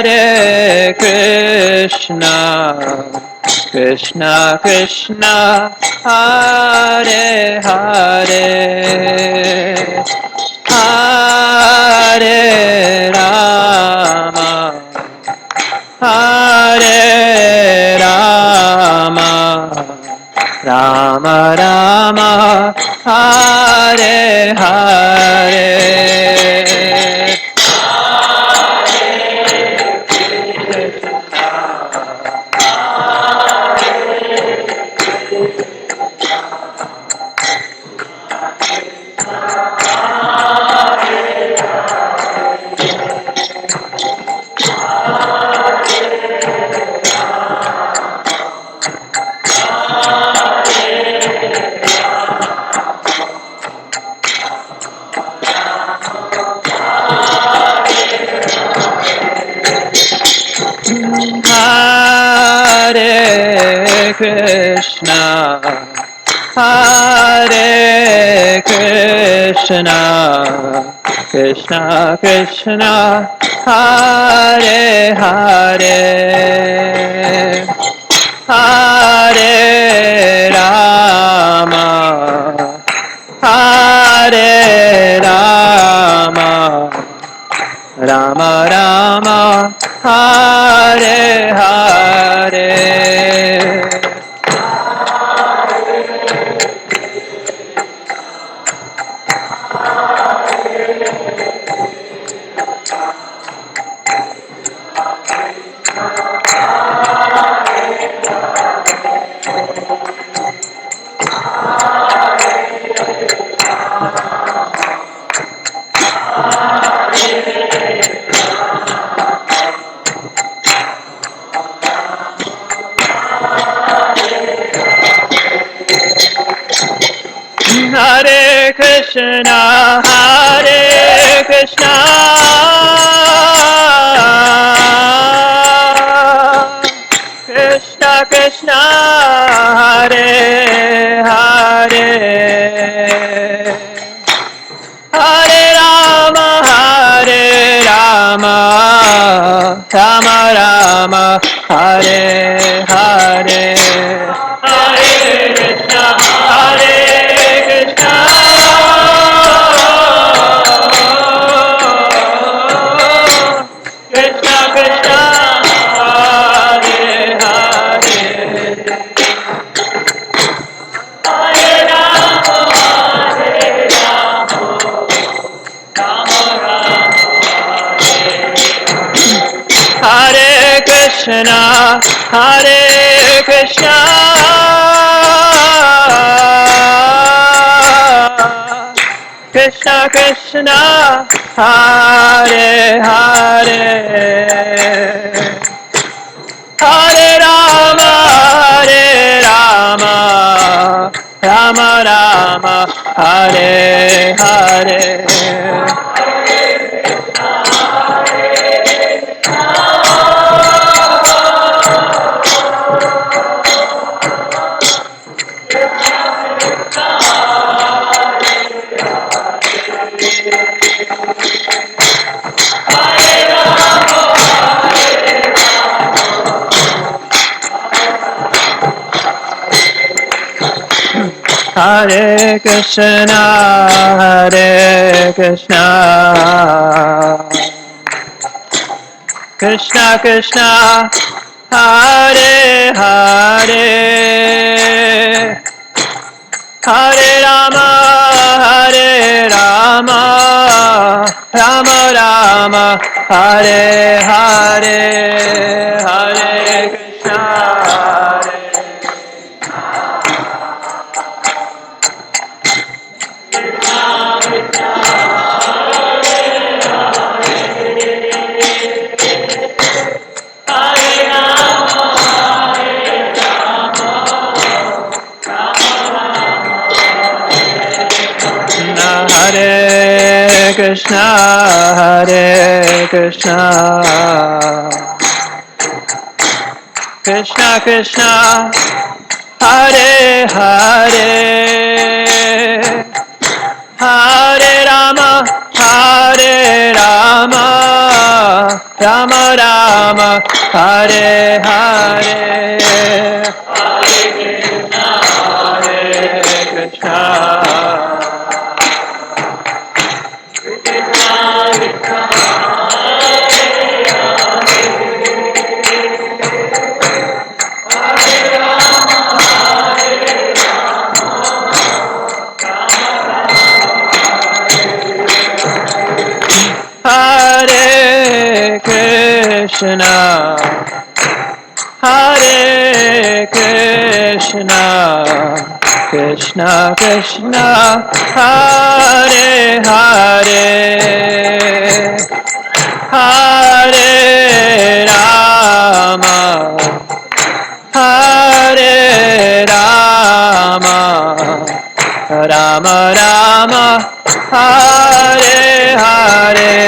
Hare Krishna, Krishna Krishna, Hare Hare, Hare Rama, Hare Rama, Rama Rama, Hare Hare. Hare Krishna, Hare Krishna, Krishna Krishna, Hare Hare, Hare Rama, Hare Rama, Rama Rama, Hare Hare. Hare Krishna, Hare Krishna, Krishna Krishna, Hare Hare, Hare Rama, Hare Rama, Rama Rama, Hare Hare, Hare Krishna, Hare Krishna, Krishna Krishna, Hare Hare, Hare Rama, Hare Rama, Rama Rama, Hare Krishna, Hare Krishna, Krishna Krishna, Hare Hare, Hare Rama, Hare Rama, Rama Rama, Hare Hare. Hare Krishna, Hare Krishna, Krishna Krishna, Hare Hare, Hare Rama, Hare Rama, Rama Rama, Hare Hare, Hare Krishna, Hare Krishna, Hare Krishna, Krishna Krishna, Hare Hare, Hare Rama, Hare Rama, Rama Rama, Hare Hare, Hare Krishna, Hare Krishna, Hare Krishna, Krishna Krishna, Hare Hare, Hare Rama, Hare Rama, Rama Rama, Hare Hare.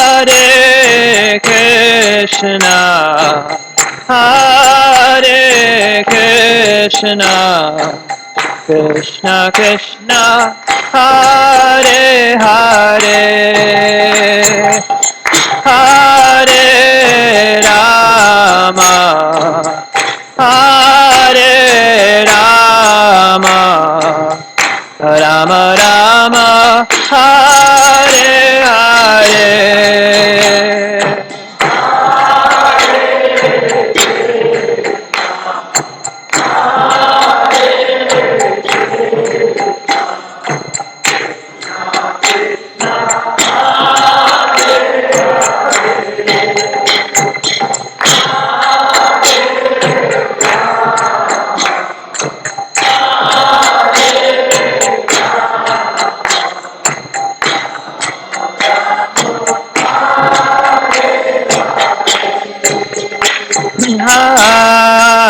Hare Krishna, Hare Krishna, Krishna Krishna, Hare Hare, Hare Rama, Hare Rama, Rama Rama, Hare Hare.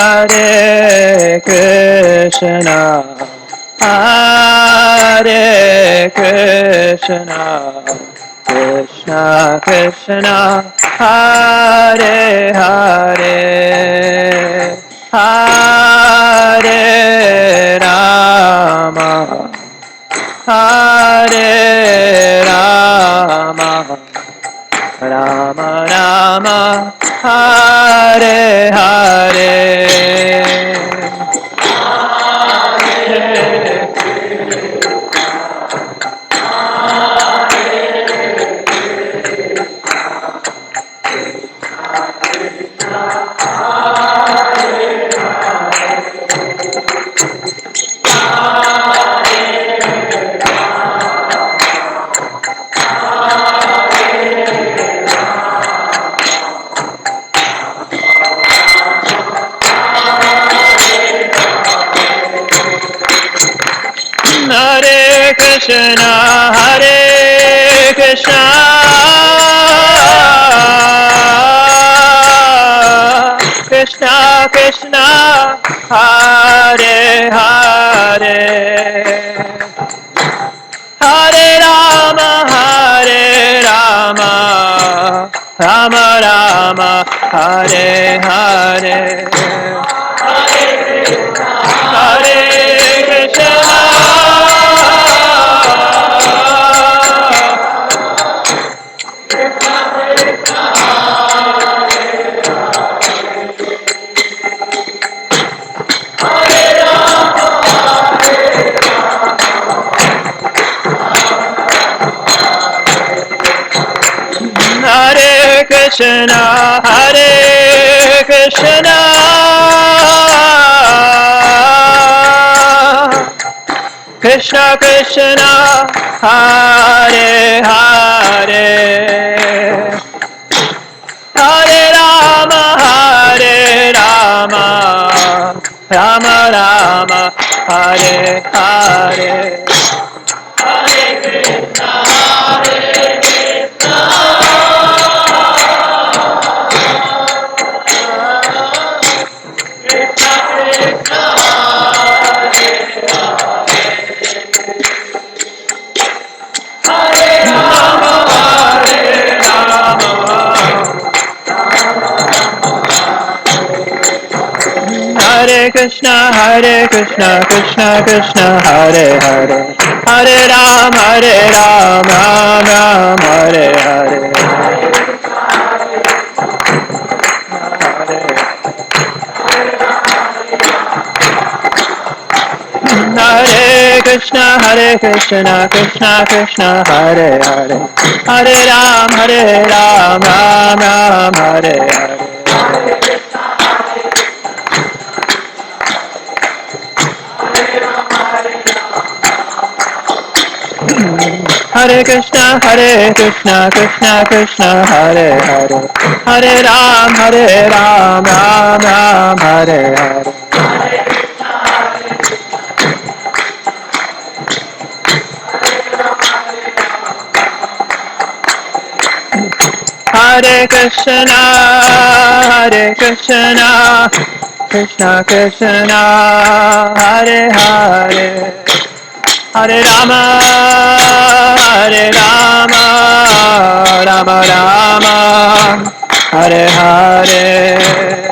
Hare Krishna, Hare Krishna, Krishna Krishna, Hare Hare, Hare Rama, Hare Rama, Rama Rama, Hare Hare. Hare Krishna, Hare Krishna, Krishna Krishna, Hare Hare, Hare Rama, Hare Rama, Rama Rama, Hare Hare, Hare Krishna. Hare Krishna, Hare Krishna, Krishna Krishna, Hare Hare, Hare Rama, Hare Rama, Rama Rama, Hare Hare, Hare Krishna, Krishna Krishna, Hare Hare, Hare Ram, Ram Ram, Hare Hare. Hare Krishna, Krishna Krishna, Hare Hare, Hare Ram, Ram Ram, Hare Hare. Hare Krishna, Krishna Krishna, Hare Hare, Hare Ram, Ram Ram, Hare Hare. Hare Krishna, Krishna Krishna, Hare Hare, Hare Rama, Rama Rama, Hare Hare.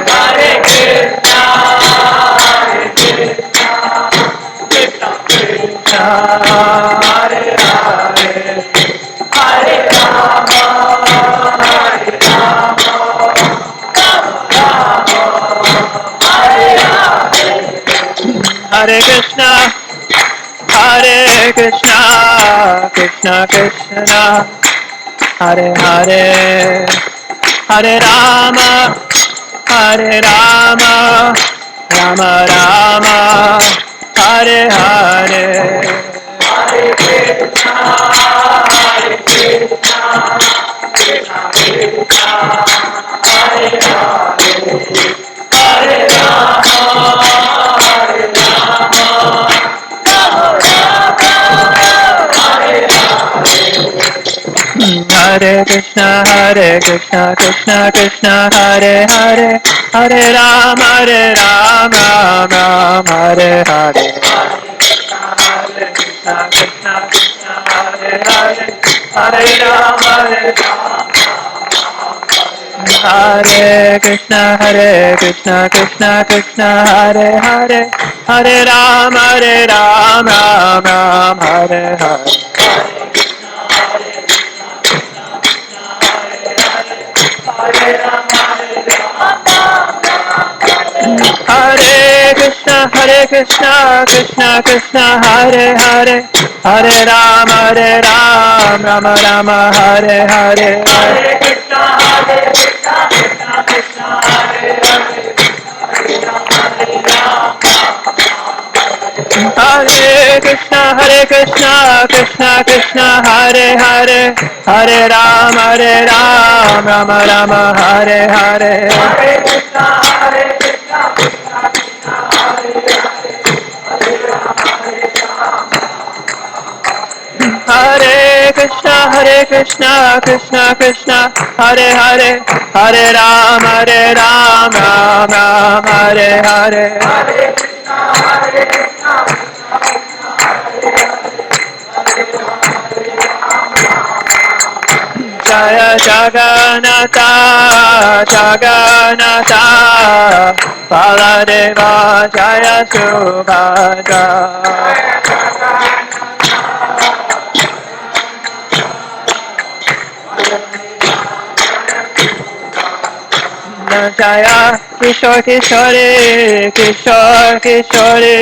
Hare Krishna, Krishna Krishna, Hare Hare, Hare Rama, Hare Krishna, Krishna Krishna, Hare Hare, Hare Rama, Rama Rama, Hare Hare. Hare Krishna, Krishna Krishna, Hare Hare, Hare Rama, Hare Krishna, Krishna Krishna, Hare Hare, Hare Ram, Ram Ram, Hare Hare. Hare Krishna, Krishna Hare Hare, Hare Ram, Hare Krishna, Krishna Krishna, Hare Hare, Hare Ram, Ram Hare Hare. Hare Krishna, Krishna Krishna, Hare Hare, Hare Ram, Ram Hare Hare. Hare Krishna, Krishna Krishna, Hare Hare, Hare Krishna, Krishna Krishna, Hare Hare, Hare Ram, Ram Hare Hare. Hare Krishna, Hare Krishna, Krishna Krishna, Hare Hare, Hare Ram, Ram Hare Hare. Hare Krishna, Jaya Jagannatha, Baladeva, Jaya Subhadra. Jaya Kishore Kishore, Kishore Kishore,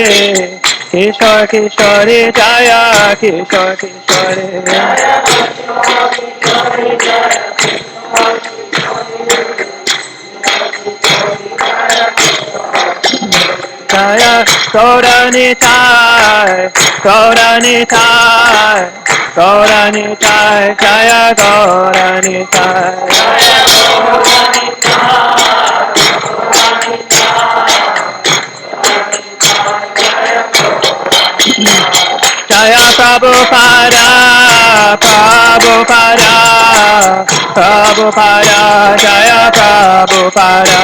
Kishore Kishore, Jaya Kishore Kishore. Jaya Gauranitai, Jaya Gauranitai. Jaya Prabhupada, Jaya Prabhupada.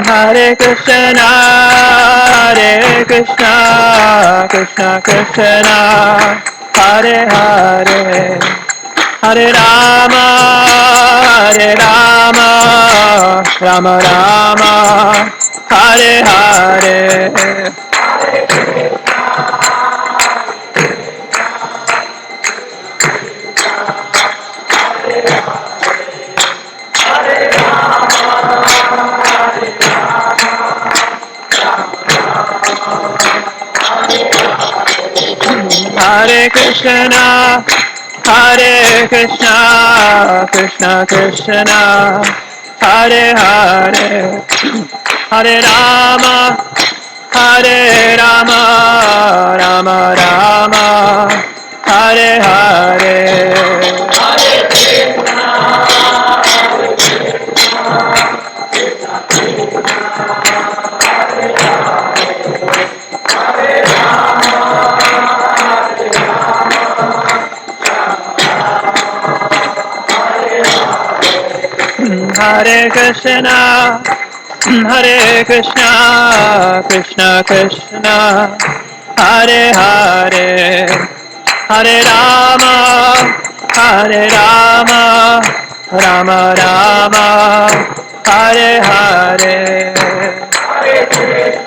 Hare Krishna, Krishna Krishna, Hare Hare, Hare Rama, Hare Rama, Rama Rama, Hare Hare. Hare Krishna, Hare Krishna, Krishna Krishna, Hare Hare, Hare Rama, Hare Rama, Rama Rama, Hare Hare. Hare Krishna, Hare Krishna, Krishna Krishna, Hare Hare, Hare Rama, Hare Rama, Rama Rama, Hare Hare. Hare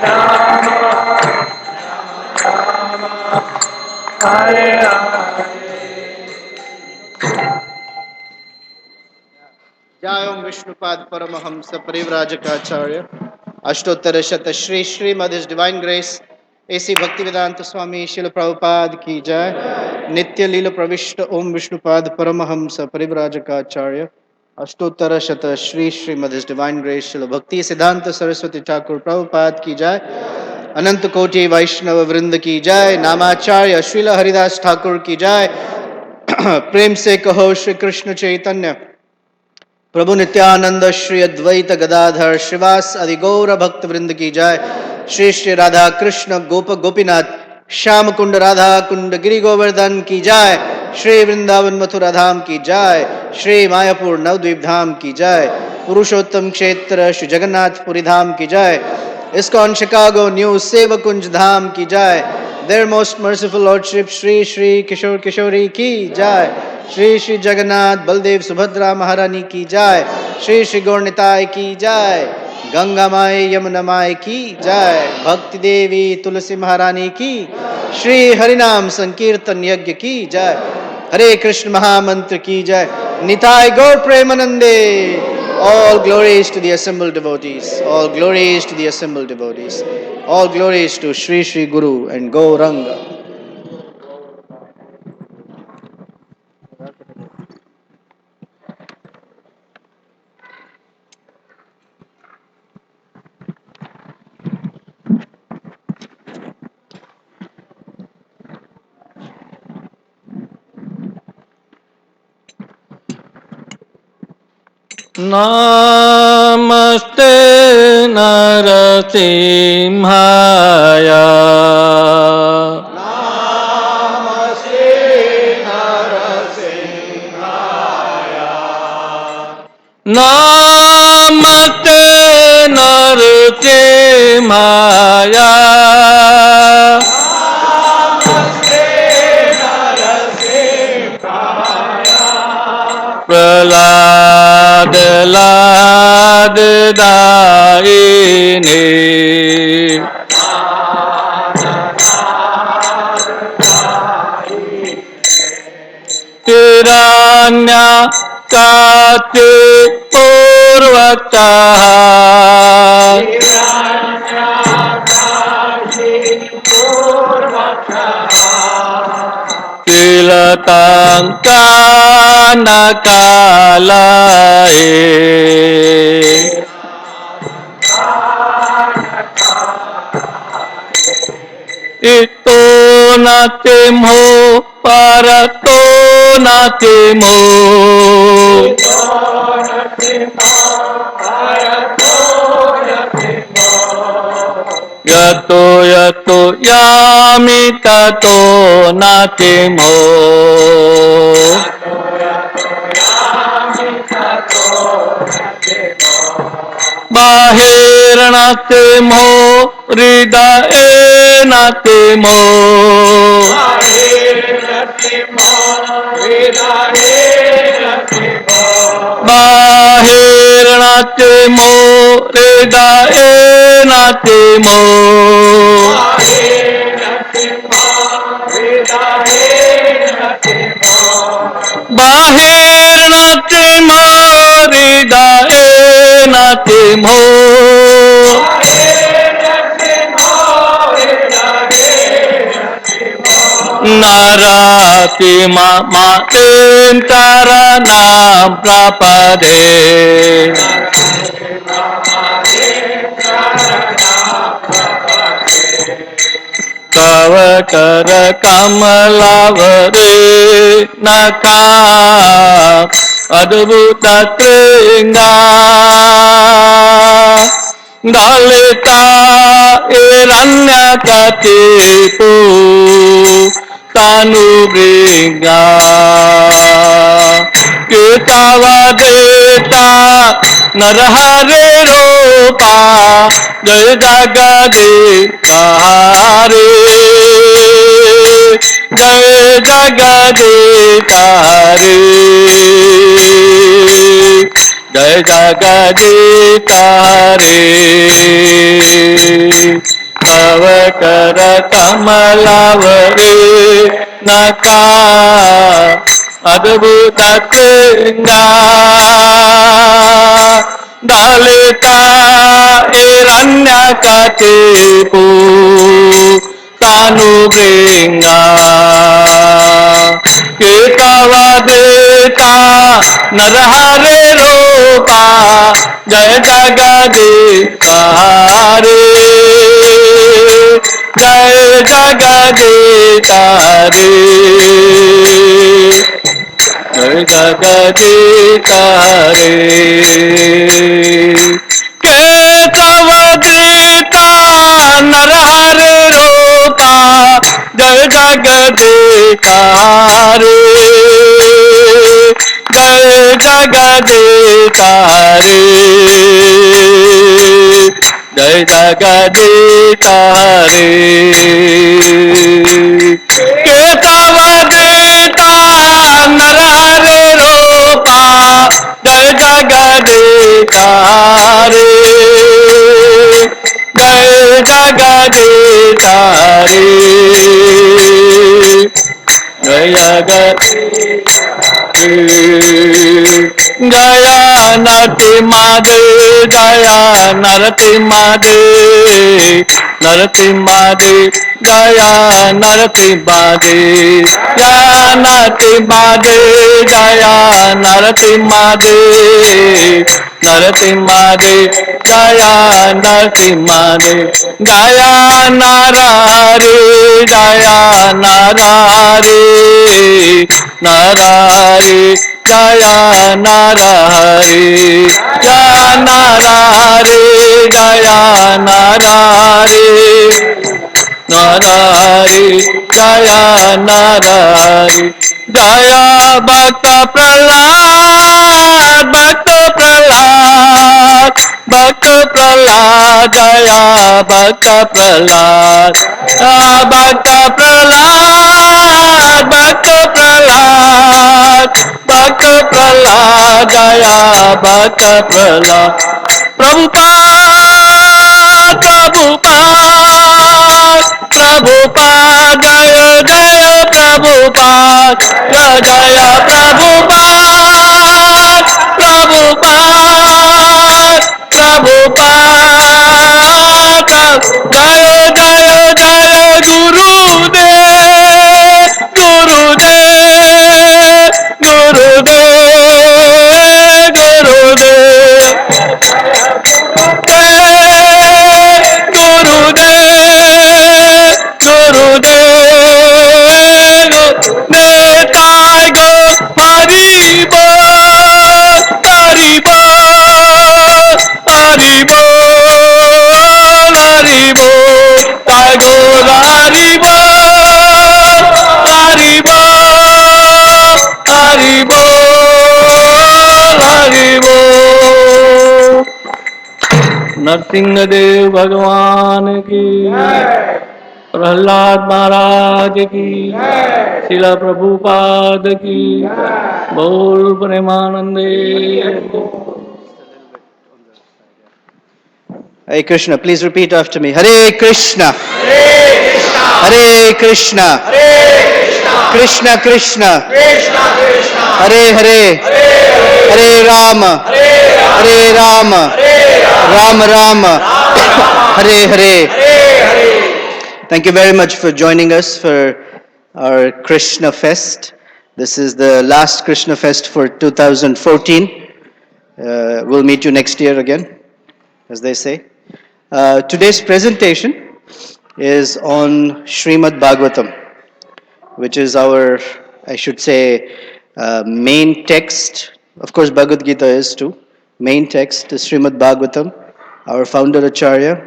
Rama, Hare Hare. जय ओम विष्णुपाद परमहंस परिव्राजकाचार्य अष्टोत्तर शत Shri Srimad his divine grace A C भक्ति वेदांत स्वामी शिल प्रभुपाद की जय। नित्य लील प्रविष्ट ओम विष्णुपाद परमहंस परिव्राजकाचार्य अष्टोत्तर शत Shri Srimad his divine grace Srila भक्ति सिद्धांत सरस्वती ठाकुर प्रभुपाद की जय। अनंत कोटि वैष्णव वृंद की जय। नामाचार्य श्रील हरिदास ठाकुर की जय। प्रेम से कहो श्री कृष्ण चैतन्य प्रभु नित्यानंद श्री अद्वैत गदाधर श्रीवास आदि गौर भक्त वृंद की जय। श्री श्री राधा कृष्ण गोप गोपीनाथ श्याम कुंड राधा कुंड गिरि गोवर्धन की जय। श्री वृंदावन मथुरा धाम की जय। श्री मायापुर नवद्वीप धाम की जय। पुरुषोत्तम क्षेत्र श्री जगन्नाथपुरी धाम की जय। ISKCON शिकागो न्यू सेवकुंज धाम की जय। Their most merciful lordship Shri Shri किशोर किशोरी की जय। श्री श्री जगन्नाथ बलदेव सुभद्रा महारानी की जय। श्री श्री गौरनिताय की जय। गंगा माई यमुना माई की जय। भक्ति देवी तुलसी महारानी की। श्री हरिनाम संकीर्तन यज्ञ की जय। हरे कृष्ण महामंत्र की जय। निताय गौर प्रेमानंदे। All glories to the assembled devotees. All glories to the assembled devotees. All glories to Shri Shri Guru and Gauranga. नमस्ते नरसिंहाय Namaste Narasimhaya. नमस्ते नरसिंहाय प्रहलाद लाद दायिने हिरण्या काचे तिलतांकानकालाये इतो नातिमो परतो नातिमो यतो यतो यामि ततो नातिमो बाहेर नाते मोह हृदय नाते मोह बाहेर नाते मोह हृदय नाते मोह बाहेर नाते मोह हृदय नाते मोह नाराति माते तारा नाम प्रपदे तव कर कमलावरे नका अद्भुत त्रिंगा दलिता हिरण्य कथिपु तनुब्रिंगा केतवदेता नरहरे रूपा जय जगदीता हरे जय जगदीता हरे जय जगदीता हरे तव कर कमलावरे नका अद्भुत त्रिंगा दलिता हिरण्य कथिपु तनुब्रिंगा केतवदेता नरहरे रूपा जय जगदीता हरे जय जगदीता हरे जय जगदीता हरे केतवदेता नरहरे रूपा जय जगदीता हरे जय जगदीता हरे जय जगदीता हरे केतवदेता नरहरे रूपा जय जगदीता हरे जय जगदीता हरे जय जगदीता गया नरसिम्हादे गया नरसिम्हादे नरसिम्हादे गया नरसिम्हादे गया नरसिम्हादे गया नरसिम्हादे नरसिम्हादे गया नरसिम्हादे गया नारारे गया नारारे नारारे गया नारारे गया नारारे गया नारारे नारारे गया नारारे गया भक्त प्रहलाद भक्त प्रहलाद भक्त प्रहलाद गया भक्त प्रहलाद भक्त प्रहलाद भक्त प्रहलाद भक्त प्रहलाद गया भक्त प्रहलाद प्रभुपाद प्रभुपाद प्रभुपाद जय जय प्रभुपाद जय जय प्रभुपाद प्रभुपाद प्रभुपाद जय जय जय गुरुदेव गुरुदेव गुरुदेव गुरुदेव गुरुदेव गुरुदेव नेताय गो हरि बोल हरि बोल हरि बोल हरि बोल ताय गो हरि बोल सिंहदेव भगवान की, प्रहलाद महाराज की, शिला प्रभुपाद की, बोल प्रेमानंदे। Hare Krishna, please repeat after me. Hare Krishna. Hare Krishna. Krishna Krishna. Hare Hare. Hare Rama. Hare Rama. Rama Rama. Hare Hare. Thank you very much for joining us for our Krishna Fest. This is the last Krishna Fest for 2014. We'll meet you next year again, as they say. Today's presentation is on Srimad Bhagavatam, which is our, I should say, main text. Of course, Bhagavad Gita is too. Main text is Srimad Bhagavatam. Our founder Acharya,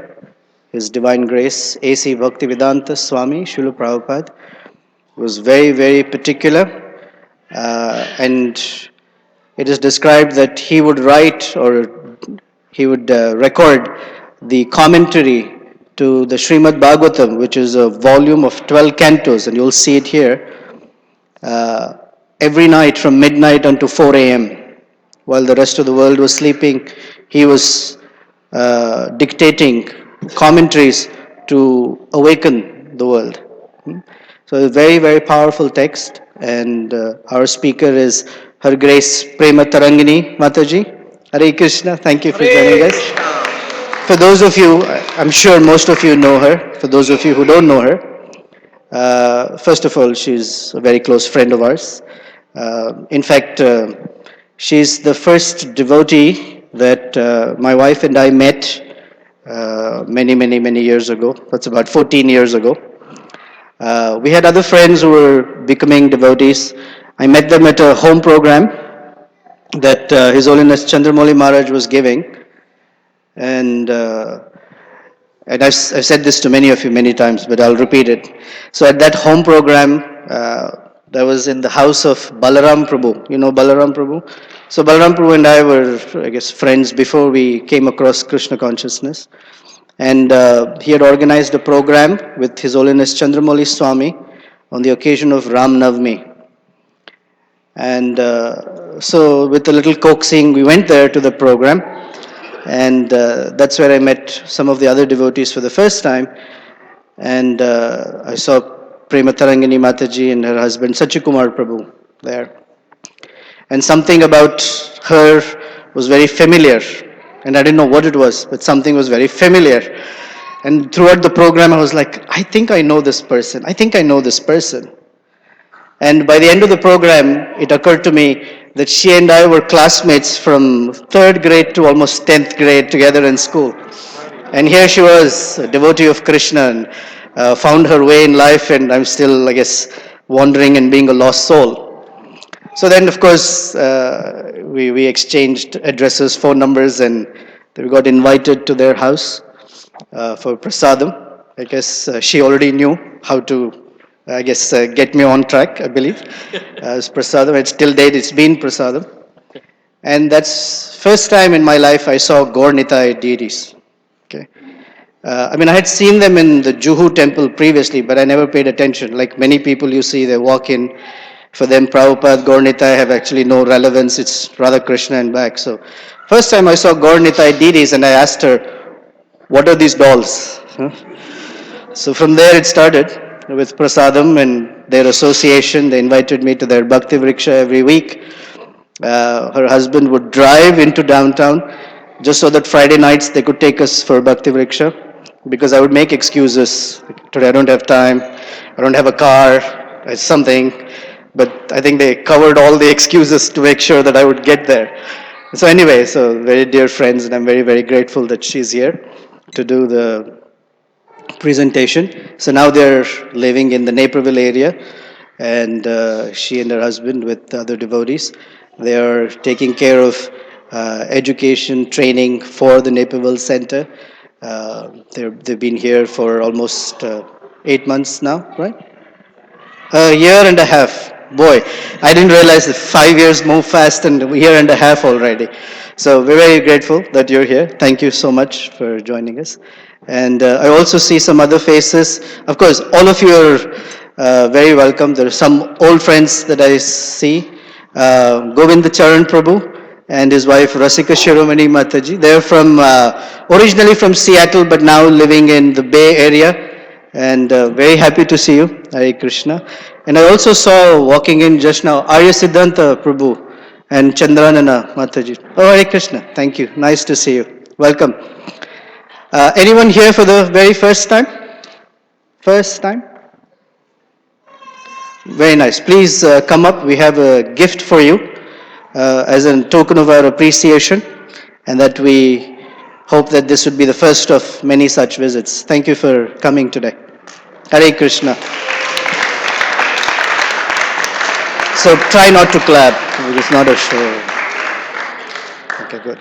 His Divine Grace, A.C. Bhaktivedanta Swami, Srila Prabhupada, was very, very particular, and it is described that he would write or he would record the commentary to the Srimad Bhagavatam, which is a volume of 12 cantos, and you'll see it here, every night from midnight unto 4 a.m. While the rest of the world was sleeping, he was dictating commentaries to awaken the world. So a very, very powerful text, and our speaker is Her Grace Prema Tarangini Mataji. Hare Krishna, thank you for joining us. For those of you, I'm sure most of you know her. For those of you who don't know her, first of all, she's a very close friend of ours. In fact, she's the first devotee that my wife and I met many, many, many years ago. That's about 14 years ago. We had other friends who were becoming devotees. I met them at a home program that His Holiness Chandramauli Maharaj was giving. And I've said this to many of you many times, but I'll repeat it. So at that home program, that was in the house of Balaram Prabhu. You know Balaram Prabhu? So Balaram Prabhu and I were, I guess, friends before we came across Krishna consciousness. And he had organized a program with His Holiness Chandramauli Swami on the occasion of Ram Navami. And so with a little coaxing, we went there to the program. And that's where I met some of the other devotees for the first time. And I saw Prema Tarangini Mataji and her husband Sachikumar Prabhu there. And something about her was very familiar. And I didn't know what it was, but something was very familiar. And throughout the program, I was like, I think I know this person. I think I know this person. And by the end of the program, it occurred to me that she and I were classmates from 3rd grade to almost 10th grade together in school. And here she was, a devotee of Krishna, and found her way in life, and I'm still, I guess, wandering and being a lost soul. So then, of course, we exchanged addresses, phone numbers, and we got invited to their house for prasadam. I guess she already knew how to, I guess, get me on track, I believe. As prasadam, it's till date, it's been prasadam. And that's first time in my life I saw Gaur Nitai deities. Okay. I mean, I had seen them in the Juhu temple previously, but I never paid attention. Like many people you see, they walk in. For them, Prabhupada, Gaur Nitai have actually no relevance. It's Radha Krishna and back. So, first time I saw Gaur Nitai deities, and I asked her, what are these dolls? Huh? So from there it started with Prasadam and their association. They invited me to their Bhakti Vriksha every week. Her husband would drive into downtown just so that Friday nights they could take us for Bhakti Vriksha, because I would make excuses. Today I don't have time, I don't have a car, it's something. But I think they covered all the excuses to make sure that I would get there. So anyway, so very dear friends, and I'm very, very grateful that she's here to do the presentation. So now they're living in the Naperville area, and she and her husband with other devotees, they are taking care of education, training for the Naperville Center. They've been here for almost 8 months now, right? A year and a half. Boy, I didn't realize that 5 years move fast and a year and a half already. So we're very grateful that you're here. Thank you so much for joining us. And I also see some other faces. Of course, all of you are very welcome. There are some old friends that I see. Govind Charan Prabhu and his wife Rasika Shiromani Mataji. They're from originally from Seattle, but now living in the Bay Area. And very happy to see you, Hare Krishna. And I also saw walking in just now Arya Siddhanta Prabhu and Chandranana Mataji. Oh, Hare Krishna. Thank you. Nice to see you. Welcome. Anyone here for the very first time? First time? Very nice. Please come up. We have a gift for you as a token of our appreciation, and that we hope that this would be the first of many such visits. Thank you for coming today. Hare Krishna. So try not to clap. It's not a show. Okay, good.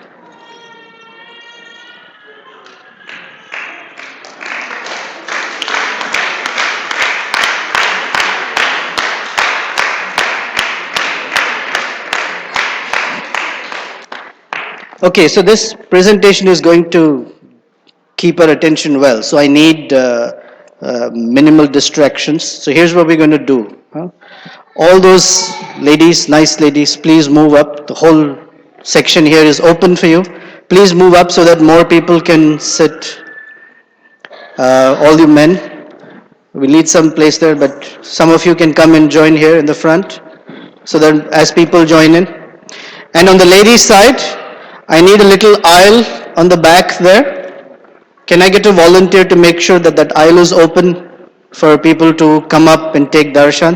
Okay, so this presentation is going to keep our attention well. So I need minimal distractions. So here's what we're going to do. All those ladies, nice ladies, please move up. The whole section here is open for you. Please move up so that more people can sit. All you men, we need some place there, but some of you can come and join here in the front so that as people join in. And on the ladies' side, I need a little aisle on the back there. Can I get a volunteer to make sure that that aisle is open for people to come up and take darshan?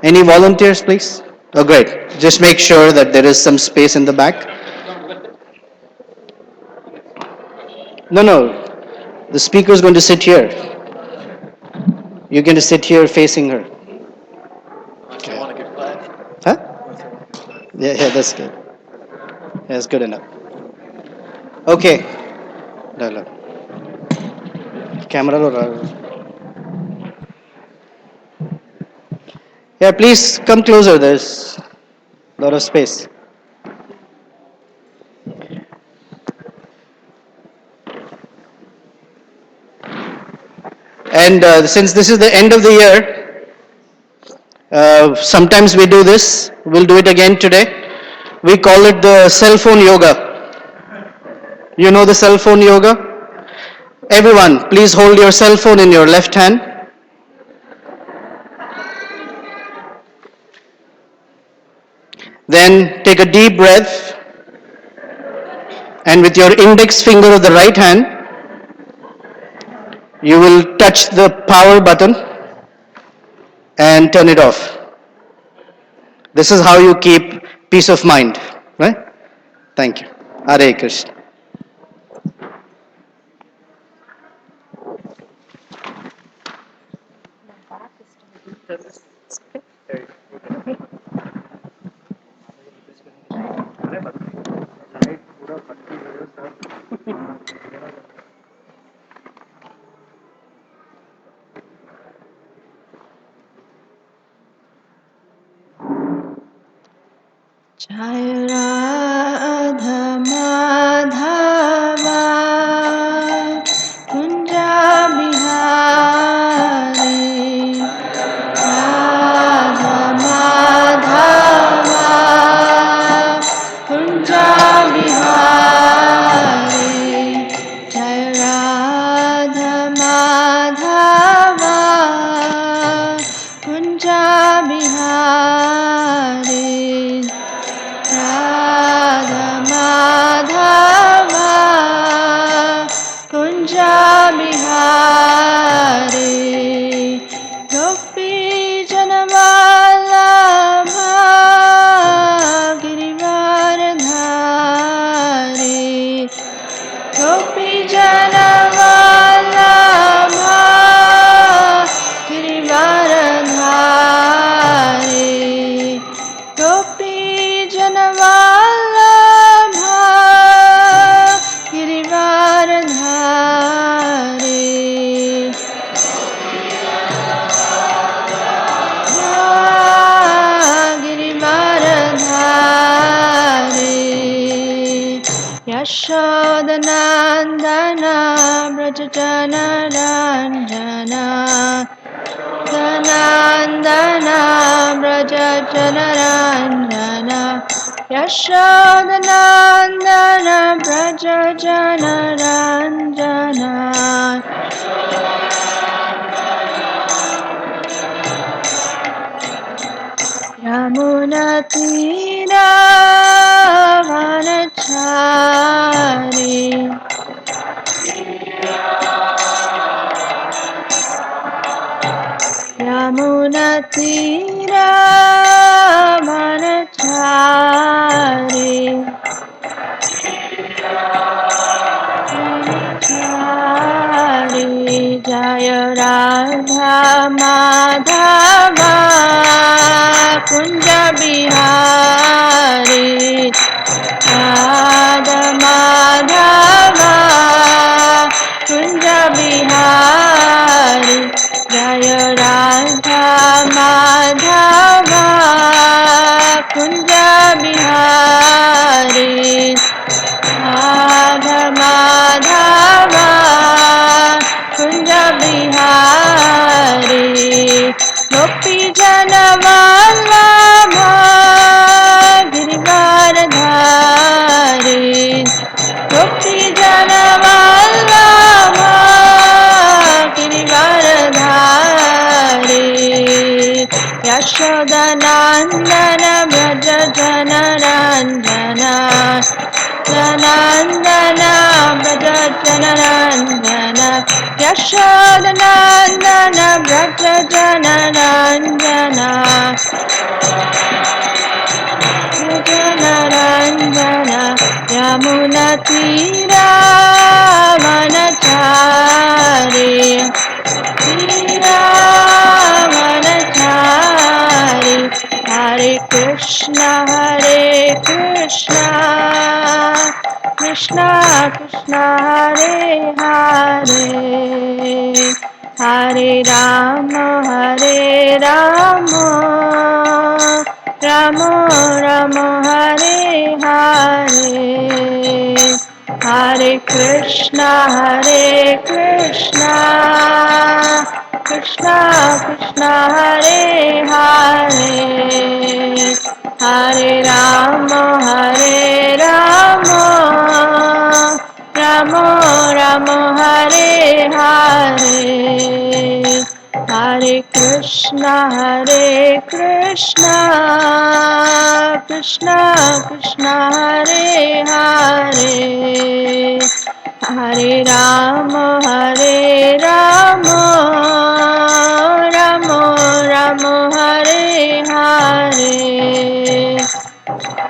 Any volunteers, please? Oh, great. Just make sure that there is some space in the back. No, no. The speaker is going to sit here. You're going to sit here facing her. Okay. Huh? Yeah, that's good. That's good enough. Okay. No, no. Camera. Yeah, please come closer. There's a lot of space. And since this is the end of the year, sometimes we do this. We'll do it again today. We call it the cell phone yoga. You know the cell phone yoga? Everyone, please hold your cell phone in your left hand. Then take a deep breath, and with your index finger of the right hand, you will touch the power button and turn it off. This is how you keep peace of mind, right? Thank you. Hare Krishna. Jai Radha Madhava Kunja Bihari Radha Madhava Kunja Bihari Jai Radha Madhava Kunja Bihari Yashodanandana Brajajanaranjana Dhanandana Brajajanaranjana Yashodanandana Brajajanaranjana Yamunatira Vanachari Yamunatira Vanachari Vanachari Jaya Radha Madhava Kunja Bihari Radha Madhava Kunja Bihari Jaya Radha Madhava Kunja Bihari Radha Madhava Kunja Bihari Gopi Jana Vallabha Girivardhari Gopi Jana Vallabha Girivardhari Yashodanandana Braja Janaranjana Janandana Braja Janaranjana Yashodanandana Braja Janaranjana Janaranjana Yamunatira Vanachari Vanachari Hare Krishna Krishna Krishna Hare Hare Hare Rama Rama Rama Hare Hare Hare Krishna Krishna Krishna Hare Hare Hare Rama Rama Rama Hare Hare Hare Krishna Krishna Krishna Hare Hare Hare Rama Rama Rama Hare Hare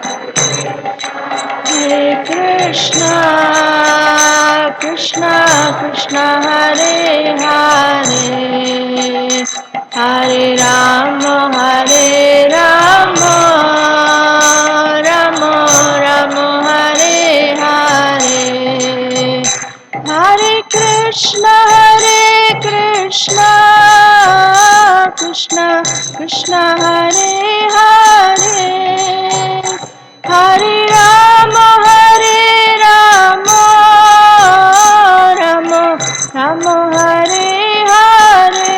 Hare Krishna Krishna Hare Hare Hare Rama Rama Rama Hare Hare Hare Krishna Krishna Krishna Hare Hare Hare Rama Rama Hare Hare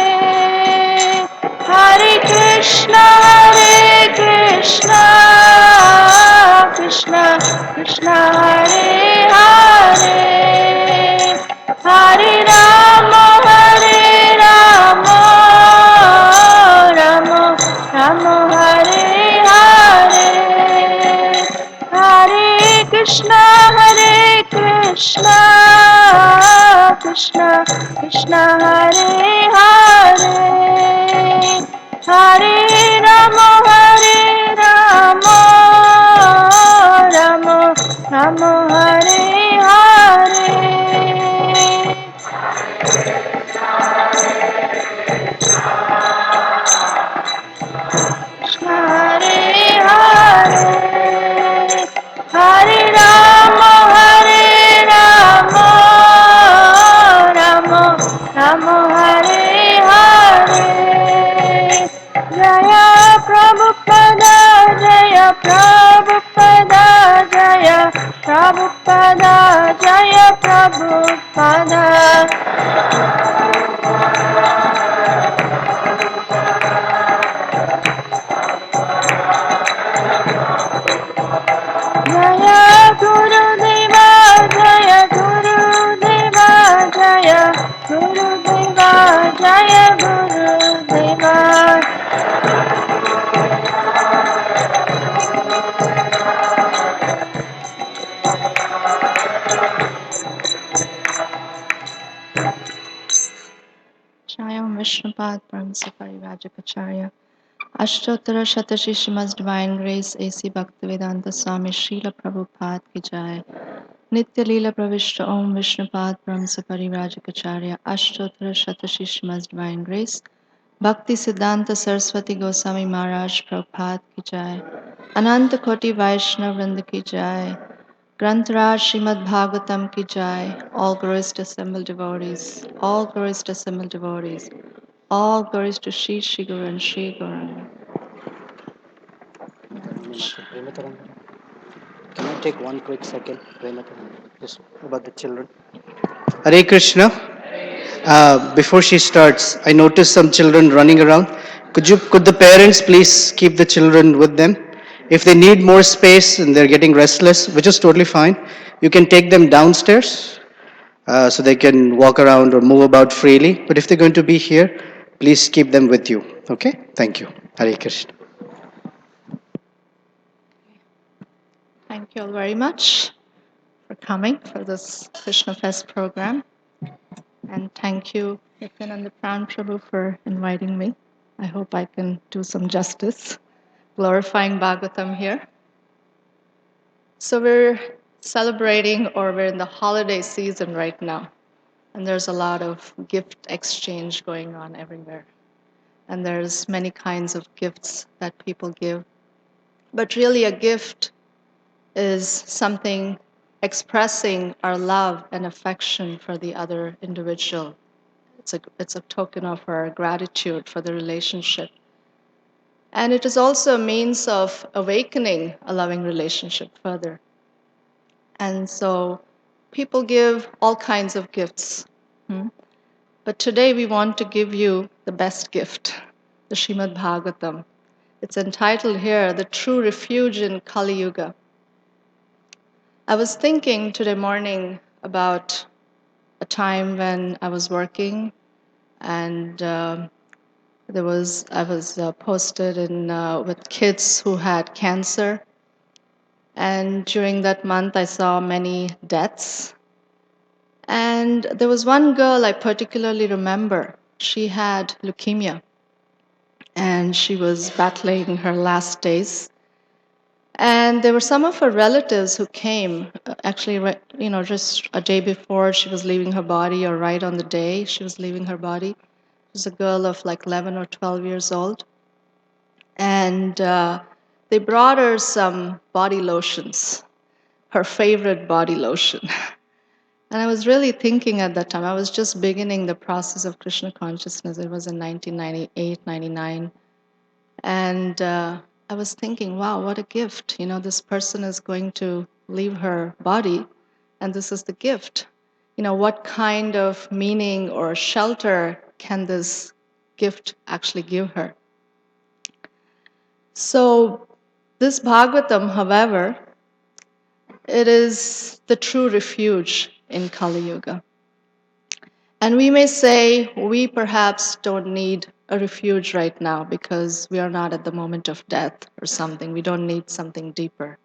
Hare Krishna Krishna Hare Hare Hare Rama Rama Hare Hare Hare Krishna Krishna Hare Hare Hare Rama Rama Hare Hare Jaya Gurudeva, Jaya Gurudeva, Jaya Gurudeva, Jaya Gurudeva. Jayam Vishnupad Paramsa Parivajakacharya Ashtotara Shatashi Srimad Divine Grace A.C. Bhaktivedanta Swami Srila Prabhupada Ki Jai Nitya Leela Pravishta Om Vishnupad Paramsa Parivajakacharya Ashtotara Shatashi Srimad Divine Grace Bhakti Siddhanta Saraswati Goswami Maharaj Prabhupada Ki Jai Ananta Koti Vaishnav Vrinda Ki Jai Grantaraj Srimad Bhagavatam Ki Jai. All glories to assembled devotees. All glories to assembled devotees. All glories to Shri Guru and Shri Gauranga. Prema Tarangini. Can I take one quick second? Prema Tarangini. Just about the children. Hare Krishna. Before she starts, I noticed some children running around. Could the parents please keep the children with them? If they need more space and they're getting restless, which is totally fine, you can take them downstairs so they can walk around or move about freely. But if they're going to be here, please keep them with you. Okay? Thank you. Hare Krishna. Thank you all very much for coming for this Krishna Fest program. And thank you, Nityananda Pran Prabhu, for inviting me. I hope I can do some justice, glorifying Bhagavatam here. So we're celebrating, or we're in the holiday season right now. And there's a lot of gift exchange going on everywhere. And there's many kinds of gifts that people give. But really a gift is something expressing our love and affection for the other individual. It's a token of our gratitude for the relationship. And it is also a means of awakening a loving relationship further. And so people give all kinds of gifts. But today we want to give you the best gift, the Srimad Bhagavatam. It's entitled here, The True Refuge in Kali Yuga. I was thinking today morning about a time when I was working and I was posted in with kids who had cancer. And during that month, I saw many deaths. And there was one girl I particularly remember. She had leukemia. And she was battling her last days. And there were some of her relatives who came, actually, just a day before she was leaving her body, or right on the day she was leaving her body. She was a girl of like 11 or 12 years old. And they brought her some body lotions, her favorite body lotion. And I was really thinking at that time, I was just beginning the process of Krishna consciousness. It was in 1998, 99. And I was thinking, wow, what a gift. This person is going to leave her body, and this is the gift. What kind of meaning or shelter can this gift actually give her? So, this Bhagavatam, however, it is the true refuge in Kali Yuga. And we may say we perhaps don't need a refuge right now because we are not at the moment of death or something. We don't need something deeper.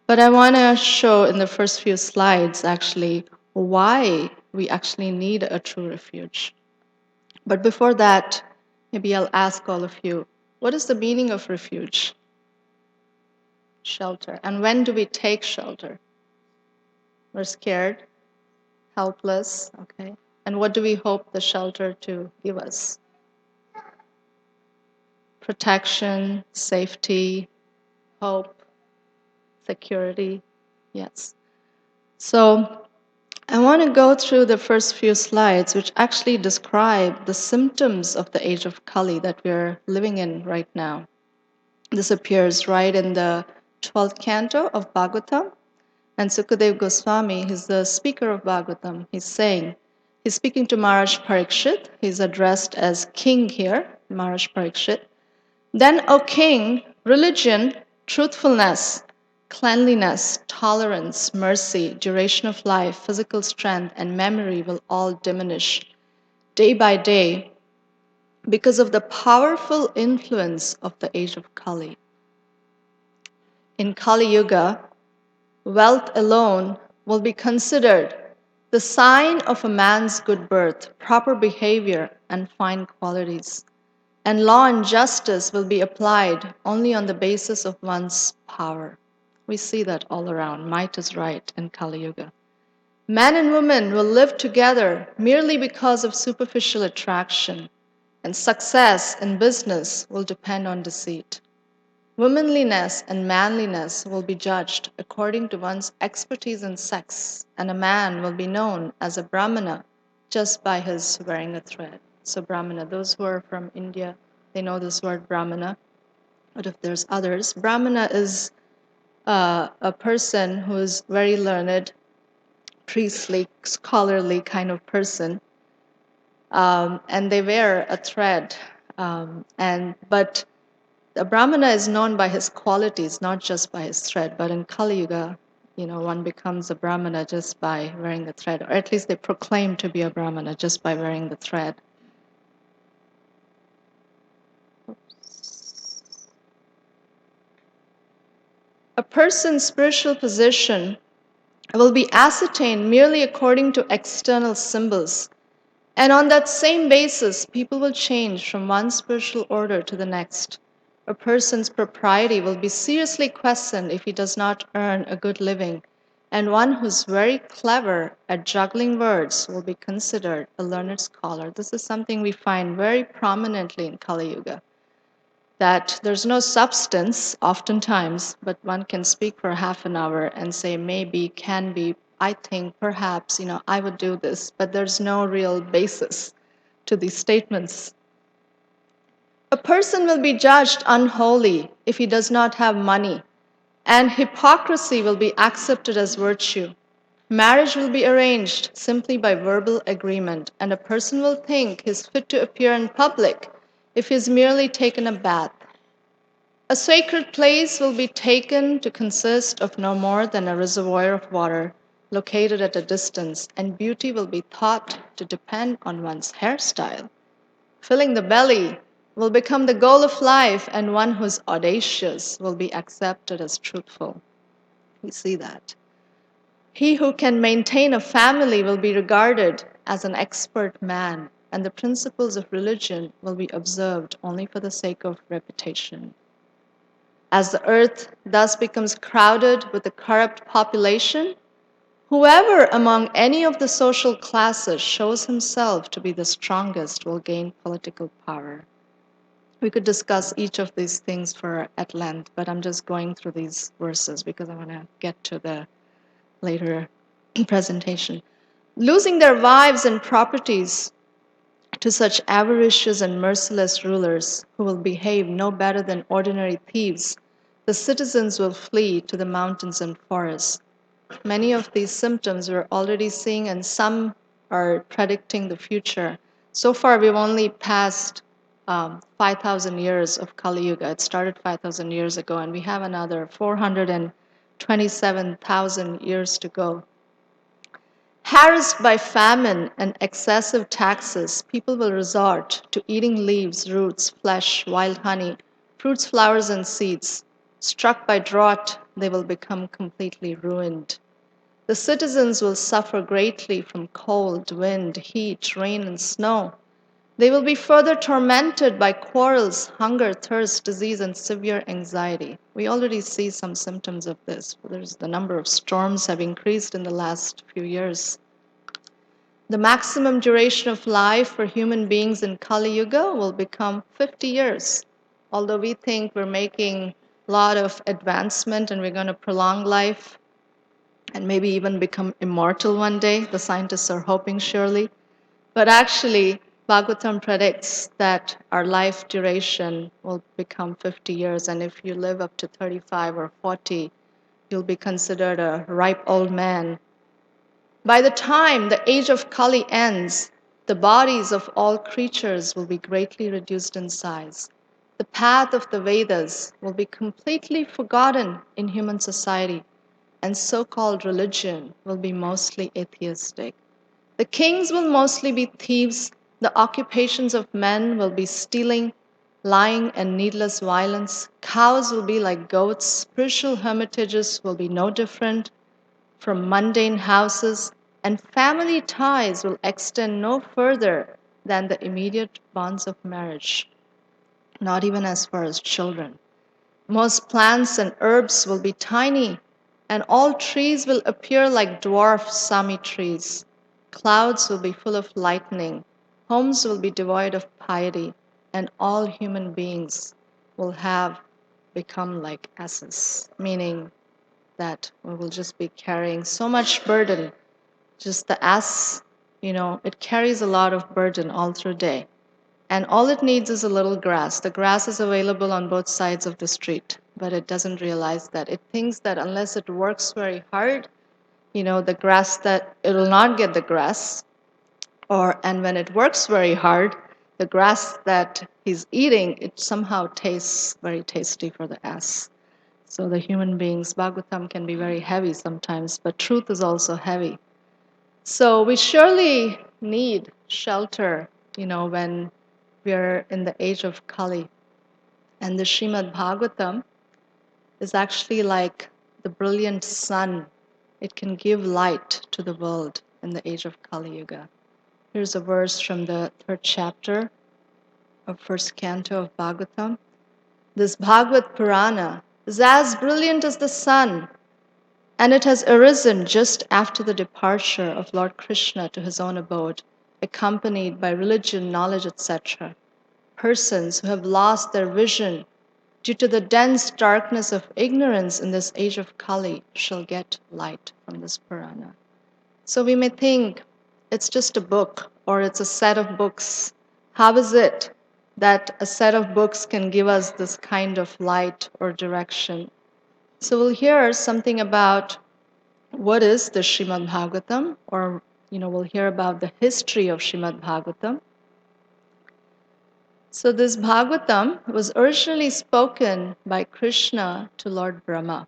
But I want to show in the first few slides actually why we actually need a true refuge. But before that, maybe I'll ask all of you, what is the meaning of refuge? Shelter. And when do we take shelter? We're scared, helpless, okay? And what do we hope the shelter to give us? Protection, safety, hope, security. Yes. So I want to go through the first few slides, which actually describe the symptoms of the age of Kali that we're living in right now. This appears right in the 12th canto of Bhagavatam, And Sukadev Goswami, he's the speaker of Bhagavatam, he's speaking to Maharaj Parikshit. He's addressed as king here, Maharaj Parikshit. Then, O king, religion, truthfulness, cleanliness, tolerance, mercy, duration of life, physical strength, and memory will all diminish day by day because of the powerful influence of the age of Kali. In Kali Yuga, wealth alone will be considered the sign of a man's good birth, proper behavior, and fine qualities. And law and justice will be applied only on the basis of one's power. We see that all around. Might is right in Kali Yuga. Men and women will live together merely because of superficial attraction, and success in business will depend on deceit. Womanliness and manliness will be judged according to one's expertise in sex, and a man will be known as a Brahmana just by his wearing a thread. So, Brahmana, those who are from India, they know this word Brahmana. But if there's others, Brahmana is a person who is very learned, priestly, scholarly kind of person, and they wear a thread. But a Brahmana is known by his qualities, not just by his thread. But in Kali Yuga, one becomes a Brahmana just by wearing the thread, or at least they proclaim to be a Brahmana just by wearing the thread. A person's spiritual position will be ascertained merely according to external symbols. And on that same basis, people will change from one spiritual order to the next. A person's propriety will be seriously questioned if he does not earn a good living, and one who's very clever at juggling words will be considered a learned scholar. This is something we find very prominently in Kali Yuga, that there's no substance oftentimes, but one can speak for half an hour and say maybe, can be, I think, perhaps, I would do this, but there's no real basis to these statements. A person will be judged unholy if he does not have money, and hypocrisy will be accepted as virtue. Marriage will be arranged simply by verbal agreement, and a person will think he's fit to appear in public if he's merely taken a bath. A sacred place will be taken to consist of no more than a reservoir of water located at a distance, and beauty will be thought to depend on one's hairstyle. Filling the belly will become the goal of life, and one who is audacious will be accepted as truthful. We see that. He who can maintain a family will be regarded as an expert man, and the principles of religion will be observed only for the sake of reputation. As the earth thus becomes crowded with a corrupt population, whoever among any of the social classes shows himself to be the strongest will gain political power. We could discuss each of these things at length, but I'm just going through these verses because I want to get to the later presentation. Losing their wives and properties to such avaricious and merciless rulers who will behave no better than ordinary thieves, the citizens will flee to the mountains and forests. Many of these symptoms we're already seeing, and some are predicting the future. So far, we've only passed 5,000 years of Kali Yuga. It started 5,000 years ago, and we have another 427,000 years to go. Harassed by famine and excessive taxes, people will resort to eating leaves, roots, flesh, wild honey, fruits, flowers, and seeds. Struck by drought, they will become completely ruined. The citizens will suffer greatly from cold, wind, heat, rain, and snow. They will be further tormented by quarrels, hunger, thirst, disease, and severe anxiety. We already see some symptoms of this. The number of storms have increased in the last few years. The maximum duration of life for human beings in Kali Yuga will become 50 years. Although we think we're making a lot of advancement and we're going to prolong life and maybe even become immortal one day, the scientists are hoping surely. But actually, Bhagavatam predicts that our life duration will become 50 years, and if you live up to 35 or 40, you'll be considered a ripe old man. By the time the age of Kali ends, the bodies of all creatures will be greatly reduced in size. The path of the Vedas will be completely forgotten in human society, and so-called religion will be mostly atheistic. The kings will mostly be thieves. The occupations of men will be stealing, lying, and needless violence. Cows will be like goats. Spiritual hermitages will be no different from mundane houses, and family ties will extend no further than the immediate bonds of marriage, not even as far as children. Most plants and herbs will be tiny, and all trees will appear like dwarf Sami trees. Clouds will be full of lightning, homes will be devoid of piety, and all human beings will have become like asses, meaning that we will just be carrying so much burden. Just the ass, it carries a lot of burden all through day. And all it needs is a little grass. The grass is available on both sides of the street, but it doesn't realize that. It thinks that unless it works very hard, the grass, that it will not get the grass. And when it works very hard, the grass that he's eating, it somehow tastes very tasty for the ass. So the human beings, Bhagavatam can be very heavy sometimes, but truth is also heavy. So we surely need shelter, when we're in the age of Kali. And the Srimad Bhagavatam is actually like the brilliant sun. It can give light to the world in the age of Kali Yuga. Here's a verse from the 3rd chapter of 1st canto of Bhagavatam. This Bhagavad Purana is as brilliant as the sun, and it has arisen just after the departure of Lord Krishna to his own abode, accompanied by religion, knowledge, etc. Persons who have lost their vision due to the dense darkness of ignorance in this age of Kali shall get light from this Purana. So we may think it's just a book or it's a set of books. How is it that a set of books can give us this kind of light or direction? So we'll hear something about what is the Srimad Bhagavatam, or we'll hear about the history of Srimad Bhagavatam. So this Bhagavatam was originally spoken by Krishna to Lord Brahma.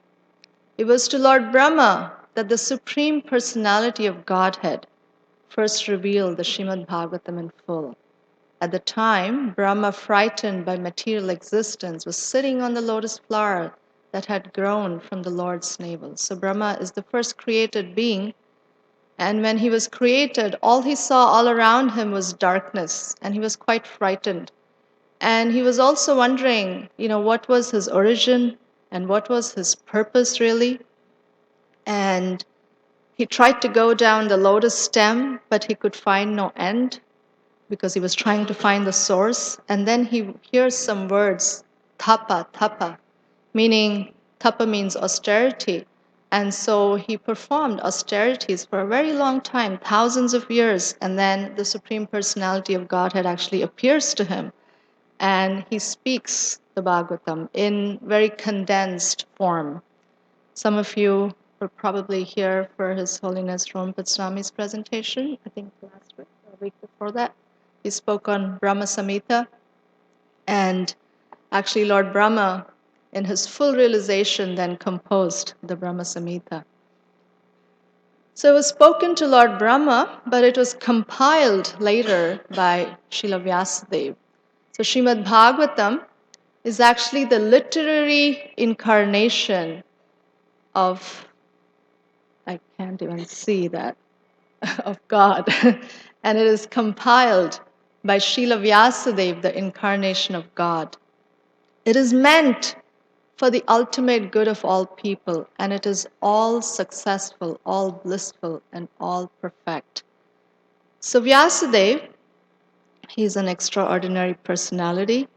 It was to Lord Brahma that the Supreme Personality of Godhead first revealed the Srimad Bhagavatam in full. At the time, Brahma, frightened by material existence, was sitting on the lotus flower that had grown from the Lord's navel. So Brahma is the first created being, and when he was created, all he saw all around him was darkness, and he was quite frightened. And he was also wondering, what was his origin and what was his purpose really. And he tried to go down the lotus stem, but he could find no end because he was trying to find the source. And then he hears some words, tapa, tapa, meaning tapa means austerity. And so he performed austerities for a very long time, thousands of years. And then the Supreme Personality of Godhead actually appears to him. And he speaks the Bhagavatam in very condensed form. Some of you were probably here for His Holiness Rompet Swami's presentation, I think last week or a week before that. He spoke on Brahma Samhita, and actually Lord Brahma, in his full realization, then composed the Brahma Samhita. So it was spoken to Lord Brahma, but it was compiled later by Srila Vyasadeva. So Srimad Bhagavatam is actually the literary incarnation of, I can't even see that, of God. And it is compiled by Srila Vyasadeva, the incarnation of God. It is meant for the ultimate good of all people, and it is all successful, all blissful, and all perfect. So Vyasadeva, he is an extraordinary personality,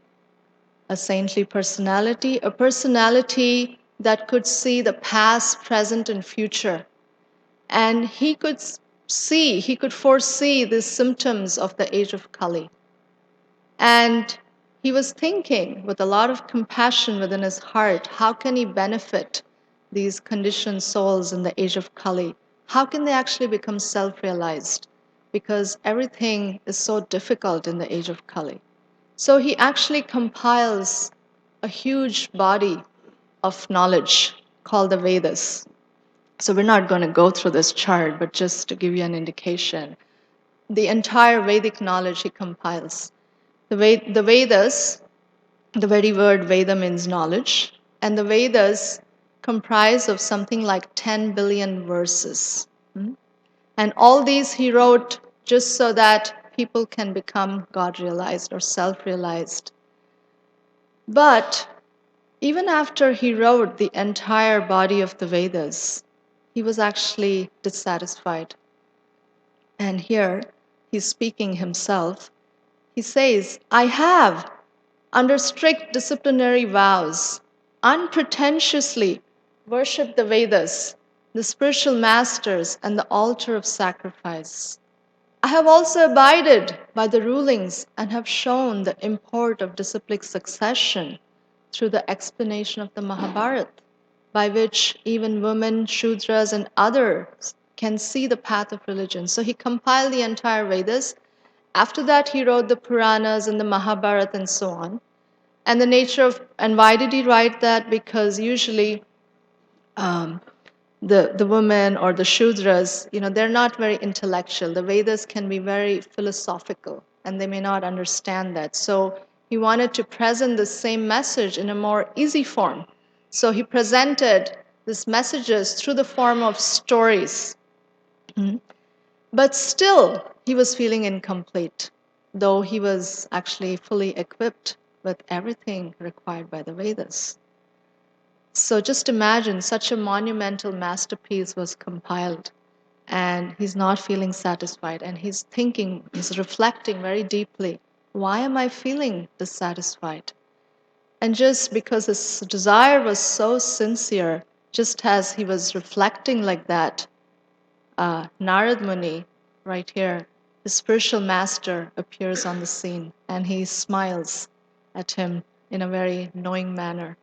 a saintly personality, a personality that could see the past, present, and future. And he could foresee the symptoms of the age of Kali. And he was thinking with a lot of compassion within his heart, how can he benefit these conditioned souls in the age of Kali, how can they actually become self-realized? Because everything is so difficult in the age of Kali. So he actually compiles a huge body of knowledge called the Vedas. So we're not going to go through this chart, but just to give you an indication, the entire Vedic knowledge he compiles. The Vedas, the very word Veda means knowledge, and the Vedas comprise of something like 10 billion verses. And all these he wrote just so that people can become God-realized or self-realized. But even after he wrote the entire body of the Vedas, he was actually dissatisfied. And here he's speaking himself. He says, I have, under strict disciplinary vows, unpretentiously worshipped the Vedas, the spiritual masters, and the altar of sacrifice. I have also abided by the rulings and have shown the import of disciplic succession through the explanation of the Mahabharata, by which even women, Shudras, and others can see the path of religion. So he compiled the entire Vedas. After that, he wrote the Puranas and the Mahabharata and so on. And the nature of, and why did he write that? Because usually the women or the Shudras, they're not very intellectual. The Vedas can be very philosophical, and they may not understand that. So he wanted to present the same message in a more easy form. So he presented these messages through the form of stories. But still, he was feeling incomplete, though he was actually fully equipped with everything required by the Vedas. So just imagine such a monumental masterpiece was compiled, and he's not feeling satisfied, and he's thinking, he's reflecting very deeply, why am I feeling dissatisfied? And just because his desire was so sincere, just as he was reflecting like that, Narad Muni, right here, the spiritual master, appears on the scene, and he smiles at him in a very knowing manner.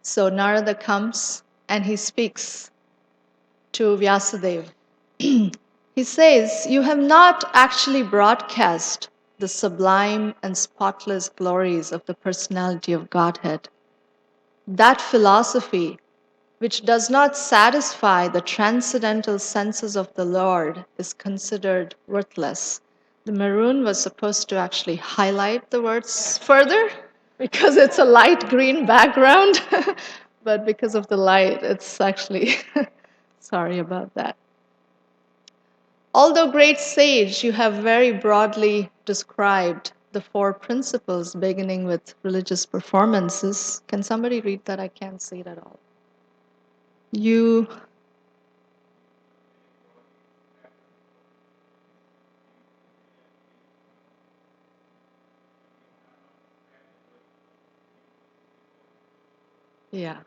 So Narada comes and he speaks to Vyasadeva. He says, you have not actually broadcast the sublime and spotless glories of the personality of Godhead. That philosophy, which does not satisfy the transcendental senses of the Lord, is considered worthless. The maroon was supposed to actually highlight the words further because it's a light green background, but because of the light, it's actually, sorry about that. Although great sage, you have very broadly described the four principles beginning with religious performances. Can somebody read that? I can't see it at all. Yeah.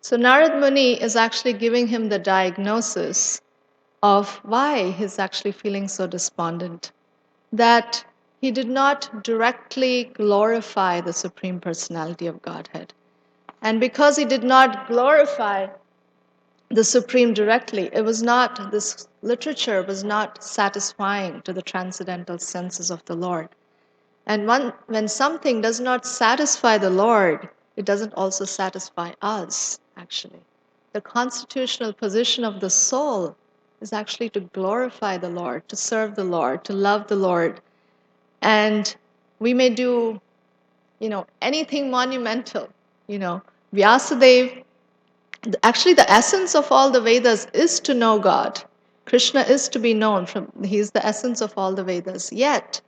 So Narad Muni is actually giving him the diagnosis of why he's actually feeling so despondent. That he did not directly glorify the Supreme Personality of Godhead. And because he did not glorify the Supreme directly, this literature was not satisfying to the transcendental senses of the Lord. And when something does not satisfy the Lord, it doesn't also satisfy us, actually. The constitutional position of the soul is actually to glorify the Lord, to serve the Lord, to love the Lord. And we may do, anything monumental. Vyasadeva, actually the essence of all the Vedas is to know God. Krishna is to be known. He's the essence of all the Vedas. Yet,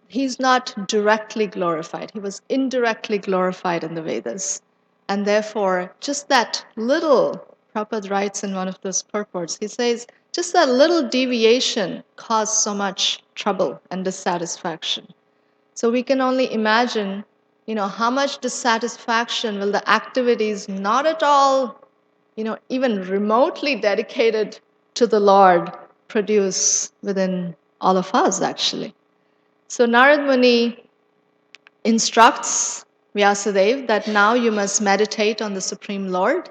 he's not directly glorified. He was indirectly glorified in the Vedas. And therefore, just that little, Prabhupada writes in one of those purports, he says, just that little deviation caused so much trouble and dissatisfaction. So we can only imagine, how much dissatisfaction will the activities not at all, even remotely dedicated to the Lord produce within all of us, actually. So Narad Muni instructs Vyasadeva that now you must meditate on the Supreme Lord.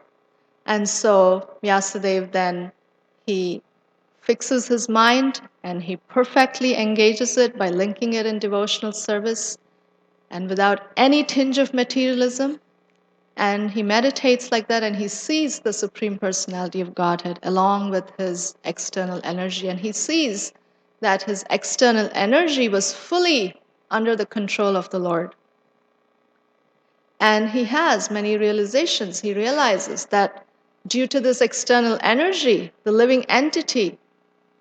And so Vyasadeva then he fixes his mind and he perfectly engages it by linking it in devotional service and without any tinge of materialism. And he meditates like that and he sees the Supreme Personality of Godhead along with his external energy. And he sees that his external energy was fully under the control of the Lord. And he has many realizations. He realizes that due to this external energy, the living entity,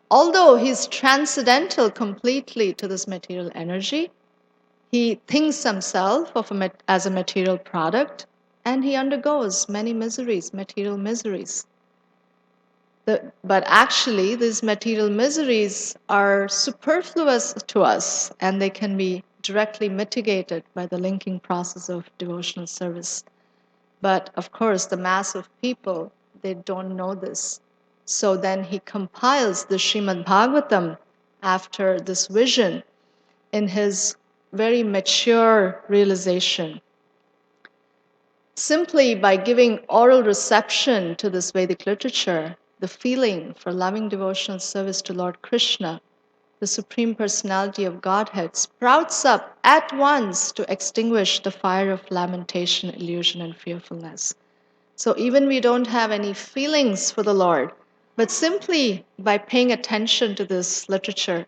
although he's transcendental completely to this material energy, he thinks himself as a material product, and he undergoes many miseries, material miseries. But actually, these material miseries are superfluous to us, and they can be directly mitigated by the linking process of devotional service. But of course, the mass of people, they don't know this. So then he compiles the Srimad Bhagavatam after this vision in his very mature realization. Simply by giving oral reception to this Vedic literature, the feeling for loving devotional service to Lord Krishna, the Supreme Personality of Godhead, sprouts up at once to extinguish the fire of lamentation, illusion, and fearfulness. So even we don't have any feelings for the Lord, but simply by paying attention to this literature,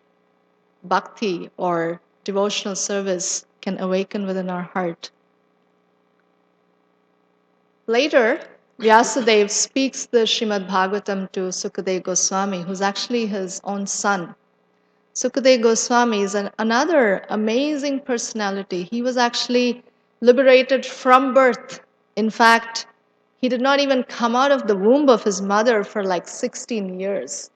bhakti or devotional service can awaken within our heart. Later, Vyasadeva speaks the Srimad Bhagavatam to Sukadeva Goswami, who's actually his own son. Sukadeva Goswami is another amazing personality. He was actually liberated from birth. In fact, he did not even come out of the womb of his mother for like 16 years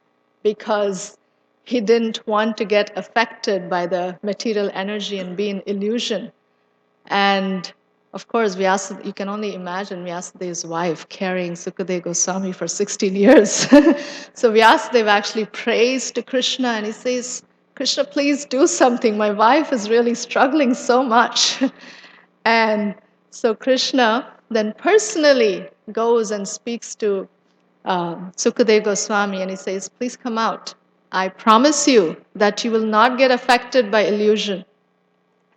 because he didn't want to get affected by the material energy and be in illusion. And of course, you can only imagine Vyasadeva's wife carrying Sukadeva Goswami for 16 years. So Vyasadeva actually prays to Krishna and he says, Krishna, please do something. My wife is really struggling so much. And so Krishna then personally goes and speaks to Sukadeva Goswami and he says, please come out. I promise you that you will not get affected by illusion.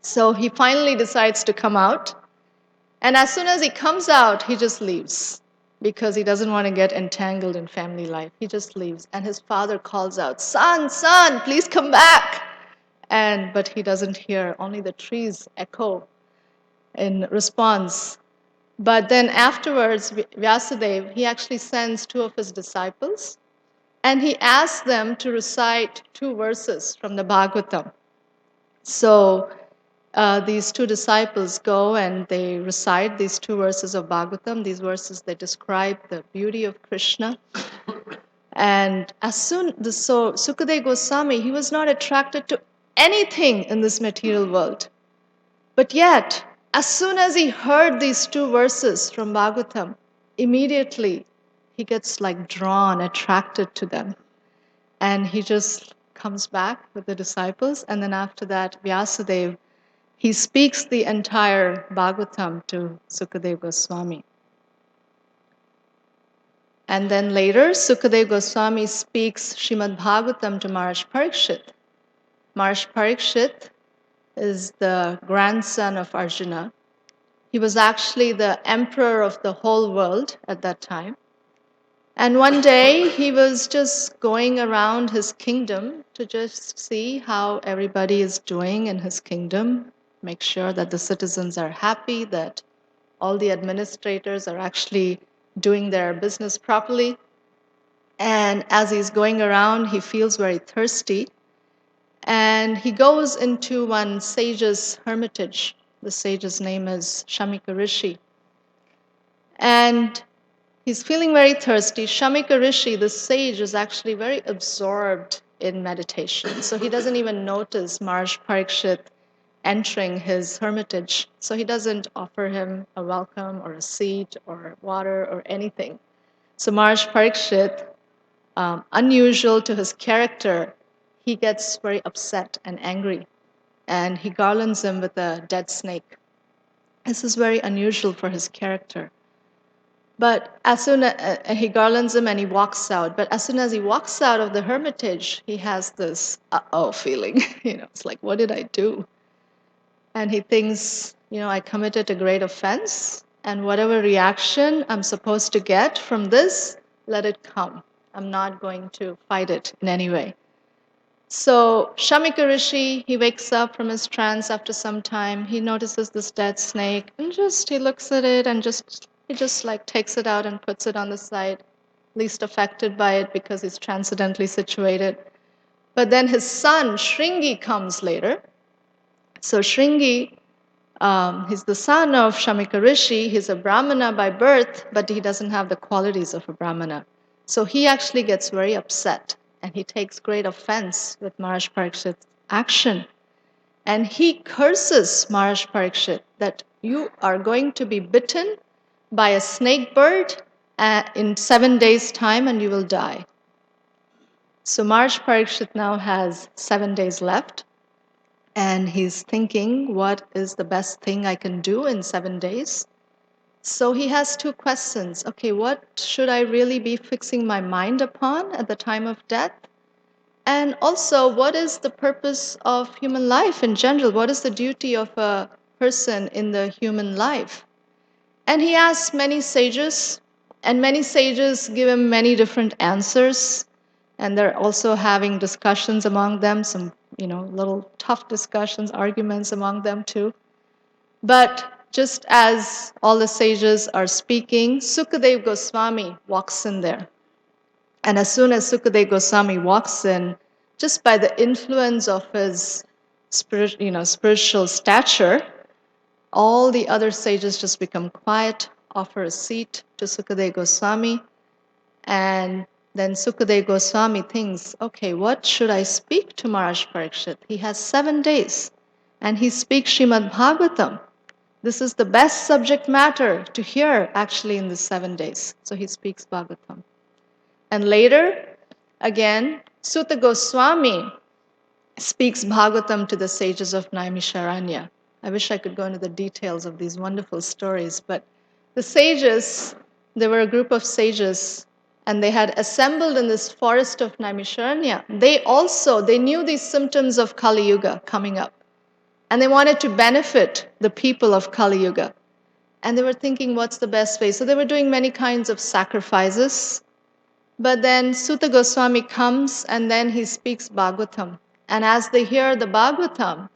So he finally decides to come out. And as soon as he comes out, he just leaves because he doesn't want to get entangled in family life. He just leaves. And his father calls out, son, son, please come back. But he doesn't hear. Only the trees echo in response. But then afterwards, Vyasadeva, he actually sends two of his disciples and he asks them to recite 2 verses from the Bhagavatam. So these 2 disciples go and they recite these 2 verses of Bhagavatam. These verses, they describe the beauty of Krishna. And so Sukadeva Goswami, he was not attracted to anything in this material world. But yet, as soon as he heard these 2 verses from Bhagavatam, immediately he gets like drawn, attracted to them. And he just comes back with the disciples. And then after that, Vyasadeva, he speaks the entire Bhagavatam to Sukadeva Goswami. And then later, Sukadeva Goswami speaks Srimad Bhagavatam to Maharaj Parikshit. Maharaj Parikshit is the grandson of Arjuna. He was actually the emperor of the whole world at that time. And one day, he was just going around his kingdom to just see how everybody is doing in his kingdom, make sure that the citizens are happy, that all the administrators are actually doing their business properly. And as he's going around, he feels very thirsty. And he goes into one sage's hermitage. The sage's name is Shamika Rishi. And he's feeling very thirsty. Shamika Rishi, the sage, is actually very absorbed in meditation. So he doesn't even notice Maharaj Parikshit entering his hermitage. So he doesn't offer him a welcome or a seat or water or anything. So Maharaj Parikshit, unusual to his character, he gets very upset and angry. And he garlands him with a dead snake. This is very unusual for his character. But as soon as he garlands him and he walks out, but as soon as he walks out of the hermitage, he has this uh-oh feeling. It's like, what did I do? And he thinks, I committed a great offense, and whatever reaction I'm supposed to get from this, let it come. I'm not going to fight it in any way. So Shamika Rishi, he wakes up from his trance after some time. He notices this dead snake, and he looks at it and he just like takes it out and puts it on the side, least affected by it because he's transcendently situated. But then his son Shringi comes later. So Shringi, he's the son of Shamika Rishi. He's a Brahmana by birth, but he doesn't have the qualities of a Brahmana. So he actually gets very upset and he takes great offense with Maharaj Parikshit's action. And he curses Maharaj Parikshit that you are going to be bitten by a snake bird in 7 days' time and you will die. So Maharaj Parikshit now has 7 days left. And he's thinking, what is the best thing I can do in 7 days? So he has 2 questions. Okay, what should I really be fixing my mind upon at the time of death? And also, what is the purpose of human life in general? What is the duty of a person in the human life? And he asks many sages, and many sages give him many different answers. And they're also having discussions among them, some little tough discussions, arguments among them too. But just as all the sages are speaking, Sukadev Goswami walks in there. And as soon as Sukadev Goswami walks in, just by the influence of his spiritual stature, all the other sages just become quiet, offer a seat to Sukadev Goswami, and then Sukadev Goswami thinks, okay, what should I speak to Maharaj Parikshit? He has 7 days, and he speaks Srimad Bhagavatam. This is the best subject matter to hear actually in the 7 days. So he speaks Bhagavatam. And later, again, Sutta Goswami speaks Bhagavatam to the sages of Naimisharanya. I wish I could go into the details of these wonderful stories, but the sages, there were a group of sages, and they had assembled in this forest of Naimisharanya. They knew these symptoms of Kali Yuga coming up, and they wanted to benefit the people of Kali Yuga. And they were thinking, what's the best way? So they were doing many kinds of sacrifices. But then Sutta Goswami comes, and then he speaks Bhagavatam. And as they hear the Bhagavatam,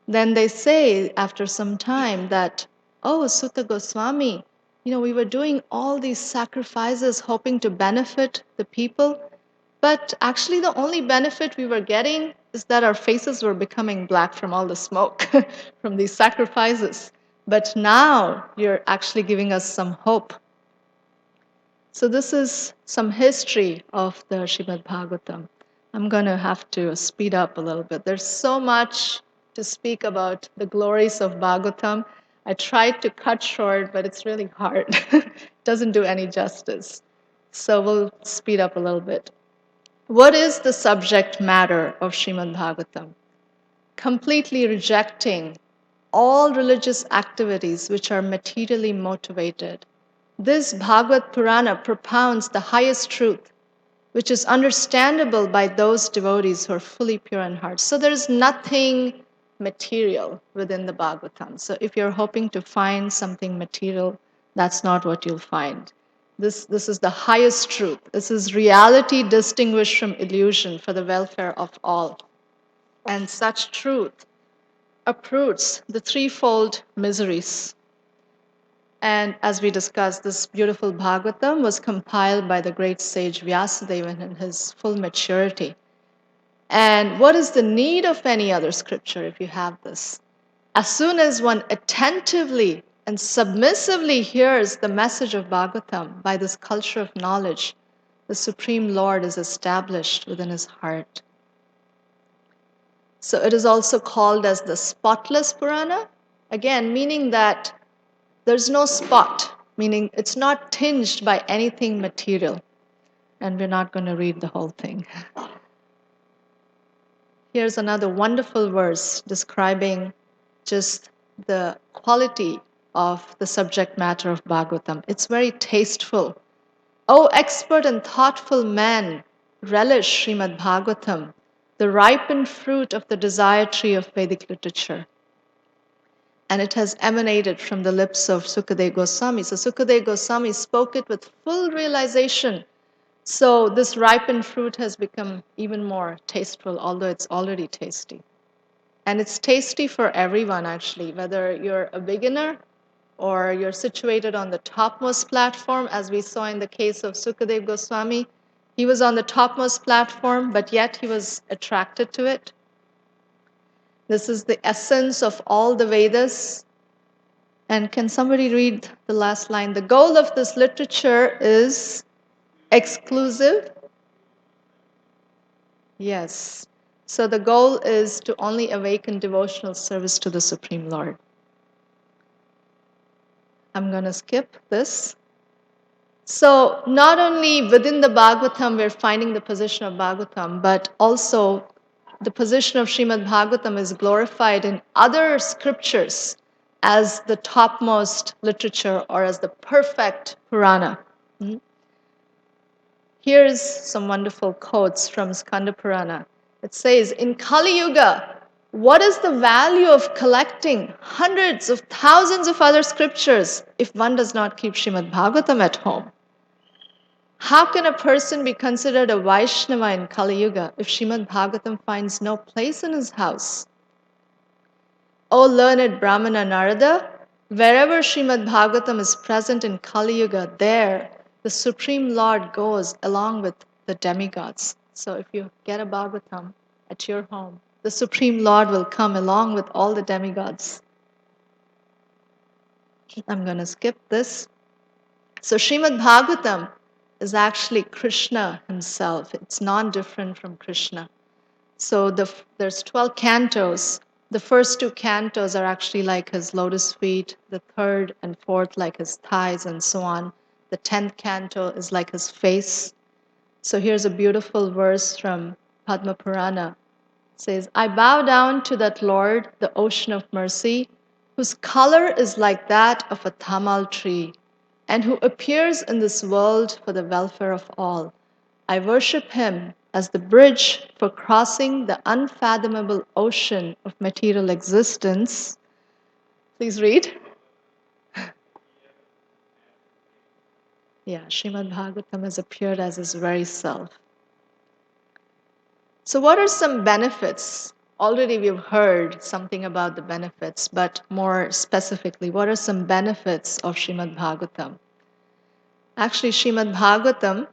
then they say after some time that, oh, Sutta Goswami, we were doing all these sacrifices hoping to benefit the people, but actually the only benefit we were getting is that our faces were becoming black from all the smoke from these sacrifices. But now you're actually giving us some hope. So this is some history of the Srimad Bhagavatam. I'm going to have to speed up a little bit. There's so much to speak about the glories of Bhagavatam. I tried to cut short, but it's really hard. It doesn't do any justice. So we'll speed up a little bit. What is the subject matter of Srimad Bhagavatam? Completely rejecting all religious activities which are materially motivated. This Bhagavad Purana propounds the highest truth, which is understandable by those devotees who are fully pure in heart. So there's nothing material within the Bhagavatam. So if you're hoping to find something material, that's not what you'll find. This is the highest truth. This is reality distinguished from illusion for the welfare of all. And such truth uproots the threefold miseries. And as we discussed, this beautiful Bhagavatam was compiled by the great sage Vyasadeva in his full maturity. And what is the need of any other scripture if you have this? As soon as one attentively and submissively hears the message of Bhagavatam by this culture of knowledge, the Supreme Lord is established within his heart. So it is also called as the spotless Purana, again, meaning that there's no spot, meaning it's not tinged by anything material. And we're not going to read the whole thing. Here's another wonderful verse describing just the quality of the subject matter of Bhagavatam. It's very tasteful. O expert and thoughtful man, relish Srimad Bhagavatam, the ripened fruit of the desire tree of Vedic literature. And it has emanated from the lips of Sukadeva Goswami. So Sukadeva Goswami spoke it with full realization. So this ripened fruit has become even more tasteful, although it's already tasty. And it's tasty for everyone, actually, whether you're a beginner or you're situated on the topmost platform, as we saw in the case of Sukadeva Goswami. He was on the topmost platform, but yet he was attracted to it. This is the essence of all the Vedas. And can somebody read the last line? The goal of this literature is exclusive. Yes. So the goal is to only awaken devotional service to the Supreme Lord. I'm going to skip this. So not only within the Bhagavatam we're finding the position of Bhagavatam, but also the position of Srimad Bhagavatam is glorified in other scriptures as the topmost literature or as the perfect Purana. Here's some wonderful quotes from Skanda Purana. It says, in Kali Yuga, what is the value of collecting hundreds of thousands of other scriptures if one does not keep Srimad Bhagavatam at home? How can a person be considered a Vaishnava in Kali Yuga if Srimad Bhagavatam finds no place in his house? O learned Brahmana Narada, wherever Srimad Bhagavatam is present in Kali Yuga, there the Supreme Lord goes along with the demigods. So if you get a Bhagavatam at your home, the Supreme Lord will come along with all the demigods. I'm going to skip this. So Srimad Bhagavatam is actually Krishna himself. It's non-different from Krishna. So there's 12 cantos. The first 2 cantos are actually like his lotus feet, the third and fourth like his thighs and so on. The 10th canto is like his face. So here's a beautiful verse from Padma Purana. It says, I bow down to that Lord, the ocean of mercy, whose color is like that of a tamal tree, and who appears in this world for the welfare of all. I worship him as the bridge for crossing the unfathomable ocean of material existence. Please read. Yeah, Srimad Bhagavatam has appeared as his very self. So what are some benefits? Already we've heard something about the benefits, but more specifically, what are some benefits of Srimad Bhagavatam? Actually, Srimad Bhagavatam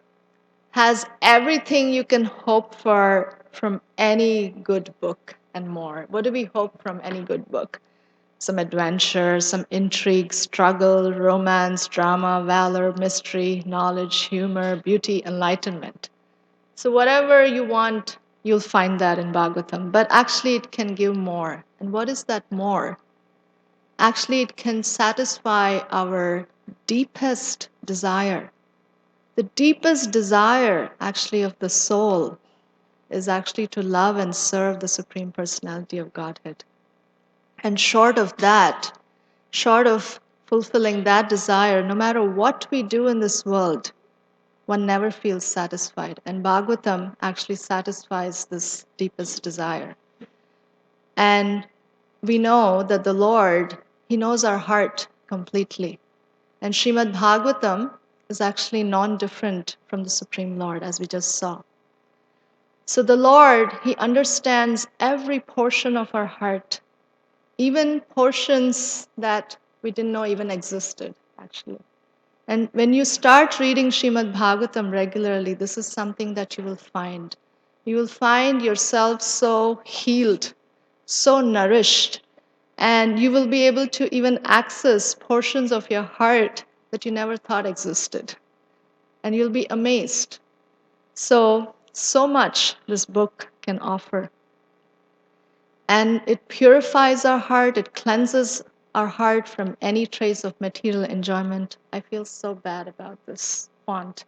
has everything you can hope for from any good book and more. What do we hope from any good book? Some adventure, some intrigue, struggle, romance, drama, valor, mystery, knowledge, humor, beauty, enlightenment. So whatever you want, you'll find that in Bhagavatam. But actually it can give more. And what is that more? Actually it can satisfy our deepest desire. The deepest desire actually of the soul is actually to love and serve the Supreme Personality of Godhead. And short of that, short of fulfilling that desire, no matter what we do in this world, one never feels satisfied. And Bhagavatam actually satisfies this deepest desire. And we know that the Lord, He knows our heart completely. And Srimad Bhagavatam is actually non-different from the Supreme Lord, as we just saw. So the Lord, He understands every portion of our heart, even portions that we didn't know even existed, actually. And when you start reading Srimad Bhagavatam regularly, this is something that you will find. You will find yourself so healed, so nourished, and you will be able to even access portions of your heart that you never thought existed. And you'll be amazed. So much this book can offer. And it purifies our heart, it cleanses our heart from any trace of material enjoyment. I feel so bad about this font.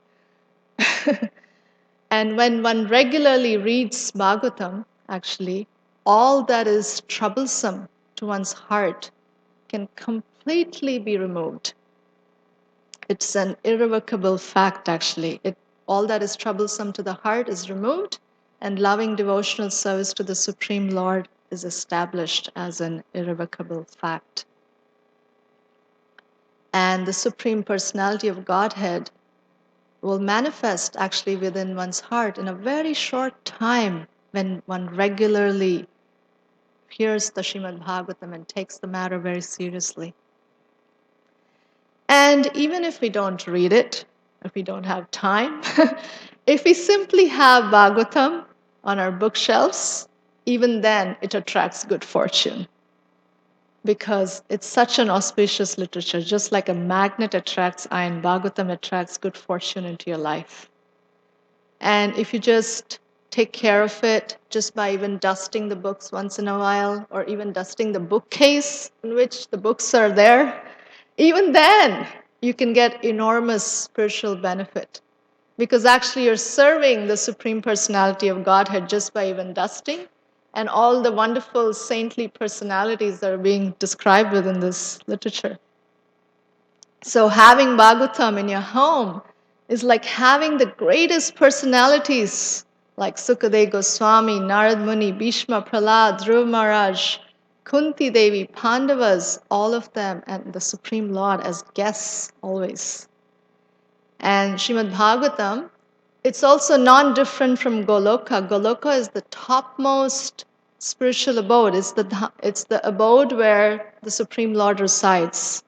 And when one regularly reads Bhagavatam, actually, all that is troublesome to one's heart can completely be removed. It's an irrevocable fact, actually. All that is troublesome to the heart is removed, and loving devotional service to the Supreme Lord is established as an irrevocable fact. And the Supreme Personality of Godhead will manifest actually within one's heart in a very short time when one regularly hears the Srimad Bhagavatam and takes the matter very seriously. And even if we don't read it, if we don't have time, if we simply have Bhagavatam on our bookshelves, even then it attracts good fortune because it's such an auspicious literature. Just like a magnet attracts iron, Bhagavatam attracts good fortune into your life. And if you just take care of it just by even dusting the books once in a while, or even dusting the bookcase in which the books are there, even then you can get enormous spiritual benefit. Because actually you're serving the Supreme Personality of Godhead just by even dusting, and all the wonderful saintly personalities that are being described within this literature. So having Bhagavatam in your home is like having the greatest personalities like Sukadeva Goswami, Narad Muni, Bhishma, Prahlad, Dhruva Maharaj, Kunti Devi, Pandavas, all of them, and the Supreme Lord as guests always. And Srimad Bhagavatam, it's also non-different from Goloka. Goloka is the topmost spiritual abode. It's the abode where the Supreme Lord resides.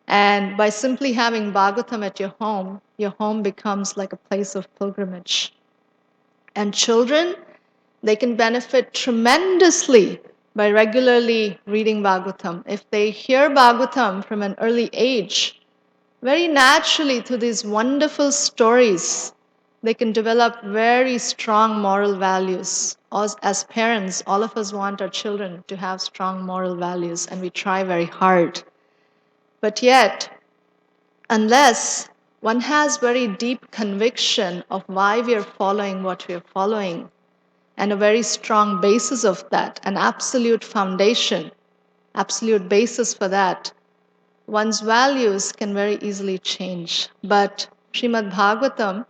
And by simply having Bhagavatam at your home becomes like a place of pilgrimage. And children, they can benefit tremendously by regularly reading Bhagavatam. If they hear Bhagavatam from an early age, very naturally through these wonderful stories, they can develop very strong moral values. As parents, all of us want our children to have strong moral values, and we try very hard. But yet, unless one has very deep conviction of why we are following what we are following, and a very strong basis of that, an absolute foundation, absolute basis for that, one's values can very easily change. But Srimad Bhagavatam,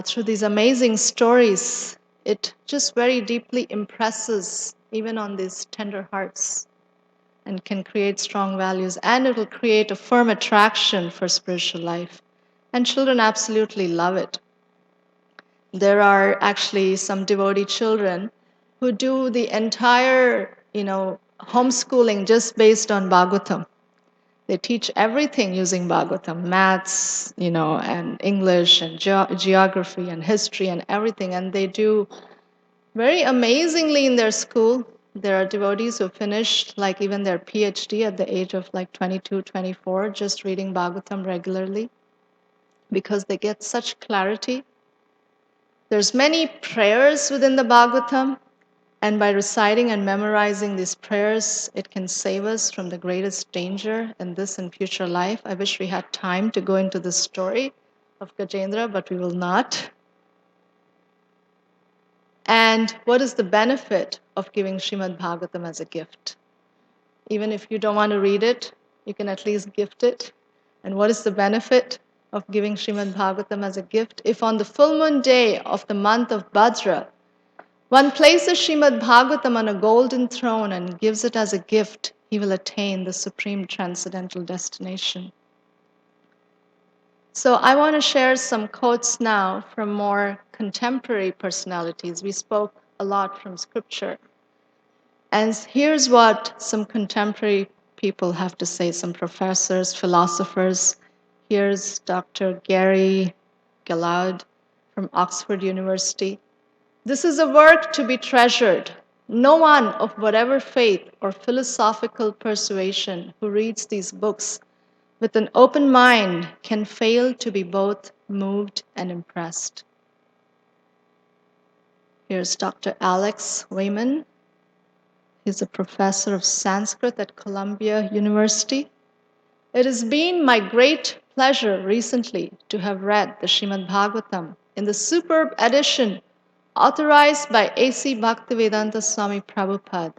through these amazing stories, it just very deeply impresses even on these tender hearts and can create strong values, and it will create a firm attraction for spiritual life. And children absolutely love it. There are actually some devotee children who do the entire, homeschooling just based on Bhagavatam. They teach everything using Bhagavatam, maths, and English and geography and history and everything. And they do very amazingly in their school. There are devotees who finished like even their PhD at the age of like 22, 24, just reading Bhagavatam regularly because they get such clarity. There's many prayers within the Bhagavatam, and by reciting and memorizing these prayers, it can save us from the greatest danger in this and future life. I wish we had time to go into the story of Gajendra, but we will not. And what is the benefit of giving Srimad Bhagavatam as a gift? Even if you don't want to read it, you can at least gift it. And what is the benefit of giving Srimad Bhagavatam as a gift? If on the full moon day of the month of Bhadra, one places Srimad Bhagavatam on a golden throne and gives it as a gift, he will attain the supreme transcendental destination. So I want to share some quotes now from more contemporary personalities. We spoke a lot from scripture. And here's what some contemporary people have to say, some professors, philosophers. Here's Dr. Gary Gallard from Oxford University. This is a work to be treasured. No one of whatever faith or philosophical persuasion who reads these books with an open mind can fail to be both moved and impressed. Here's Dr. Alex Wayman. He's a professor of Sanskrit at Columbia University. It has been my great pleasure recently to have read the Srimad Bhagavatam in the superb edition authorized by A.C. Bhaktivedanta Swami Prabhupada.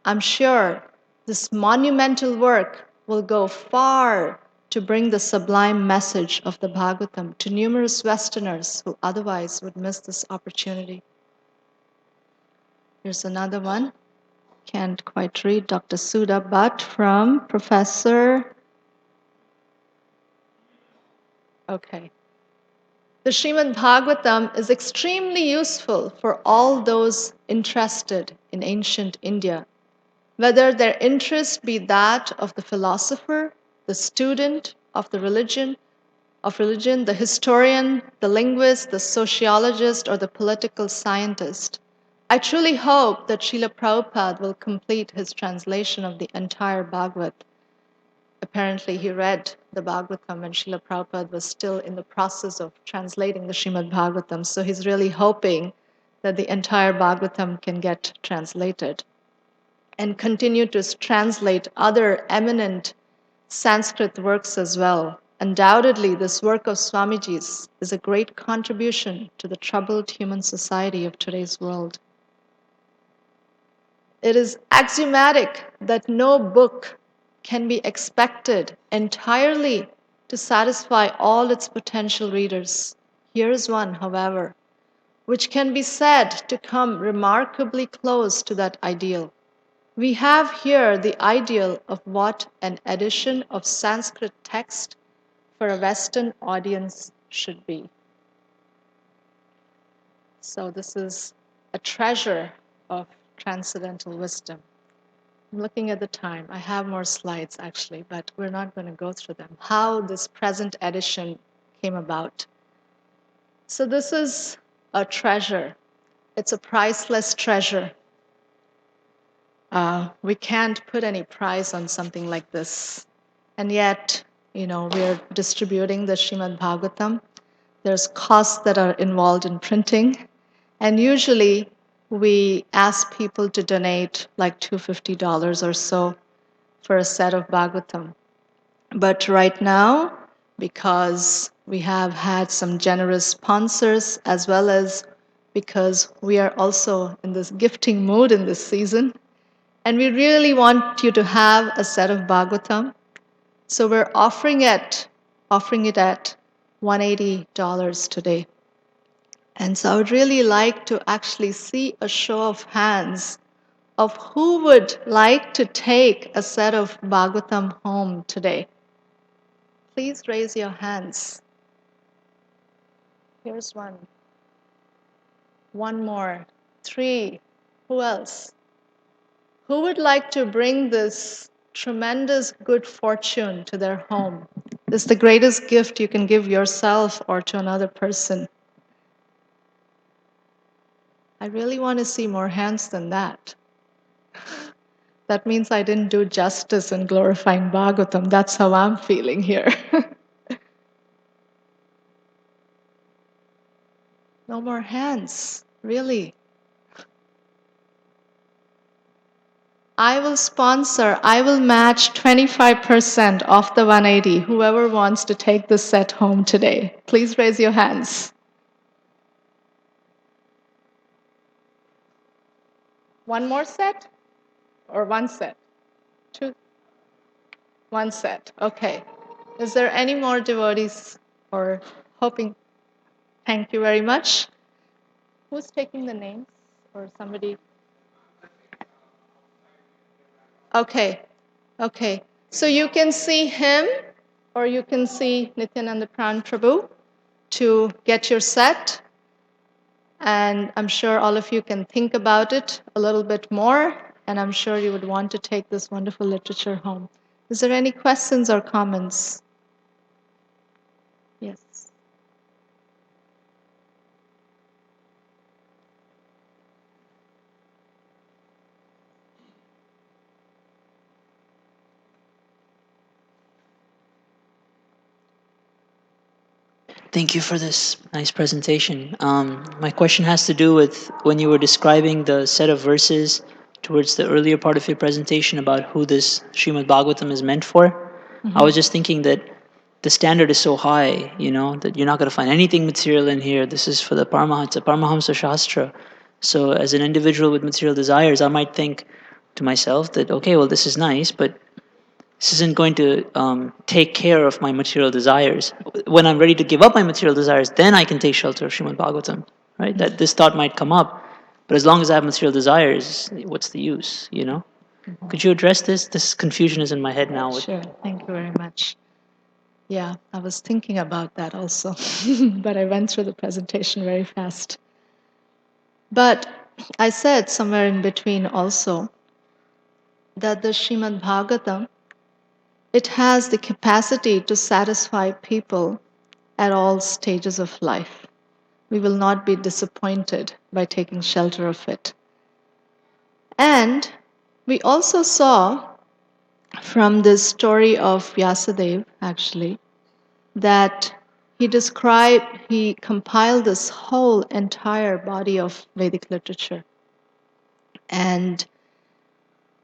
I'm sure This monumental work will go far to bring the sublime message of the Bhagavatam to numerous Westerners who otherwise would miss this opportunity. Here's another one. Can't quite read Dr. Sudha, but from Professor. Okay. The Srimad Bhagavatam is extremely useful for all those interested in ancient India, whether their interest be that of the philosopher, the student of religion, the historian, the linguist, the sociologist, or the political scientist. I truly hope that Srila Prabhupada will complete his translation of the entire Bhagavad. Apparently, he read the Bhagavatam when Srila Prabhupada was still in the process of translating the Srimad Bhagavatam. So he's really hoping that the entire Bhagavatam can get translated and continue to translate other eminent Sanskrit works as well. Undoubtedly, this work of Swamiji's is a great contribution to the troubled human society of today's world. It is axiomatic that no book can be expected entirely to satisfy all its potential readers. Here is one, however, which can be said to come remarkably close to that ideal. We have here the ideal of what an edition of Sanskrit text for a Western audience should be. So this is a treasure of transcendental wisdom. I'm looking at the time. I have more slides actually, but we're not going to go through them. How this present edition came about. So this is a treasure. It's a priceless treasure. We can't put any price on something like this. And yet, we're distributing the Srimad Bhagavatam. There's costs that are involved in printing. And usually we ask people to donate like $250 or so for a set of Bhagavatam. But right now, because we have had some generous sponsors, as well as because we are also in this gifting mood in this season, and we really want you to have a set of Bhagavatam, so we're offering it at $180 today. And so I would really like to actually see a show of hands of who would like to take a set of Bhagavatam home today. Please raise your hands. Here's one. One more. 3. Who else? Who would like to bring this tremendous good fortune to their home? This is the greatest gift you can give yourself or to another person. I really want to see more hands than that. That means I didn't do justice in glorifying Bhagavatam. That's how I'm feeling here. No more hands, really. I will match 25% off the 180, whoever wants to take this set home today. Please raise your hands. One more set? Or one set? 2? One set, okay. Is there any more devotees or hoping? Thank you very much. Who's taking the names? Or somebody? Okay. So you can see him, or you can see Nityananda Pran Prabhu to get your set. And I'm sure all of you can think about it a little bit more, and I'm sure you would want to take this wonderful literature home. Is there any questions or comments? Yes. Thank you for this nice presentation. My question has to do with when you were describing the set of verses towards the earlier part of your presentation about who this Srimad Bhagavatam is meant for. I was just thinking that the standard is so high, that you're not going to find anything material in here. This is for the Paramahamsa Shastra. So as an individual with material desires, I might think, to myself that, okay, well, this is nice, but this isn't going to take care of my material desires. When I'm ready to give up my material desires, then I can take shelter of Srimad Bhagavatam, right? That this thought might come up, but as long as I have material desires, what's the use, you know? Could you address this? This confusion is in my head now. Sure. Thank you very much. Yeah, I was thinking about that also, but I went through the presentation very fast. But I said somewhere in between also that the Srimad Bhagavatam, it has the capacity to satisfy people at all stages of life. We will not be disappointed by taking shelter of it. And we also saw from this story of Vyasadeva, actually, that he compiled this whole entire body of Vedic literature. And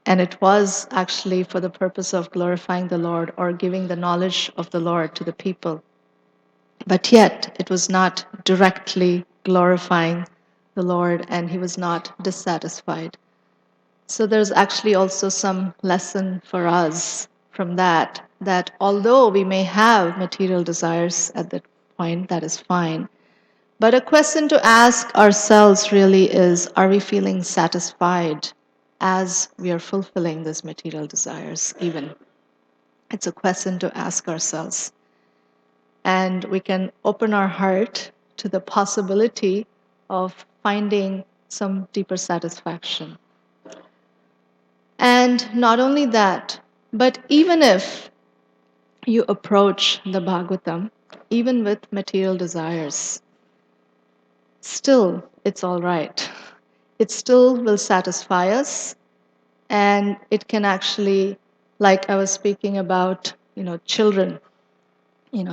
it was actually for the purpose of glorifying the Lord or giving the knowledge of the Lord to the people. But yet, it was not directly glorifying the Lord, and he was not dissatisfied. So there's actually also some lesson for us from that although we may have material desires at that point, that is fine. But a question to ask ourselves really is, are we feeling satisfied as we are fulfilling these material desires even? It's a question to ask ourselves. And we can open our heart to the possibility of finding some deeper satisfaction. And not only that, but even if you approach the Bhagavatam, even with material desires, still it's all right. It still will satisfy us, and it can actually, like I was speaking about, children.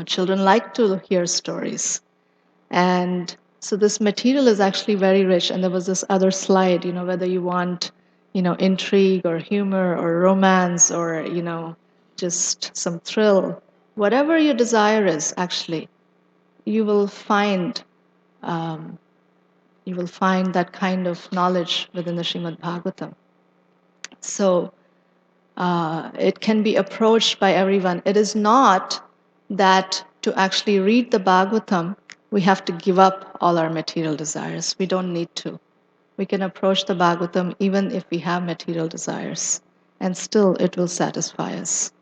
Children like to hear stories. And so this material is actually very rich. And there was this other slide, whether you want, intrigue or humor or romance or, just some thrill, whatever your desire is, actually, you will find that kind of knowledge within the Srimad Bhagavatam. So it can be approached by everyone. It is not that to actually read the Bhagavatam, we have to give up all our material desires. We don't need to. We can approach the Bhagavatam even if we have material desires, and still it will satisfy us.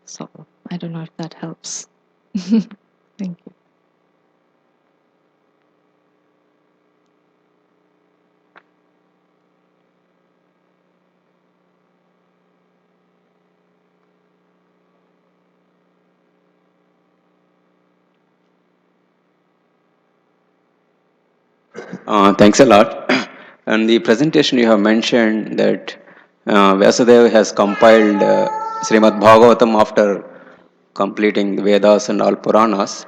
So I don't know if that helps. Thank you. Thanks a lot. And the presentation you have mentioned that Vyasadeva has compiled Srimad Bhagavatam after completing Vedas and all Puranas,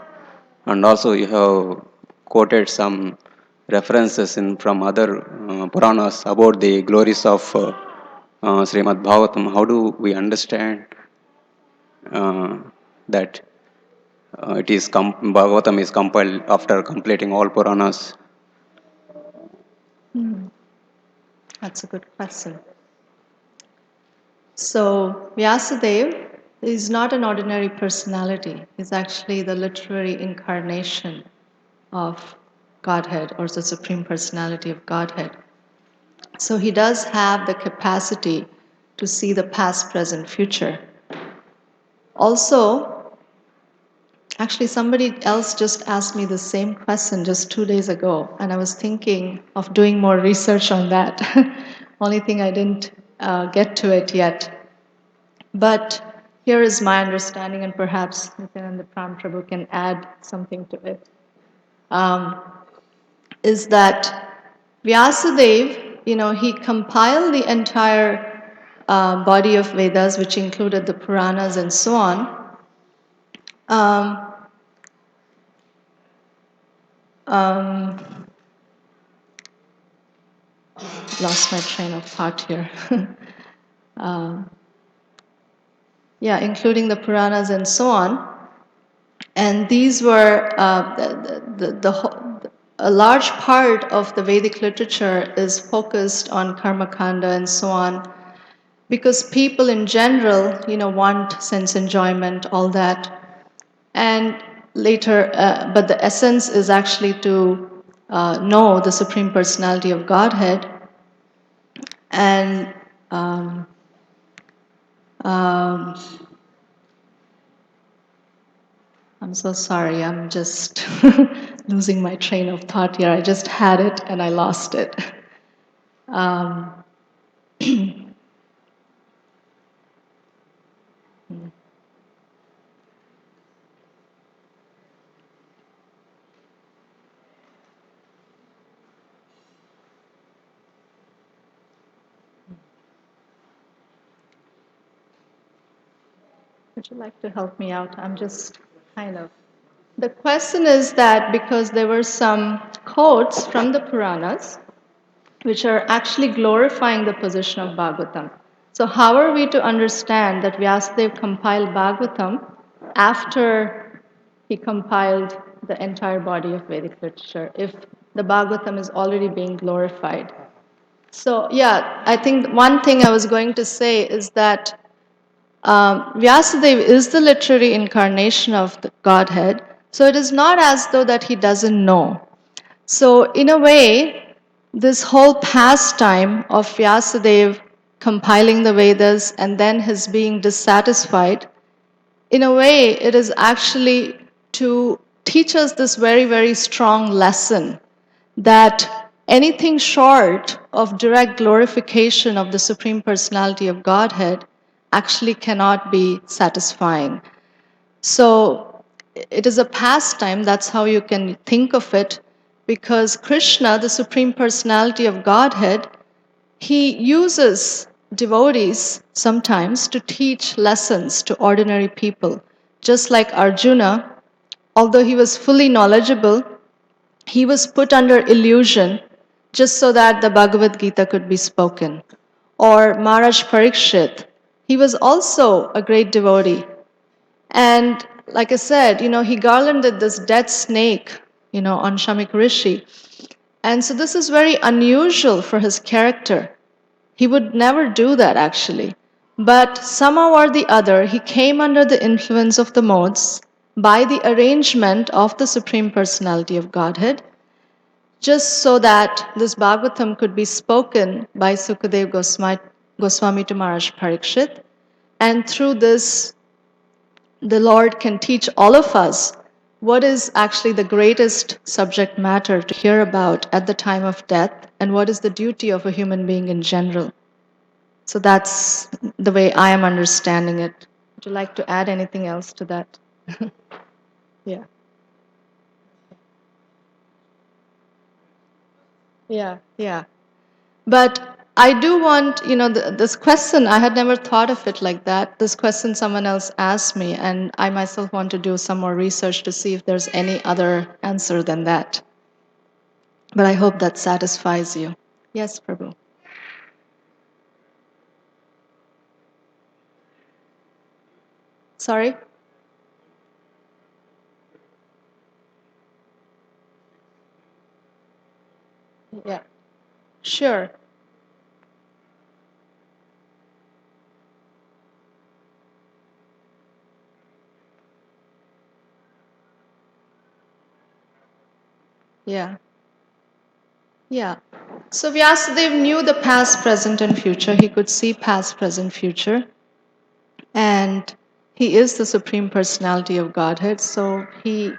and also you have quoted some references from other Puranas about the glories of Srimad Bhagavatam. How do we understand that Bhagavatam is compiled after completing all Puranas? That's a good question. So Vyasadeva is not an ordinary personality. He's actually the literary incarnation of Godhead, or the Supreme Personality of Godhead. So he does have the capacity to see the past, present, future. Also, actually somebody else just asked me the same question just 2 days ago, and I was thinking of doing more research on that. Only thing I didn't get to it yet. But here is my understanding, and perhaps Nityananda Pram Prabhu can add something to it. Is that Vyasadeva, he compiled the entire body of Vedas, which included the Puranas and so on. Lost my train of thought here. Including the Puranas and so on. And these were a large part of the Vedic literature is focused on karma kanda and so on, because people in general, want sense enjoyment, all that. And later, but the essence is actually to know the Supreme Personality of Godhead. And um, I'm so sorry, I'm just losing my train of thought here. I just had it and I lost it. Um, Would you like to help me out? I'm just kind of. The question is that because there were some quotes from the Puranas which are actually glorifying the position of Bhagavatam. So, how are we to understand that Vyasadeva compiled Bhagavatam after he compiled the entire body of Vedic literature, if the Bhagavatam is already being glorified? So, yeah, I think one thing I was going to say is that Vyasadeva is the literary incarnation of the Godhead, so it is not as though that he doesn't know. So, in a way, this whole pastime of Vyasadeva compiling the Vedas and then his being dissatisfied, in a way, it is actually to teach us this very, very strong lesson that anything short of direct glorification of the Supreme Personality of Godhead actually cannot be satisfying. So it is a pastime, that's how you can think of it, because Krishna, the Supreme Personality of Godhead, he uses devotees sometimes to teach lessons to ordinary people. Just like Arjuna, although he was fully knowledgeable, he was put under illusion just so that the Bhagavad Gita could be spoken. Or Maharaj Parikshit, he was also a great devotee. And like I said, he garlanded this dead snake, on Shamik Rishi. And so this is very unusual for his character. He would never do that actually. But somehow or the other, he came under the influence of the modes by the arrangement of the Supreme Personality of Godhead, just so that this Bhagavatam could be spoken by Sukadev Goswami to Maharaj Parikshit. And through this, the Lord can teach all of us what is actually the greatest subject matter to hear about at the time of death and what is the duty of a human being in general. So that's the way I am understanding it. Would you like to add anything else to that? Yeah. Yeah. But I do want, this question, I had never thought of it like that. This question someone else asked me, and I myself want to do some more research to see if there's any other answer than that. But I hope that satisfies you. Yes, Prabhu. Sorry? Yeah. Sure. Yeah. Yeah. So Vyasadeva knew the past, present, and future. He could see past, present, future. And he is the Supreme Personality of Godhead. So he,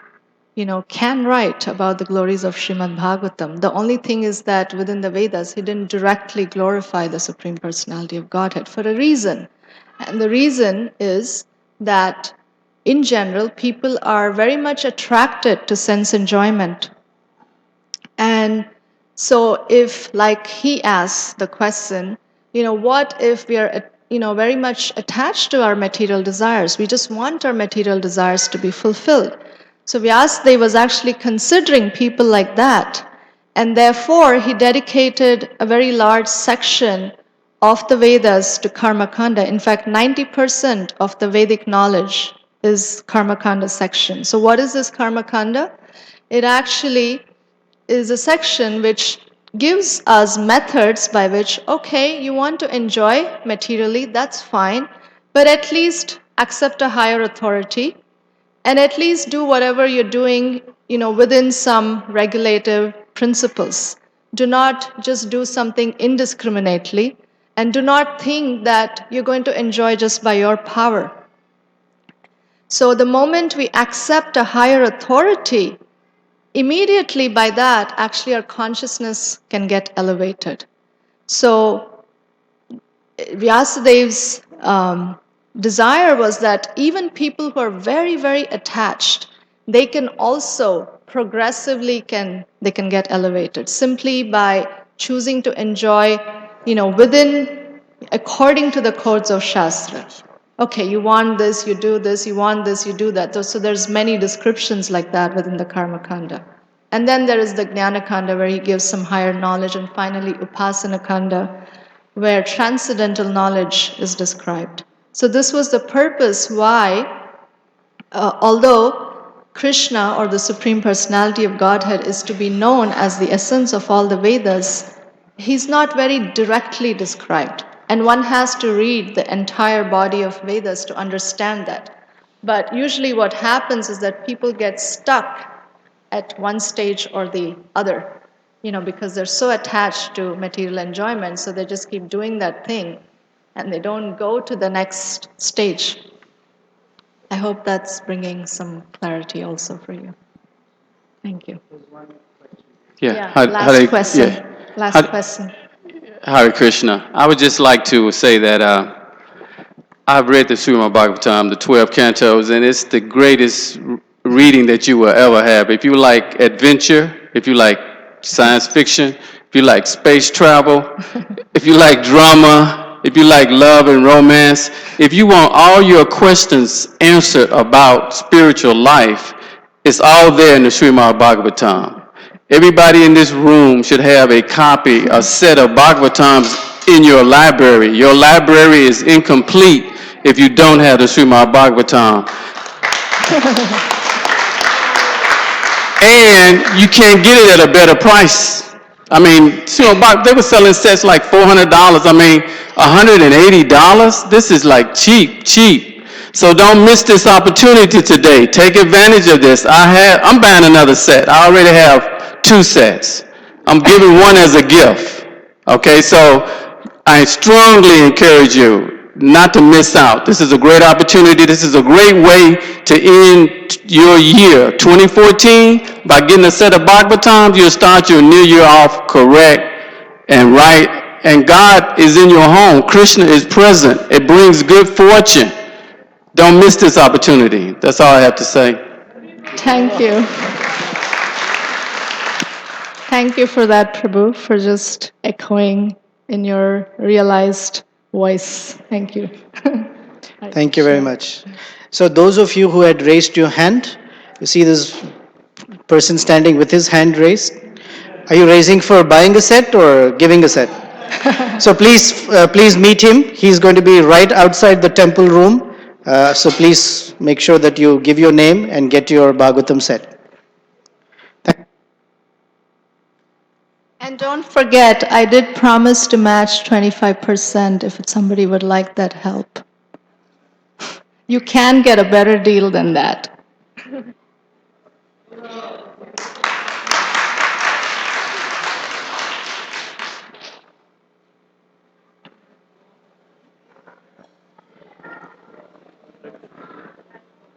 can write about the glories of Srimad Bhagavatam. The only thing is that within the Vedas, he didn't directly glorify the Supreme Personality of Godhead for a reason. And the reason is that in general, people are very much attracted to sense enjoyment. And so if, like he asks the question, what if we are, very much attached to our material desires? We just want our material desires to be fulfilled. So Vyasadeva was actually considering people like that. And therefore, he dedicated a very large section of the Vedas to Karmakanda. In fact, 90% of the Vedic knowledge is Karmakanda section. So what is this Karmakanda? It actually is a section which gives us methods by which, okay, you want to enjoy materially, that's fine, but at least accept a higher authority and at least do whatever you're doing, within some regulative principles. Do not just do something indiscriminately, and do not think that you're going to enjoy just by your power. So the moment we accept a higher authority, immediately by that, actually our consciousness can get elevated. So Vyasadev's desire was that even people who are very, very attached, they can also progressively they can get elevated simply by choosing to enjoy, within, according to the codes of Shastra. Okay, you want this, you do this, you want this, you do that. So there's many descriptions like that within the Karma Kanda. And then there is the Jnana Kanda where he gives some higher knowledge, and finally Upasana Kanda, where transcendental knowledge is described. So this was the purpose why, although Krishna, or the Supreme Personality of Godhead, is to be known as the essence of all the Vedas, he's not very directly described. And one has to read the entire body of Vedas to understand that. But usually what happens is that people get stuck at one stage or the other, because they're so attached to material enjoyment, so they just keep doing that thing and they don't go to the next stage. I hope that's bringing some clarity also for you. Thank you. Yeah. Last question. Yeah. Last question. Hare Krishna. I would just like to say that I've read the Srimad Bhagavatam, the 12 cantos, and it's the greatest reading that you will ever have. If you like adventure, if you like science fiction, if you like space travel, if you like drama, if you like love and romance, if you want all your questions answered about spiritual life, it's all there in the Srimad Bhagavatam. Everybody in this room should have a copy, a set of Bhagavatams in your library. Your library is incomplete if you don't have the Srimad Bhagavatam. And you can't get it at a better price. I mean, they were selling sets like $400. I mean, $180. This is like cheap. So don't miss this opportunity today. Take advantage of this. I'm buying another set. I already have 2 sets. I'm giving one as a gift. Okay, so I strongly encourage you not to miss out. This is a great opportunity. This is a great way to end your year 2014 by getting a set of Bhagavatams. You'll start your new year off correct and right. And God is in your home. Krishna is present. It brings good fortune. Don't miss this opportunity. That's all I have to say. Thank you. Thank you for that, Prabhu, for just echoing in your realized voice. Thank you. Thank you very much. So those of you who had raised your hand, you see this person standing with his hand raised. Are you raising for buying a set or giving a set? So please meet him. He's going to be right outside the temple room. So please make sure that you give your name and get your Bhagavatam set. And don't forget, I did promise to match 25% if somebody would like that help. You can get a better deal than that.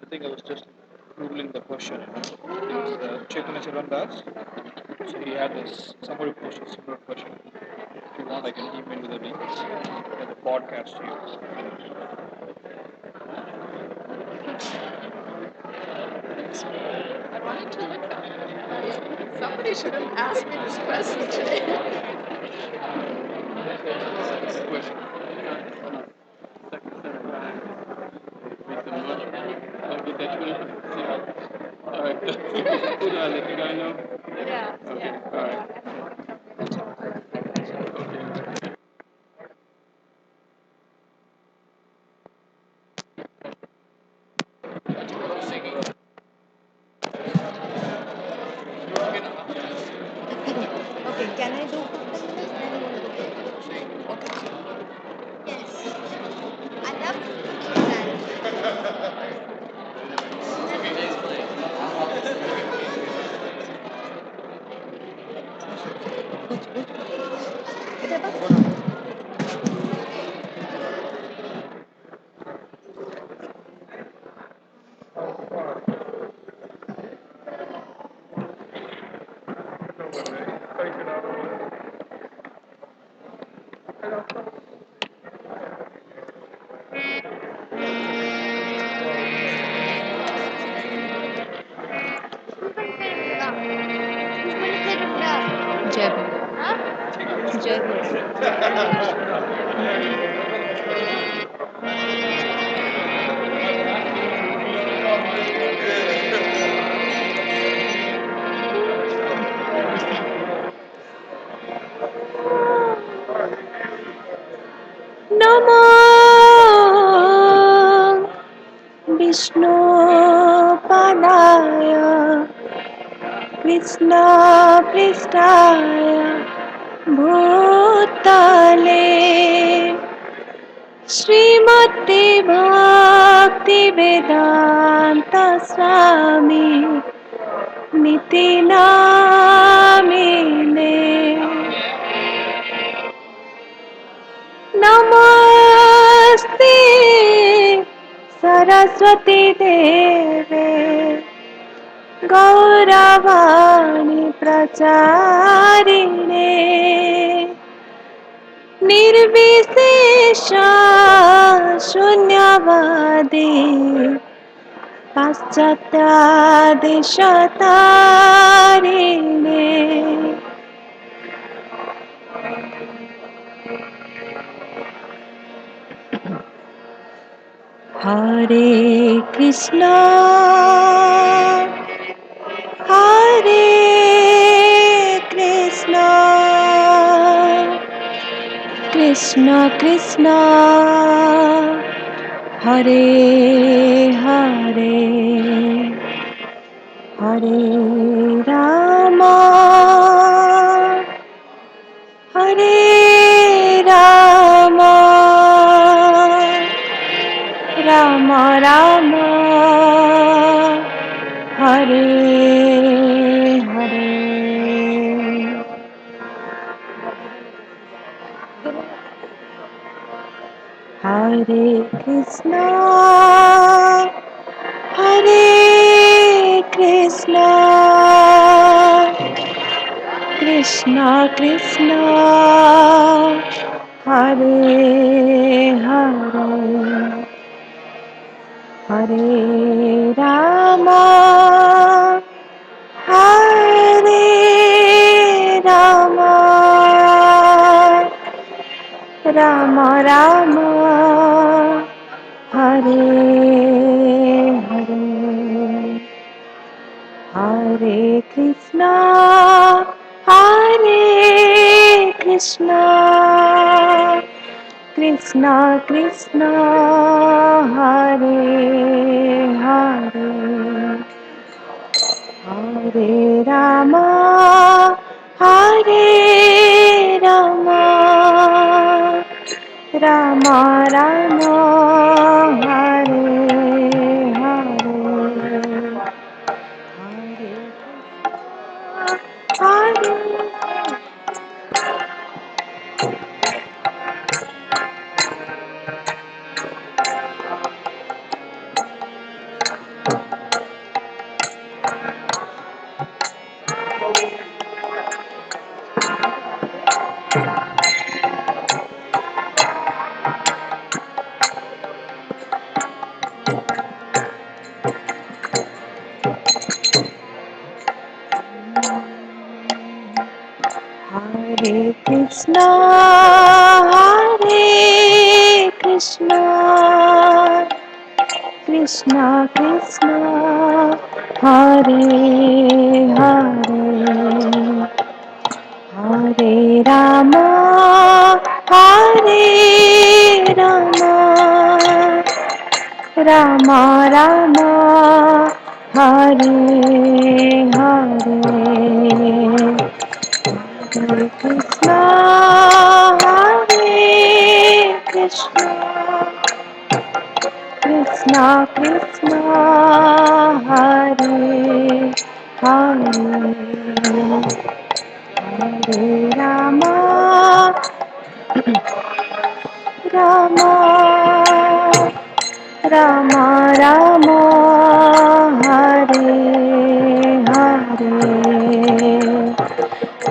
I think I was just googling the question. It's Chaitanya Charandas. So he had this. Somebody posted a similar question. If you want, I can email you the link and the podcast to you. I wanted to look at it. Somebody should have asked me this question today. I'll get that 20%. All right. Who do I let the guy know? Yeah. Okay. All right. विष्णुपदाय कृष्णपृष्ठाय भूतले श्रीमते भक्तिवेदान्त स्वामी निति नामिने नमस्ते सरस्वती देवे गौरवाणी प्रचारिणे निर्विशेष शून्यवादी पाश्चात्यादिशतारिणे हरे कृष्णा हरे कृष्णा कृष्ण कृष्ण हरे हरे हरे राम हरे राम राम राम हरे हरे हरे कृष्णा हरे कृष्णा कृष्ण कृष्ण हरे हरे हरे राम हरे राम राम राम हरे हरे हरे कृष्णा हरे कृष्णा कृष्ण कृष्ण हरे हरे हरे राम हरे राम राम राम हरे हरे हरे हरे हरे कृष्णा हरे कृष्णा कृष्णा कृष्णा हरे हरे हरे राम हरे राम राम राम हरे हरे हरे कृष्णा हरे कृष्णा कृष्णा कृष्णा हरे हरे हरे राम राम राम राम हरे हरे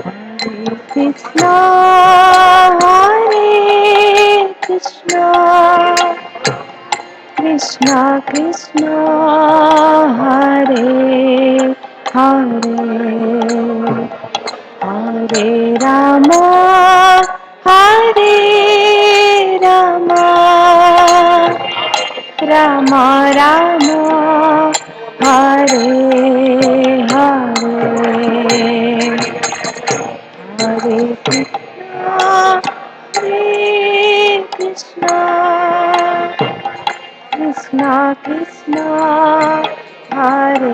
हरे कृष्णा हरे कृष्णा कृष्णा कृष्णा हरे हरे हरे राम हरे Ram Ram Ram Hare Hare Hare Krishna Krishna Krishna Hare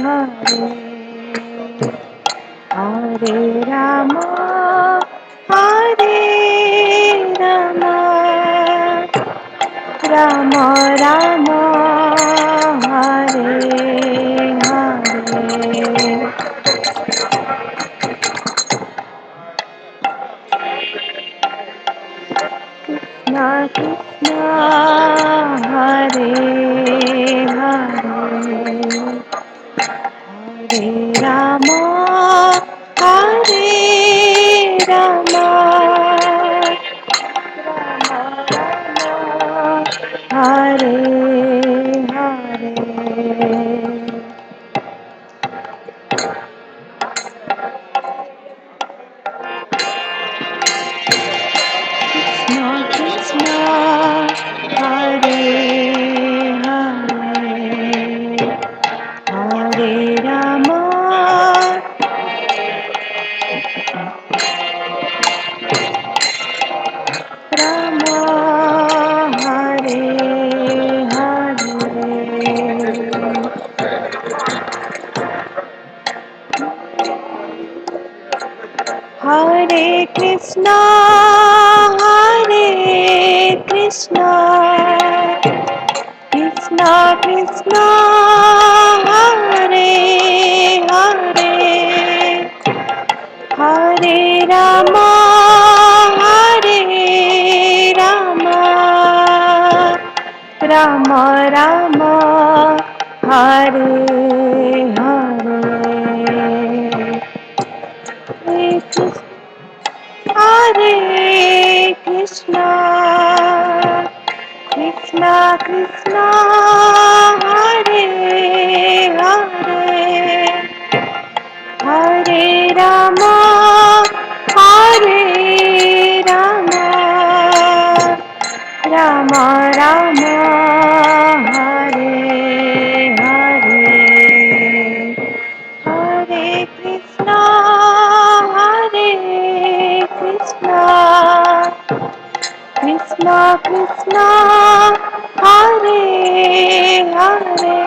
Hare Hare Rama Hare Rama Rama Rama Hare Hare Krishna Krishna Hare Hare Hare Rama Hare Rama Rama Rama Hare Hare Krishna Krishna Hare Hare Hare Rama Rama Hare Hare Hare Krishna Hare Krishna Krishna Krishna Hare Hare Hare Rama Hare Rama Rama Rama Hare Hare Hare Krishna Krishna Krishna Hare Hare Hare Rama Hare Rama Rama Rama Hare Hare Hare Krishna Hare Krishna Krishna Krishna Hare Hare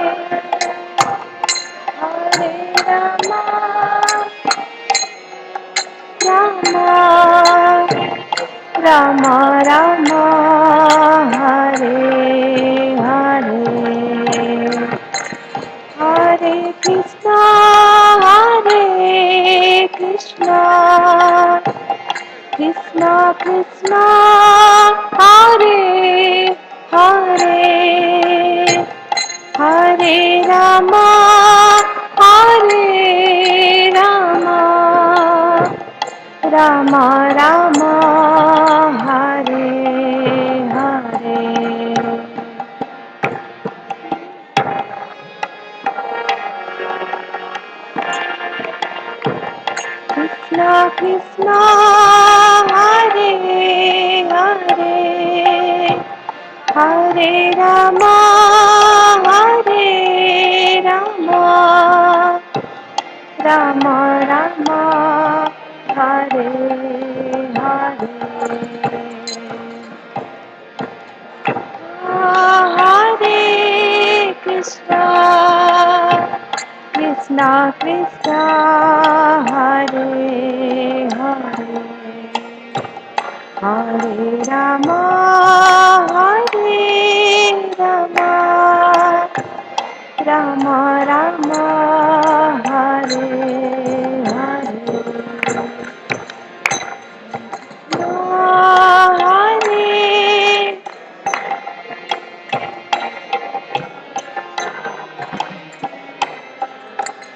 Hare Rama Rama Rama Rama Hare Hare Hare Krishna Hare Krishna Krishna Krishna Hare Hare Hare Rama Hare Rama Rama Rama Hare Hare Krishna Krishna Hare Hare Hare Rama Hare Rama Rama Rama Hare Hare Hare Krishna Krishna Krishna Hare Hare Hare Rama Hare Rama Rama Rama Hare Hare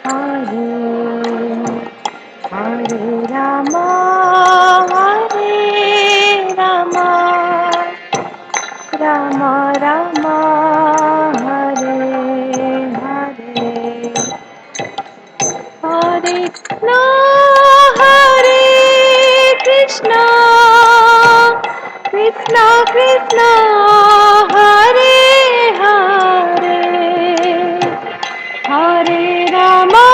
Hare Hare Rama Hare Rama Rama Rama Hare Hare Hare Krishna Hare Krishna Krishna Krishna Hare Hare Hare Rama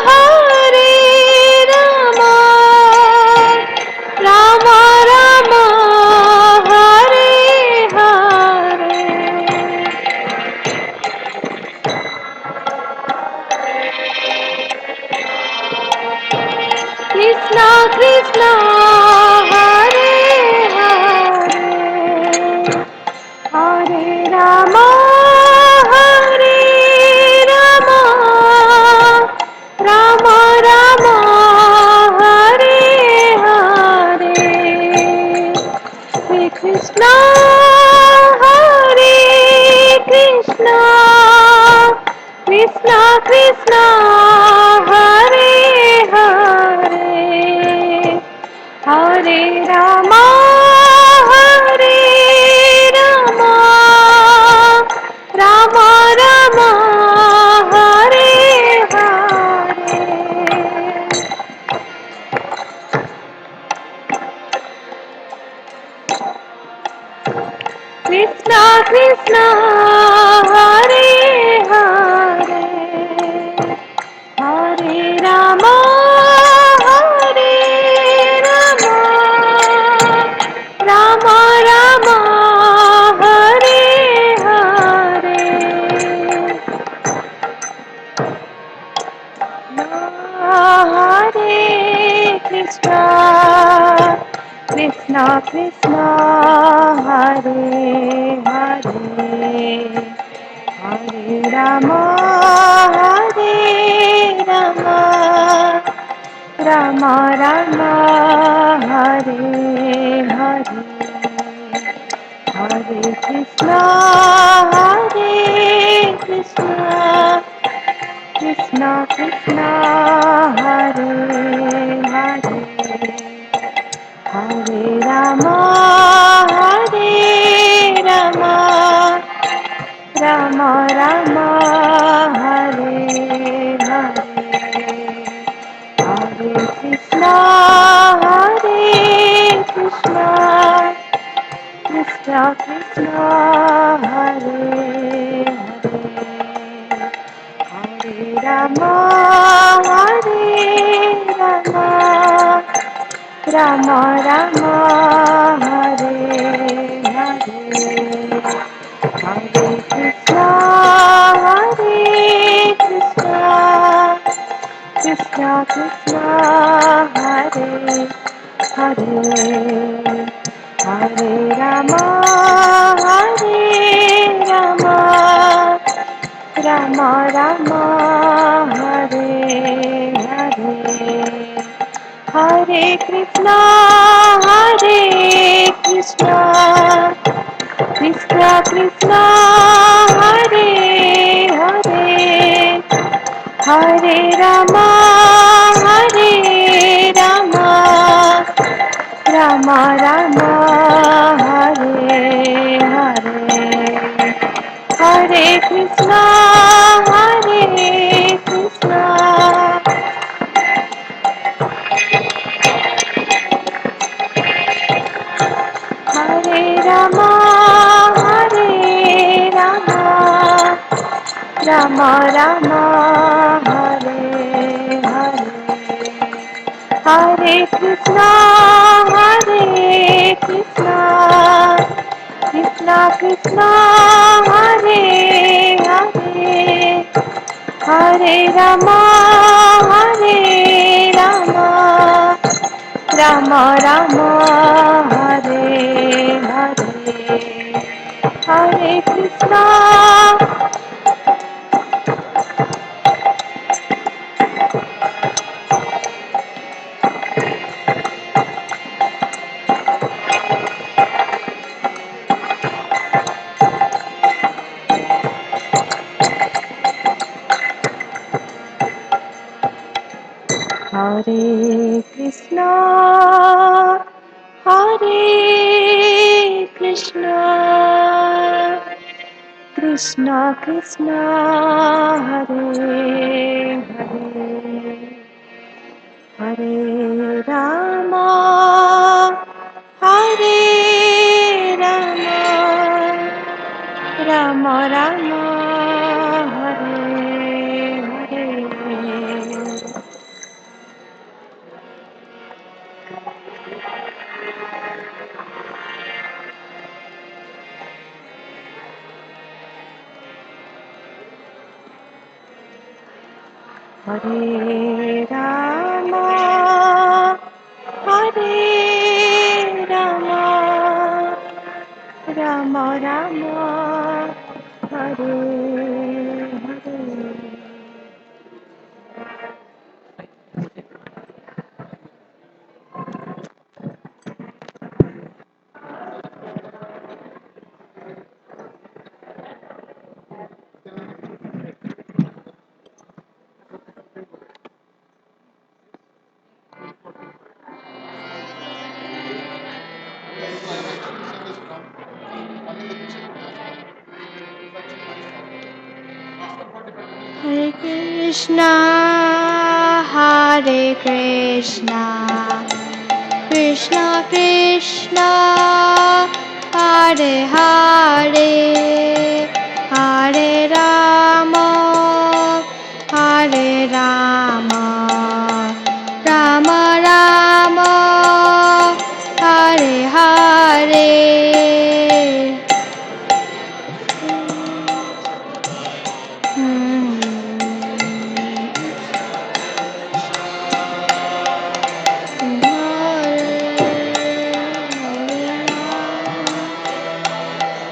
Hare Rama Rama Rama Hare Hare Hare Krishna, Krishna Krishna, Hare Hare, Hare Rama, Hare Rama, Rama Rama, Hare Hare. Krishna Krishna, Hare Hare, Hare Rama, Hare Rama, Rama Rama, Hare Hare. Hare Krishna, Krishna Krishna, Hare Hare, Hare Rama, Hare Rama, Rama Rama, Hare Hare, Hare Krishna, Hare Krishna, Krishna Krishna, Hare Hare, Hare Rama, Hare Rama, Rama Rama, Hare Hare, Hare Krishna, Hare Krishna, Krishna Krishna, Hare Hare, Hare Rama, Hare Rama, Rama Rama, Hare Hare, Hare Krishna, Hare Krishna, Krishna Krishna, Hare Hare, Hare Rama, Hare Rama, Rama Rama, Hare Hare, Hare Krishna, Hare Krishna, Krishna Krishna, Hare Hare, Hare Rama, Hare Rama, Rama Rama, Hare Hare, Hare Krishna, Hare Krishna, Hare Rama, Hare Rama, Rama Rama, Hare Hare, Hare Krishna, Hare Krishna, Krishna Krishna, Hare Hare, Hare Rama, Hare Rama, Rama Rama, Hare Hare, Hare Krishna, Hare Krishna, Hare Krishna, Krishna Krishna, Hare Hare, Hare Rama, Hare Rama, Rama Rama, Hare Hare, Hare Rama, Hare Rama, Rama Rama, Hare Hare. Hare Krishna, Hare Krishna, Krishna Krishna, Hare Hare, Hare Rama, Hare Rama, Rama Rama, Hare Hare.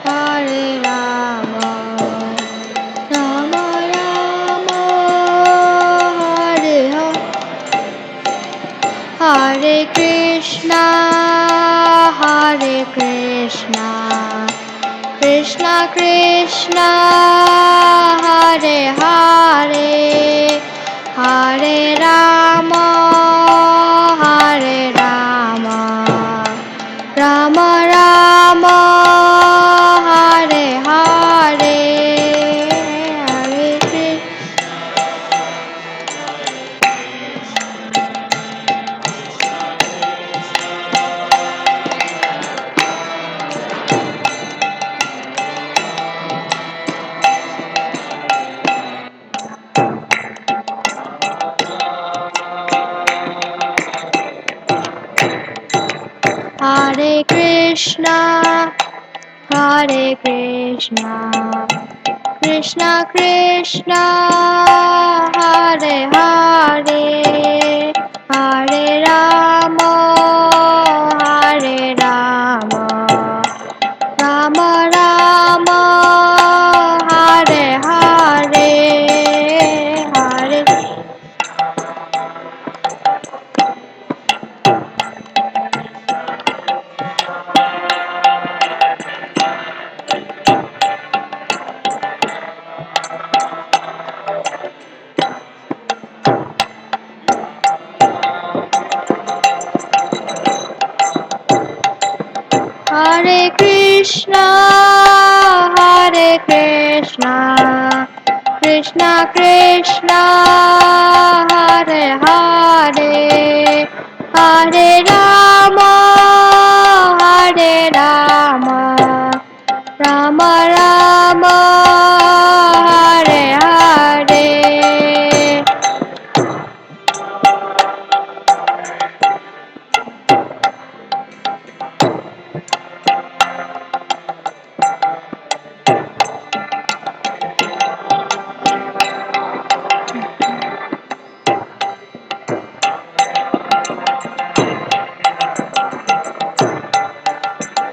Hare Rama, Rama Rama, Hare Hare. Hare Krishna, Hare Krishna, Krishna Krishna, Hare Hare, Hare Rama, Hare Rama, Rama Rama, Hare Hare, Hare Krishna. Hare Krishna, Hare Krishna, Krishna Krishna, Hare Hare, Hare Rama, Hare Rama, Rama Rama, Hare Hare, Hare. Hare Krishna, Hare Krishna, Krishna Krishna, Hare Hare, Hare Rama, Hare Rama, Rama Rama, Hare Hare.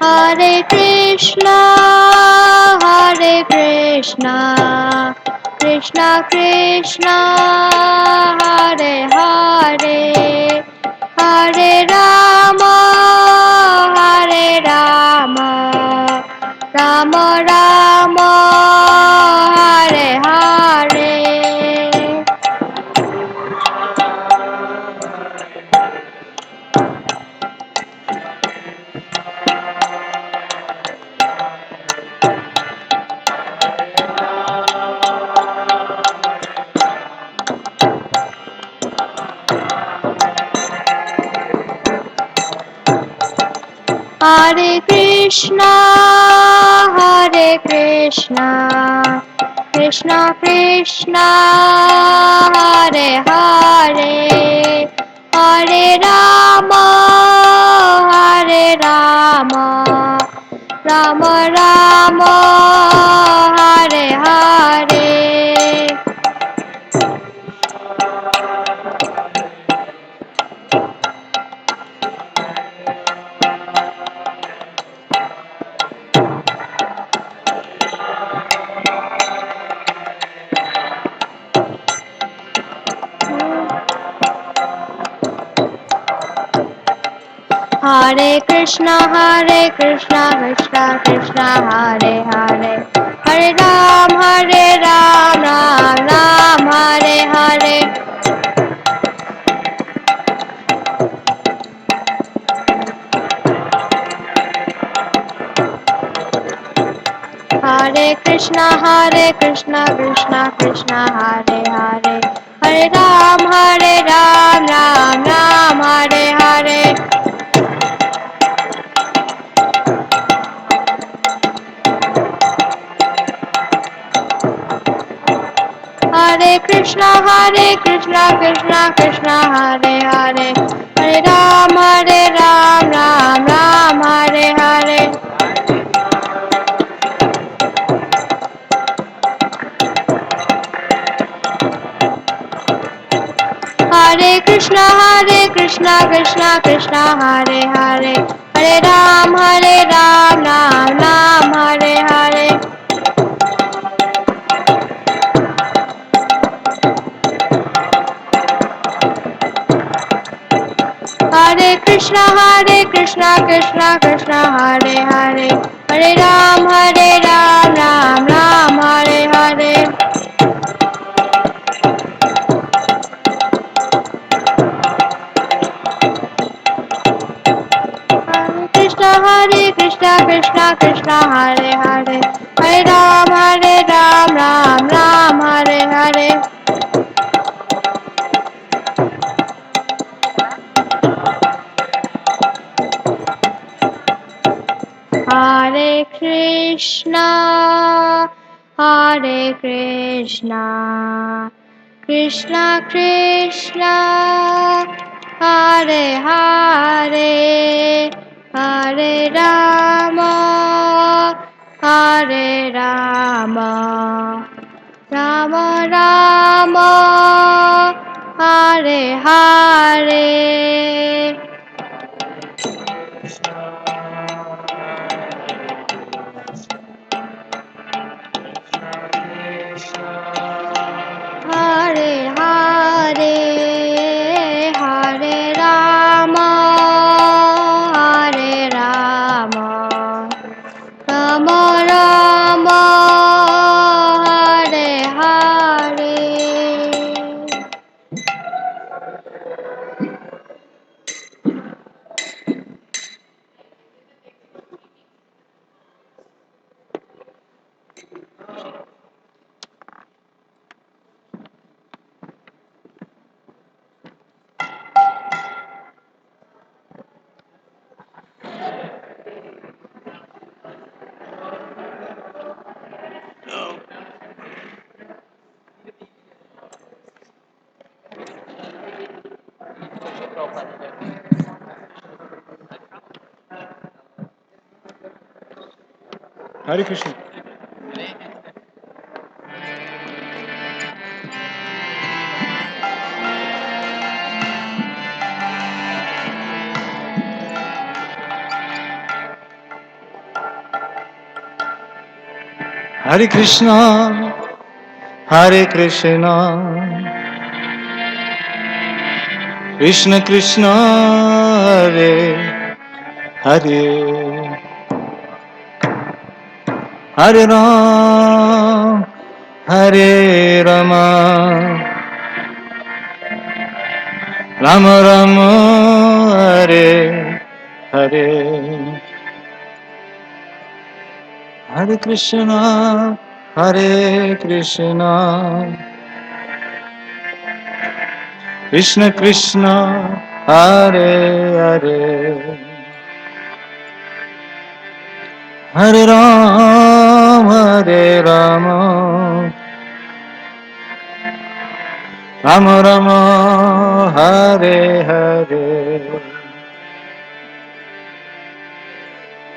Hare Krishna, Hare Krishna, Krishna Krishna, Hare Hare, Hare Rama, Hare Rama, Rama Rama, Hare Hare. Hare Krishna, Hare Krishna, Krishna Krishna, Hare Hare, Hare Rama, Hare Rama, Rama Rama, Hare Hare. Hare Krishna, Krishna Krishna, Hare Hare, Hare Ram, Ram Ram, Hare Hare. Hare Krishna Krishna Krishna Hare Hare, Hare Ram, Ram Ram, Hare Hare. Hare Krishna Krishna Krishna Hare Hare, Hare Ram, Ram Ram, Hare Hare. Hare Krishna Krishna Krishna Hare Hare, Hare Ram, Ram Ram, Hare Hare. Hare Krishna Krishna Hare Hare, Hare Ram, Ram Ram, Hare Hare. Hare Krishna Krishna Hare Hare, Hare Ram, Ram Ram, Hare Hare. Hare Krishna, Krishna Krishna, Hare Hare, Hare Rama, Hare Rama, Rama Rama, Hare Hare. Hare Hare, Hare Rama, Hare Rama, Rama Rama, Hare Hare. Hare Krishna. Hare Krishna, Hare Krishna, Krishna Krishna, Hare Hare, Hare Ram, Hare Rama, Rama Rama, Hare Hare, Hare Krishna, Hare Krishna, Krishna Krishna, Hare Hare, Hare Ram, Hare Rama, Rama Rama, Hare Hare,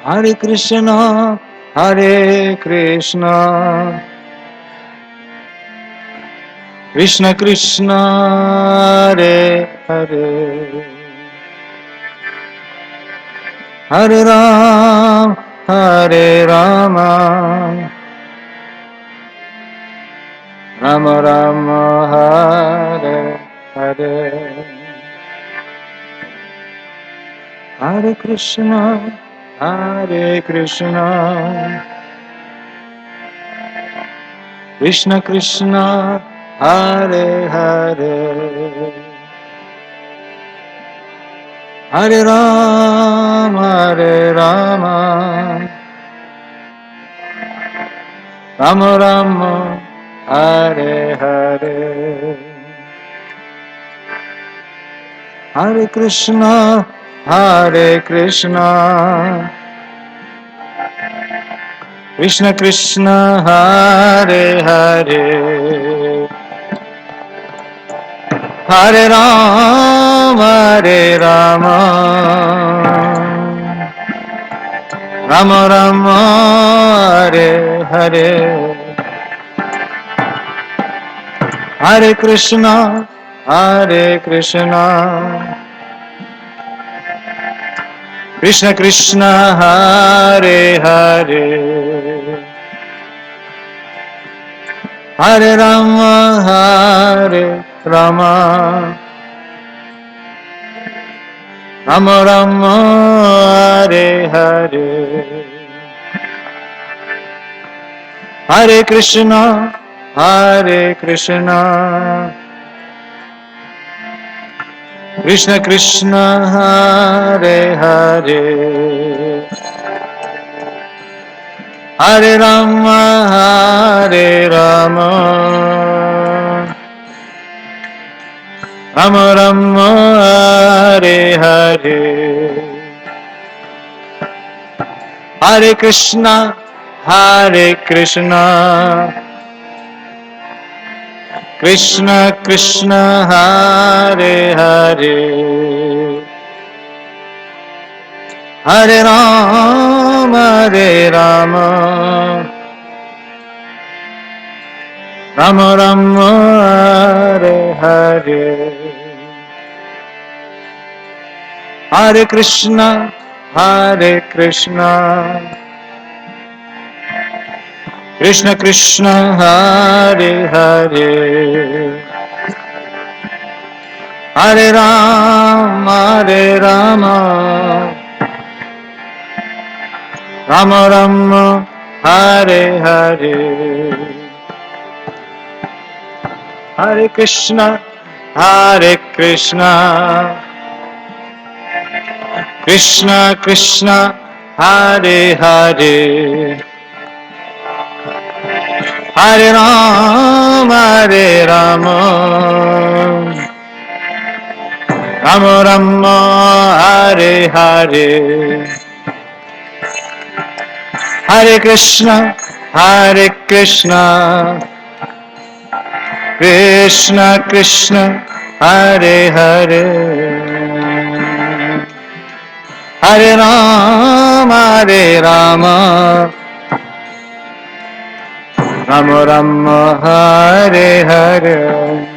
Hare Krishna, Hare Krishna, Krishna Krishna, Hare Hare, Hare Ram, Hare Rama, Rama Rama, Hare Hare, Hare Krishna, Hare Krishna, Krishna Krishna, Hare Hare, Hare Ram, Hare Rama, Rama Rama, Hare Hare, Hare Krishna, Hare Krishna, Krishna Krishna, Hare Hare, Hare Rama, Hare Rama, Rama Rama, Hare Hare, Hare Krishna, Hare Krishna, Krishna Krishna, Hare Hare, Hare Rama, Hare Rama, Rama Rama, Hare Hare, Hare Krishna, Hare Krishna, Krishna Krishna, Hare Hare, Hare Rama, Hare Rama, Rama Rama, Hare Hare, Hare Krishna, Hare Krishna, Krishna Krishna, Hare Hare, Hare Rama, Hare Rama, Rama Rama, Hare Hare, Hare Krishna, Hare Krishna, Krishna Krishna, Hare Hare, Hare Rama, Hare Rama, Rama Rama, Hare Hare, Hare Krishna, Hare Krishna, Krishna Krishna, Hare Hare, Hare Rama, Hare Rama, Rama Rama, Hare Hare, Hare Krishna, Hare Krishna, Krishna Krishna, Hare Hare, Hare Rama, Hare Rama, Rama Rama, Hare Hare.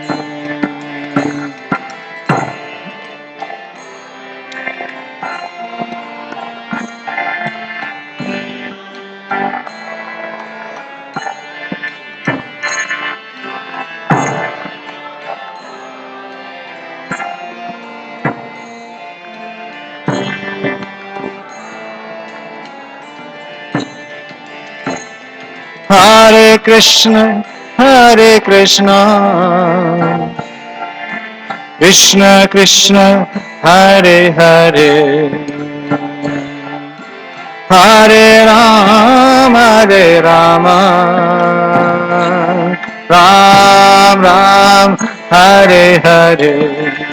Hare Krishna, Hare Krishna, Krishna Krishna, Hare Hare, Hare Rama, Hare Rama, Ram Ram, Hare Hare,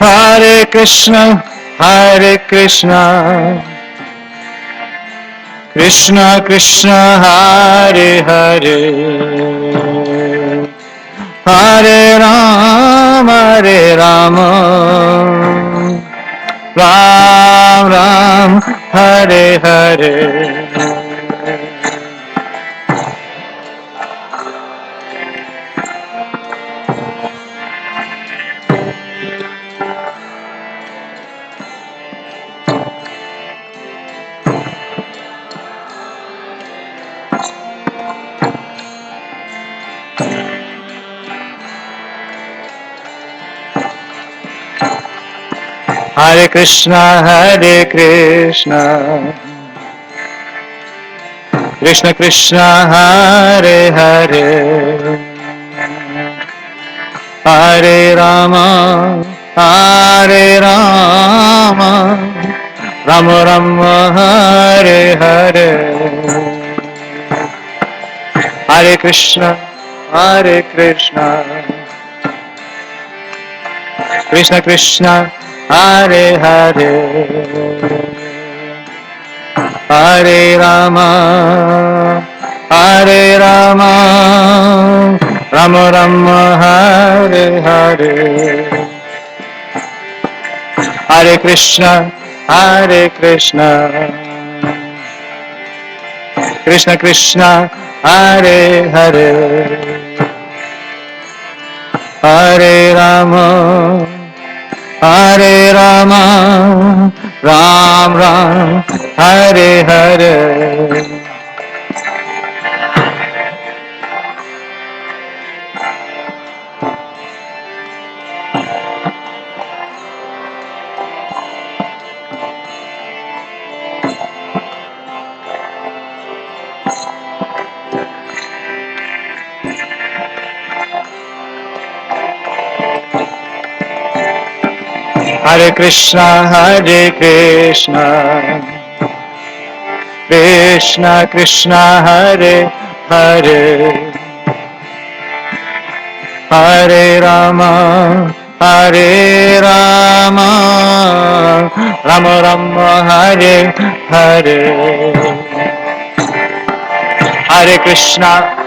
Hare Krishna, Hare Krishna, Krishna Krishna, Hare Hare, Hare Rama, Hare Rama, Ram Ram, Hare Hare, Hare Krishna, Krishna Krishna, Hare Hare, Hare Rama, Rama Rama, Hare Hare, Hare Krishna, Krishna Krishna, Hare Hare, Hare Rama, Rama Rama, Hare Hare, Hare Krishna, Krishna Krishna, Hare Hare, Hare Rama, Ram Ram, Hare Hare. Hare Krishna, Krishna Krishna, Hare Hare, Hare Rama, Rama Rama, Hare Hare, Hare Krishna.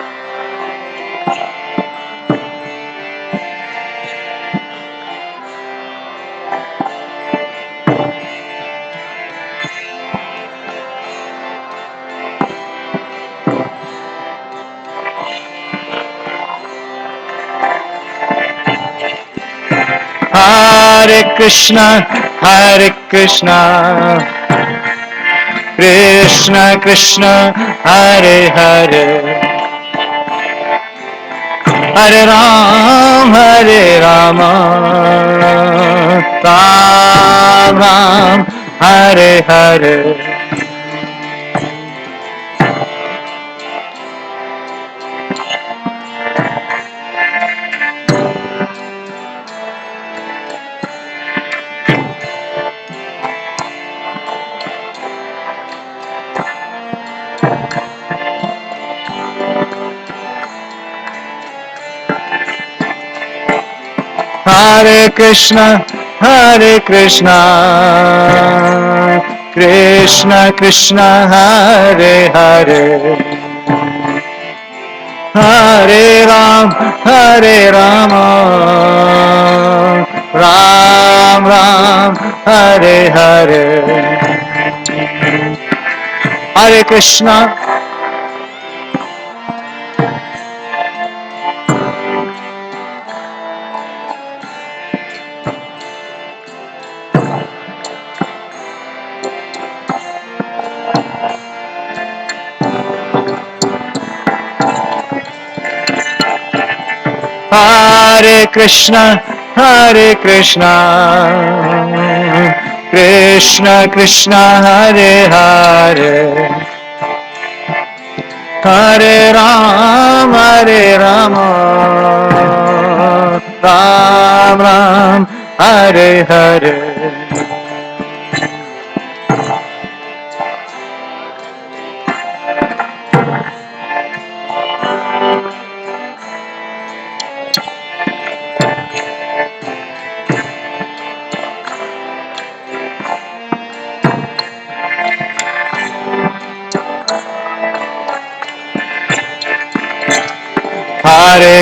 Hare Krishna, Krishna Krishna, Hare Hare, Hare Rama, Ram, Hare Hare. Hare Krishna, Krishna Krishna, Hare Hare, Hare Rama, Ram, Hare Hare, Hare Krishna. Hare Krishna, Krishna Krishna, Hare Hare, Hare Rama, Ram, Hare Hare.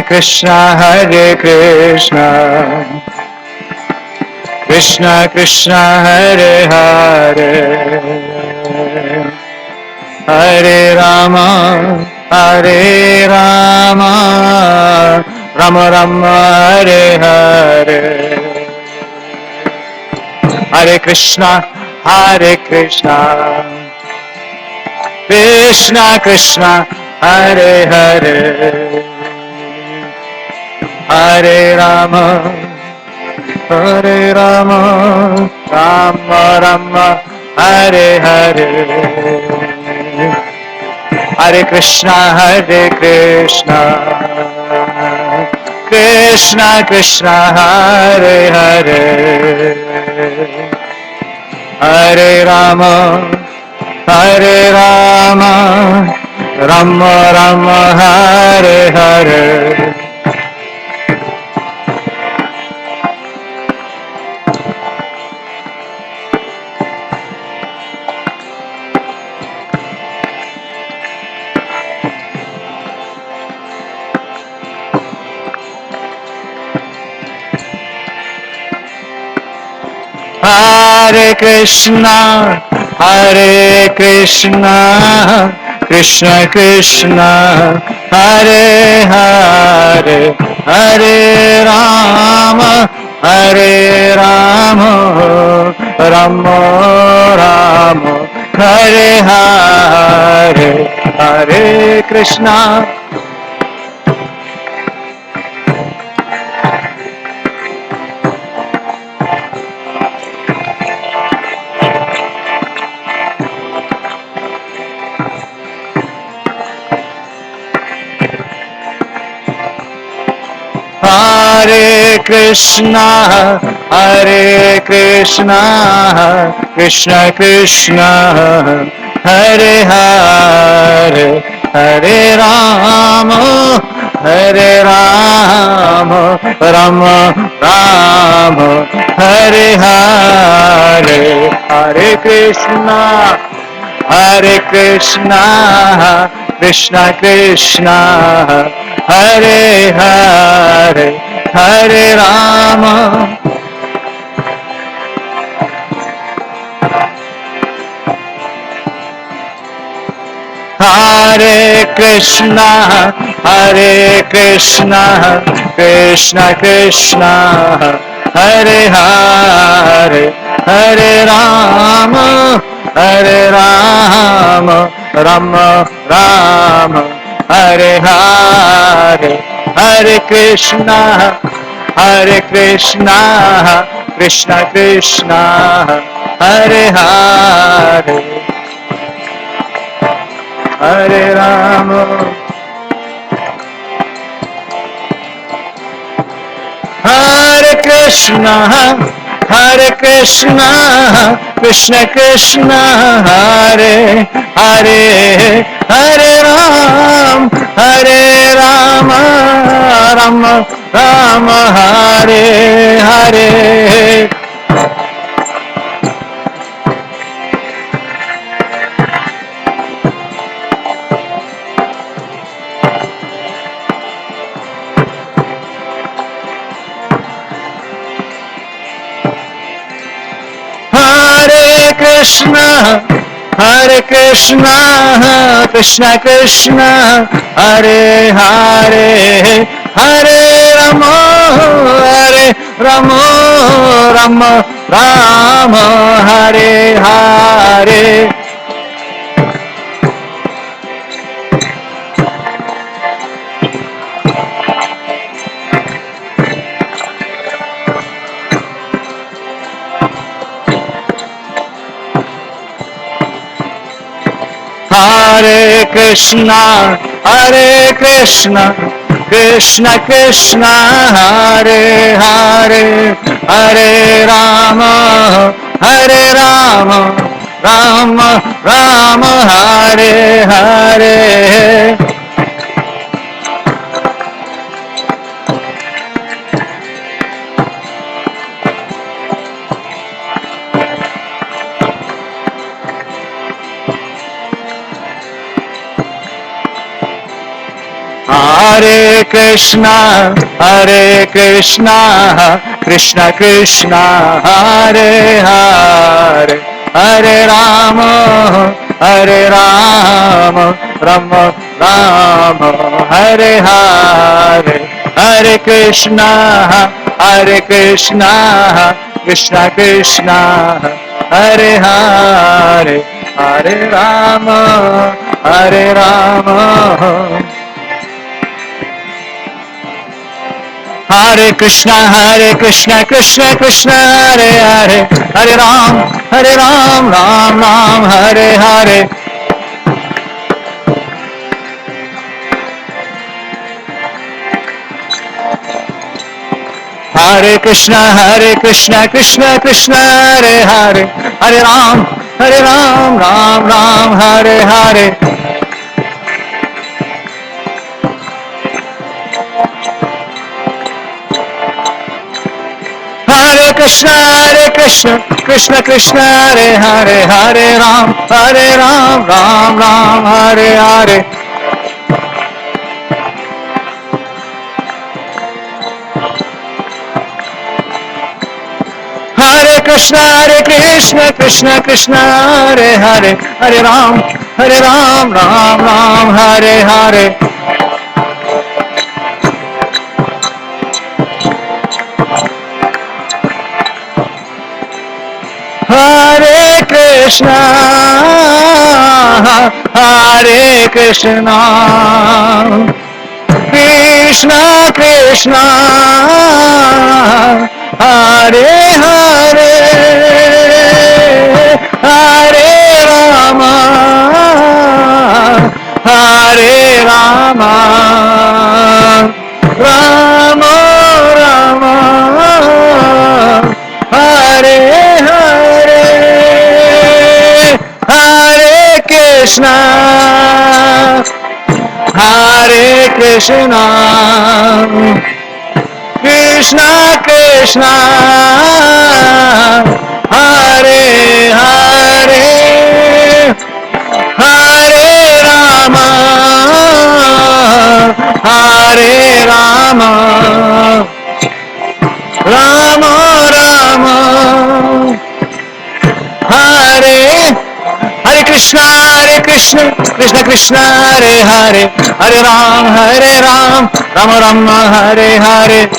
Hare Krishna, Krishna Krishna, Hare Hare, Hare Rama, Rama Rama, Hare Hare, Hare Krishna, Krishna Krishna, Hare Hare, Hare Rama, Hare Rama, Rama Rama, Hare Hare, Hare Krishna, Krishna Krishna, Hare Hare, Hare Rama, Rama Rama, Hare Hare. Hare Krishna, Krishna Krishna, Hare Hare, Hare Rama, Rama Rama, Hare Hare, Hare Krishna. Hare Krishna, Krishna Krishna, Hare Hare, Hare Rama, Rama Rama, Hare Hare, Hare Krishna, Krishna Krishna, Hare Hare, Hare Rama, Hare Krishna, Krishna Krishna, Hare Hare, Hare Rama, Rama Rama, Hare Hare, Hare Krishna, Krishna Krishna, Hare Hare, Hare Rama, Hare Krishna, Krishna Krishna, Hare Hare, Hare Rama, Rama Hare Hare. Hare Krishna, Krishna Krishna, Hare Hare, Hare Rama, Rama Rama, Hare Hare. Hare Krishna, Krishna Krishna, Hare Hare, Hare Rama, Rama Rama, Hare Hare. Hare Krishna, Krishna Krishna, Hare Hare, Hare Rama, Rama Rama, Hare Hare, Hare Krishna, Krishna Krishna, Hare Hare, Hare Rama, Hare Krishna, Krishna Krishna, Hare Hare, Hare Ram, Ram Ram, Hare Hare. Hare Krishna, Krishna Krishna, Hare Hare, Hare Ram, Ram Ram, Hare Hare. Hare Krishna, Krishna Krishna, Hare Hare, Hare Ram, Ram Ram, Hare Hare. Hare Krishna, Krishna Krishna, Hare Hare, Hare Ram, Ram Ram, Hare Hare. Hare Krishna, Krishna Krishna, Hare Hare, Hare Rama, Hare Rama, Rama Rama, Hare Hare, Hare Krishna, Hare Krishna, Krishna Krishna, Hare Hare, Hare Rama, Hare Rama, Rama Rama, Hare Hare Krishna, Krishna Krishna, Hare Hare, Hare Ram, Rama Rama, Hare Hare.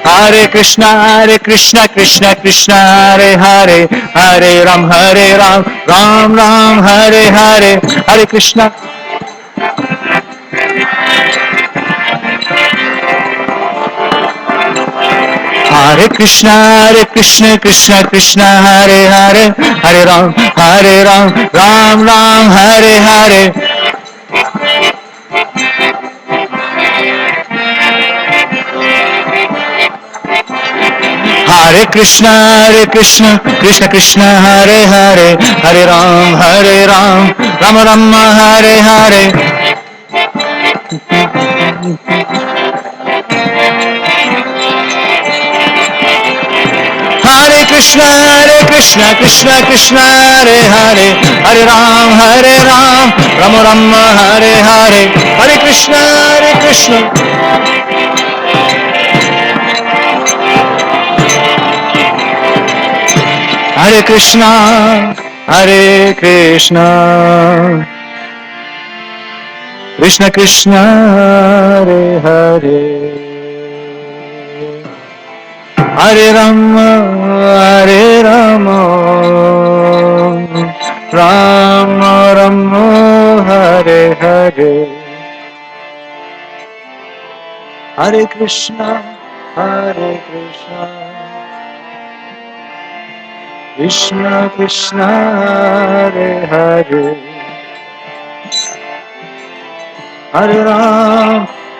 Hare Krishna, Krishna Krishna, Hare Hare, Hare Ram, Ram Ram, Hare Hare, Hare Krishna. Hare Krishna, Krishna Krishna, Hare Hare, Hare Ram, Ram Ram, Hare Hare. Hare Krishna, Krishna Krishna, Hare Hare, Hare Ram, Rama Rama, Hare Hare. Hare Krishna, Krishna, Hare Hare, Hare Ram, Rama Rama, Hare Hare. Hare Krishna, Krishna. Hare Krishna, Krishna Krishna, Hare Hare, Hare Rama, Rama Rama, Hare Hare. Hare Krishna, Krishna Krishna, Hare Hare,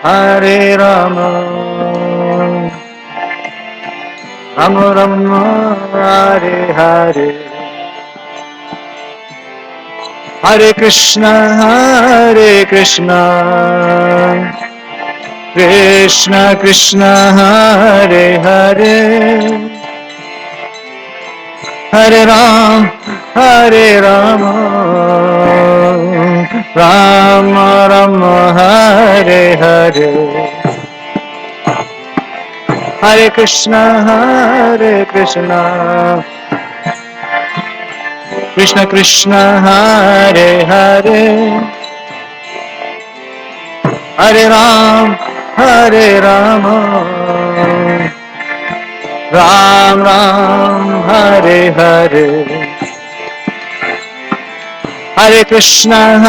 Hare Rama, Rama Rama, Hare Hare. Hare Krishna, Krishna Krishna, Hare Hare, Hare Ram, Rama Rama, Hare Hare. Hare Krishna, Krishna Krishna, Hare Hare, Hare Ram, Rama Ram, Hare Hare. Hare Krishna,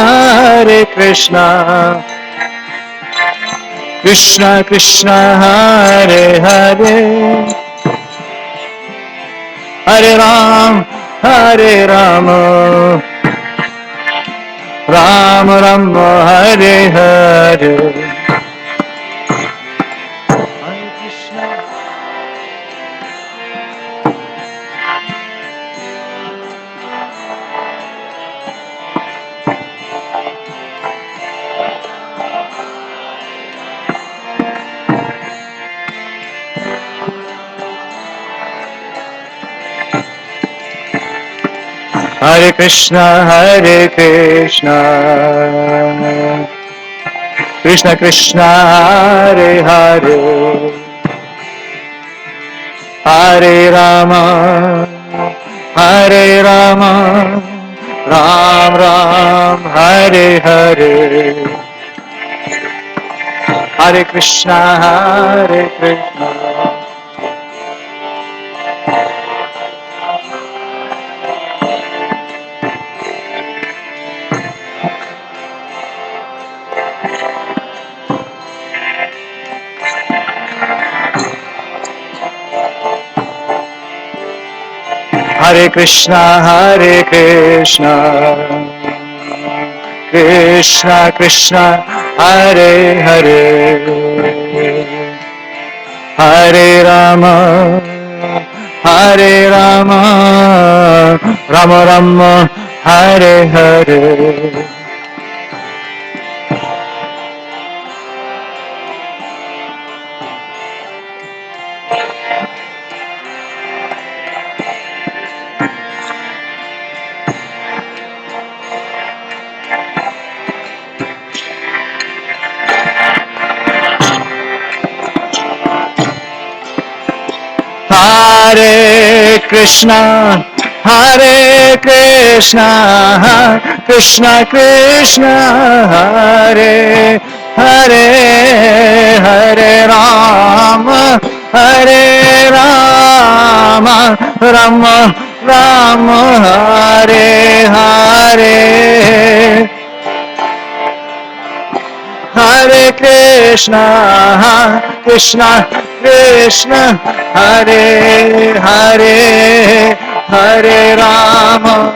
Krishna Krishna, Hare Hare, Hare Rama, Ram Rama, Hare Hare. Hare Krishna, Krishna Krishna, Hare Hare, Hare Rama, Ram Ram, Hare Hare, Hare Krishna, Hare Krishna, Krishna Krishna, Hare Hare, Hare Rama, Rama Rama, Hare Hare. Hare Krishna, Krishna Krishna, Hare Hare, Hare Rama, Rama Rama, Hare Hare, Hare Krishna, Krishna Krishna, Hare Hare, Hare Rama,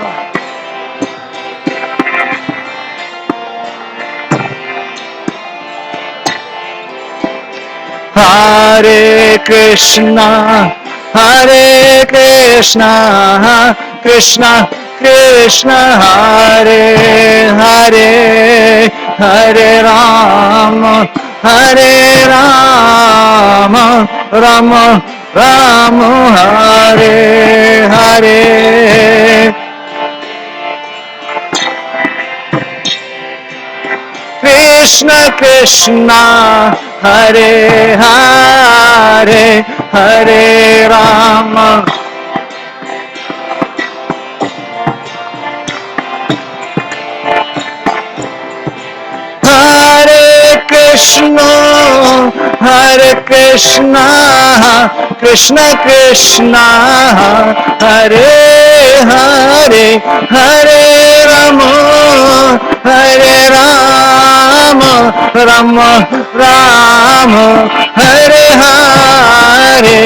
Hare Krishna, Krishna Krishna, Hare Hare, Hare Rama, Rama Rama, Hare Hare, Krishna Krishna, Hare Hare, Hare Rama, Hare Krishna, Krishna Krishna, Hare Hare, Hare Rama, Rama Rama, Hare Hare,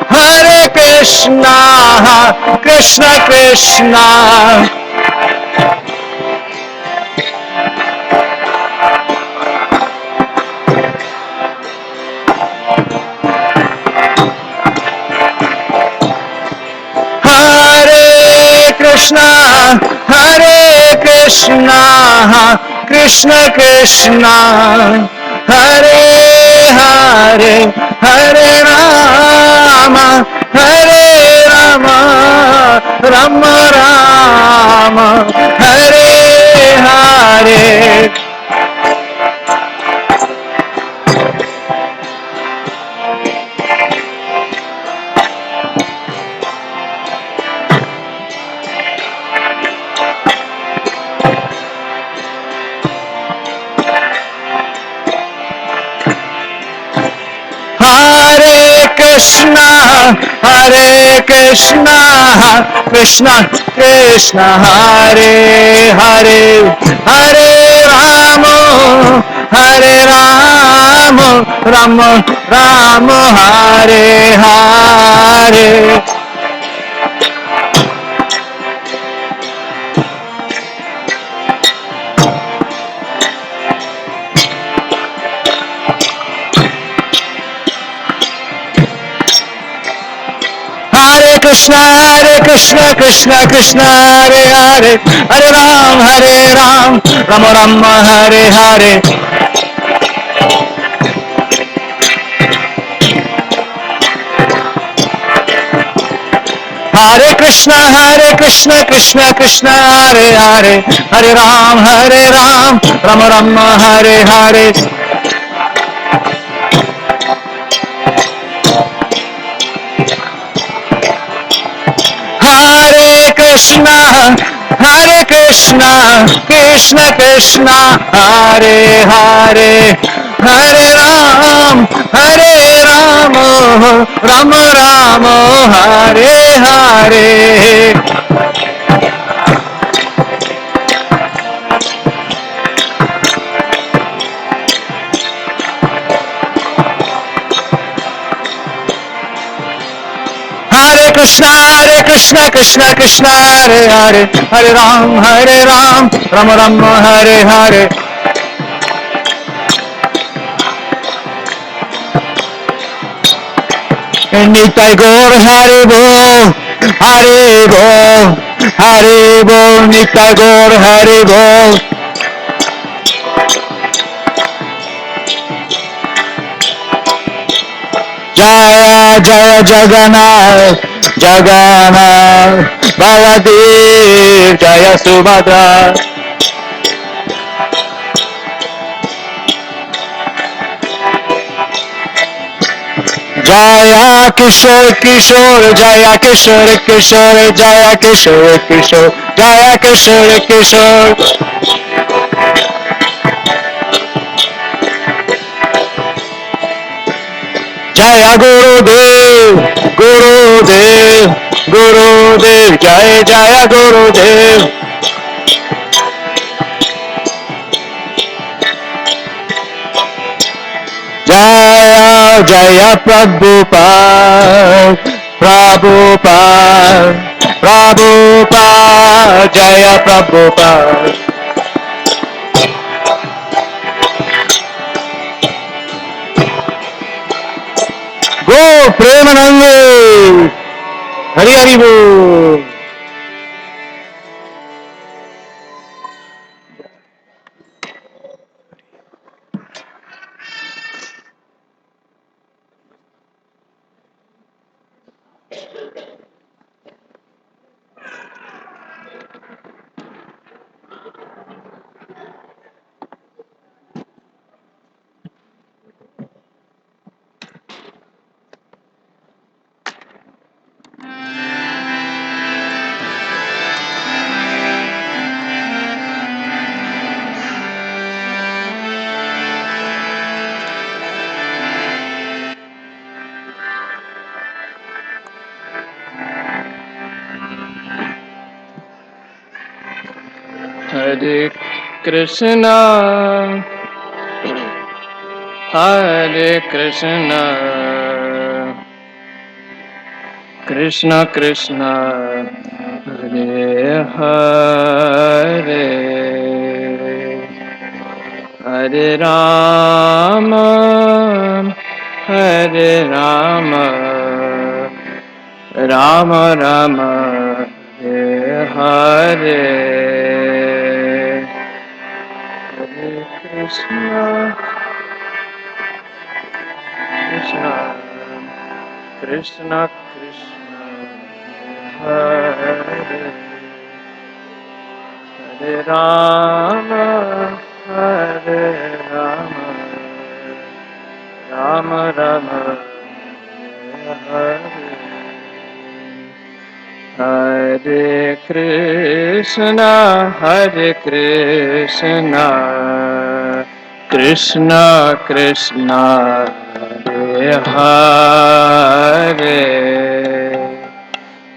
Hare Krishna, Krishna, Hare Krishna, Krishna Krishna, Hare Hare, Hare Rama, Rama Rama, Hare Hare, Krishna, Hare Krishna, Krishna Krishna, Hare Hare, Hare Rama, Hare Rama, Rama Rama, Hare Hare. Hare Krishna, Krishna Krishna, Hare Hare, Hare Ram, Rama Rama, Hare Hare. Hare Krishna, Krishna Krishna, Hare Hare, Hare Ram, Rama Rama, Hare Hare. Hare Krishna, Krishna Krishna, Hare Hare, Hare Ram, Rama Rama, Hare Hare. Hare Krishna, Krishna Krishna, Hare Hare, Hare Ram, Rama Rama, Hare Hare. Nitai Gaur Hare Bol, Hare Bol, Hare Bol, Nitai Gaur Hare Bol. Jaya Jaya Jagannath, Baladev, Jaya Subhadra. Jaya Kishore Kishore, Jaya Kishore Kishore, Jaya Kishore Kishore, Jaya Kishore Kishore. Jaya Gurudev, Gurudev, Gurudev, Jaya Jaya Gurudev. Jaya Jaya Prabhupada, Prabhupada, Prabhupada, Jaya Prabhupada. Go Premanande, Hari Hari Bol. Hare Krishna, Hare Krishna, Krishna Krishna, Hare Hare, Hare Rama, Hare Rama, Rama Rama, Hare Hare. Hare Krishna, Krishna, Krishna Krishna, Hare Hare, Hare Rama, Hare Rama, Rama Rama, Hare Hare. Hare Krishna, Krishna Krishna, Hare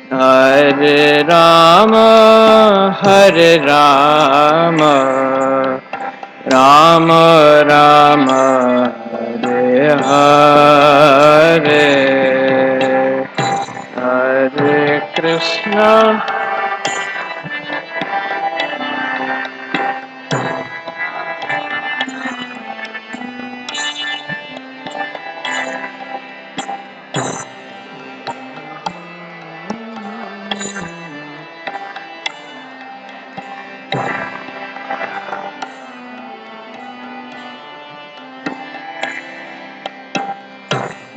Hare Rama Hare Rama Rama Rama Hare Hare Hare Krishna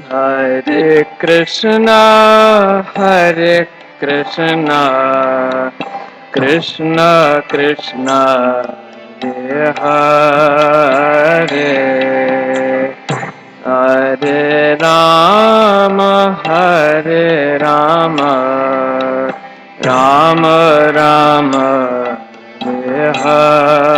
Hare Krishna, Hare Krishna, Krishna Krishna, Hare Hare, Hare Rama, Hare Rama, Rama Rama, Hare Hare.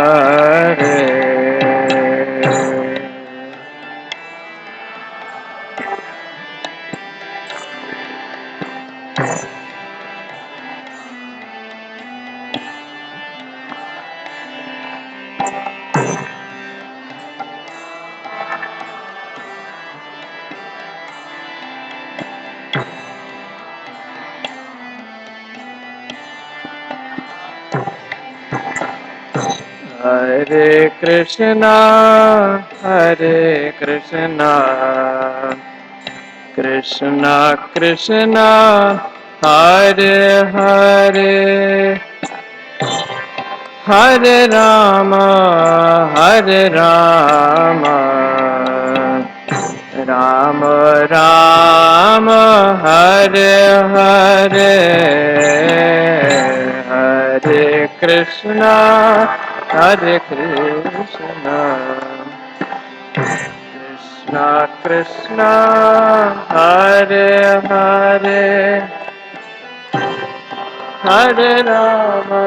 Hare Krishna, Hare Krishna, Krishna Krishna, Hare Hare, Hare Rama, Hare Rama, Rama Rama, Hare Hare, Hare Krishna, Hare Krishna, Krishna Krishna, Hare Hare, Hare Rama,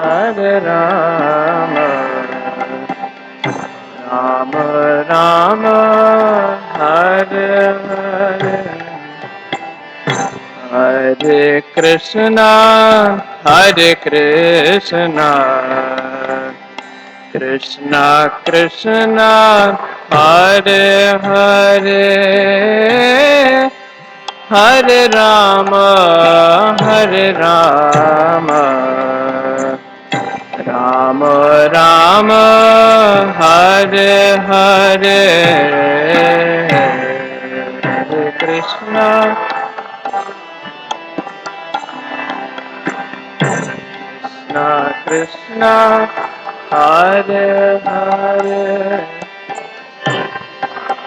Hare Rama, Rama Rama, Hare Hare, Hare Krishna, Hare Krishna, Krishna Krishna, Hare Hare, Hare Rama, Hare Rama, Rama Rama, Hare Hare, Hare Krishna, Krishna Krishna, Hare Hare,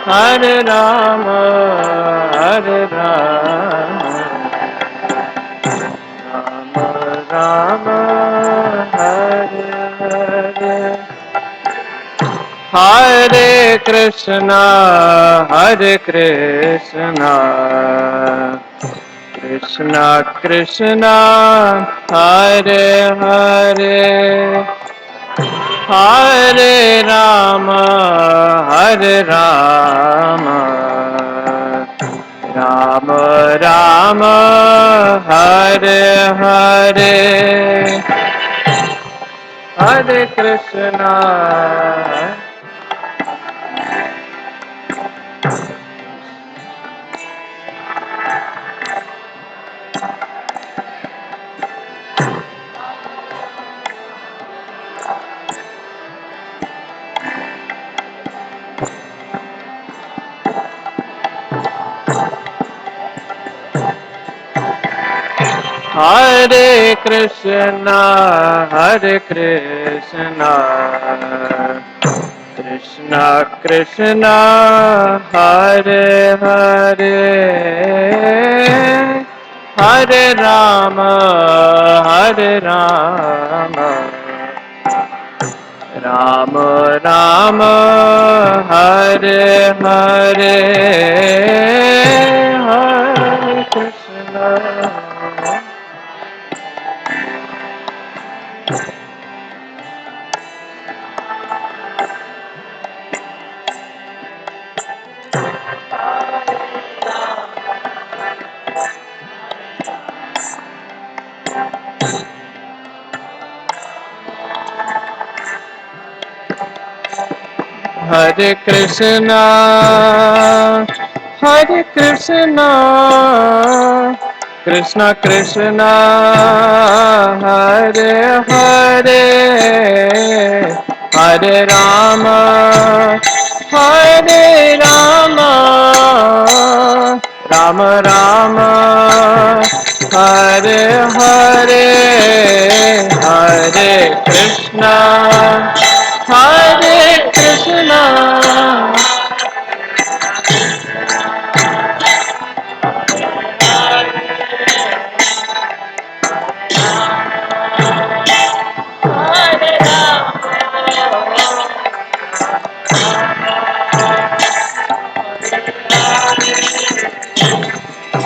Hare Rama, Hare Rama, Rama Rama, Hare Hare, Hare Krishna, Hare Krishna, Krishna Krishna, Hare Hare, Hare Rama, Hare Rama, Rama Rama, Hare Hare, Hare Krishna. Hare Krishna, Hare Krishna, Krishna Krishna, Hare Hare, Hare Rama, Hare Rama, Rama Rama, Hare Hare, Hare Krishna. Hare Krishna, Hare Krishna, Krishna Krishna, Hare Hare, Hare Rama, Hare Rama, Rama Rama, Hare Hare, Hare Krishna, Hare Krishna.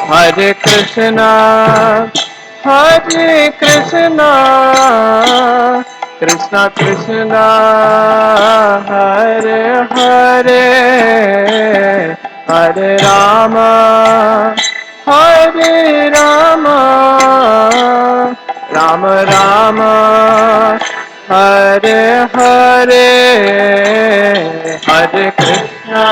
Hare Krishna, Hare Krishna, Krishna Krishna, Hare Hare, Hare Rama, Hare Rama, Rama Rama, Hare Hare, Hare Krishna.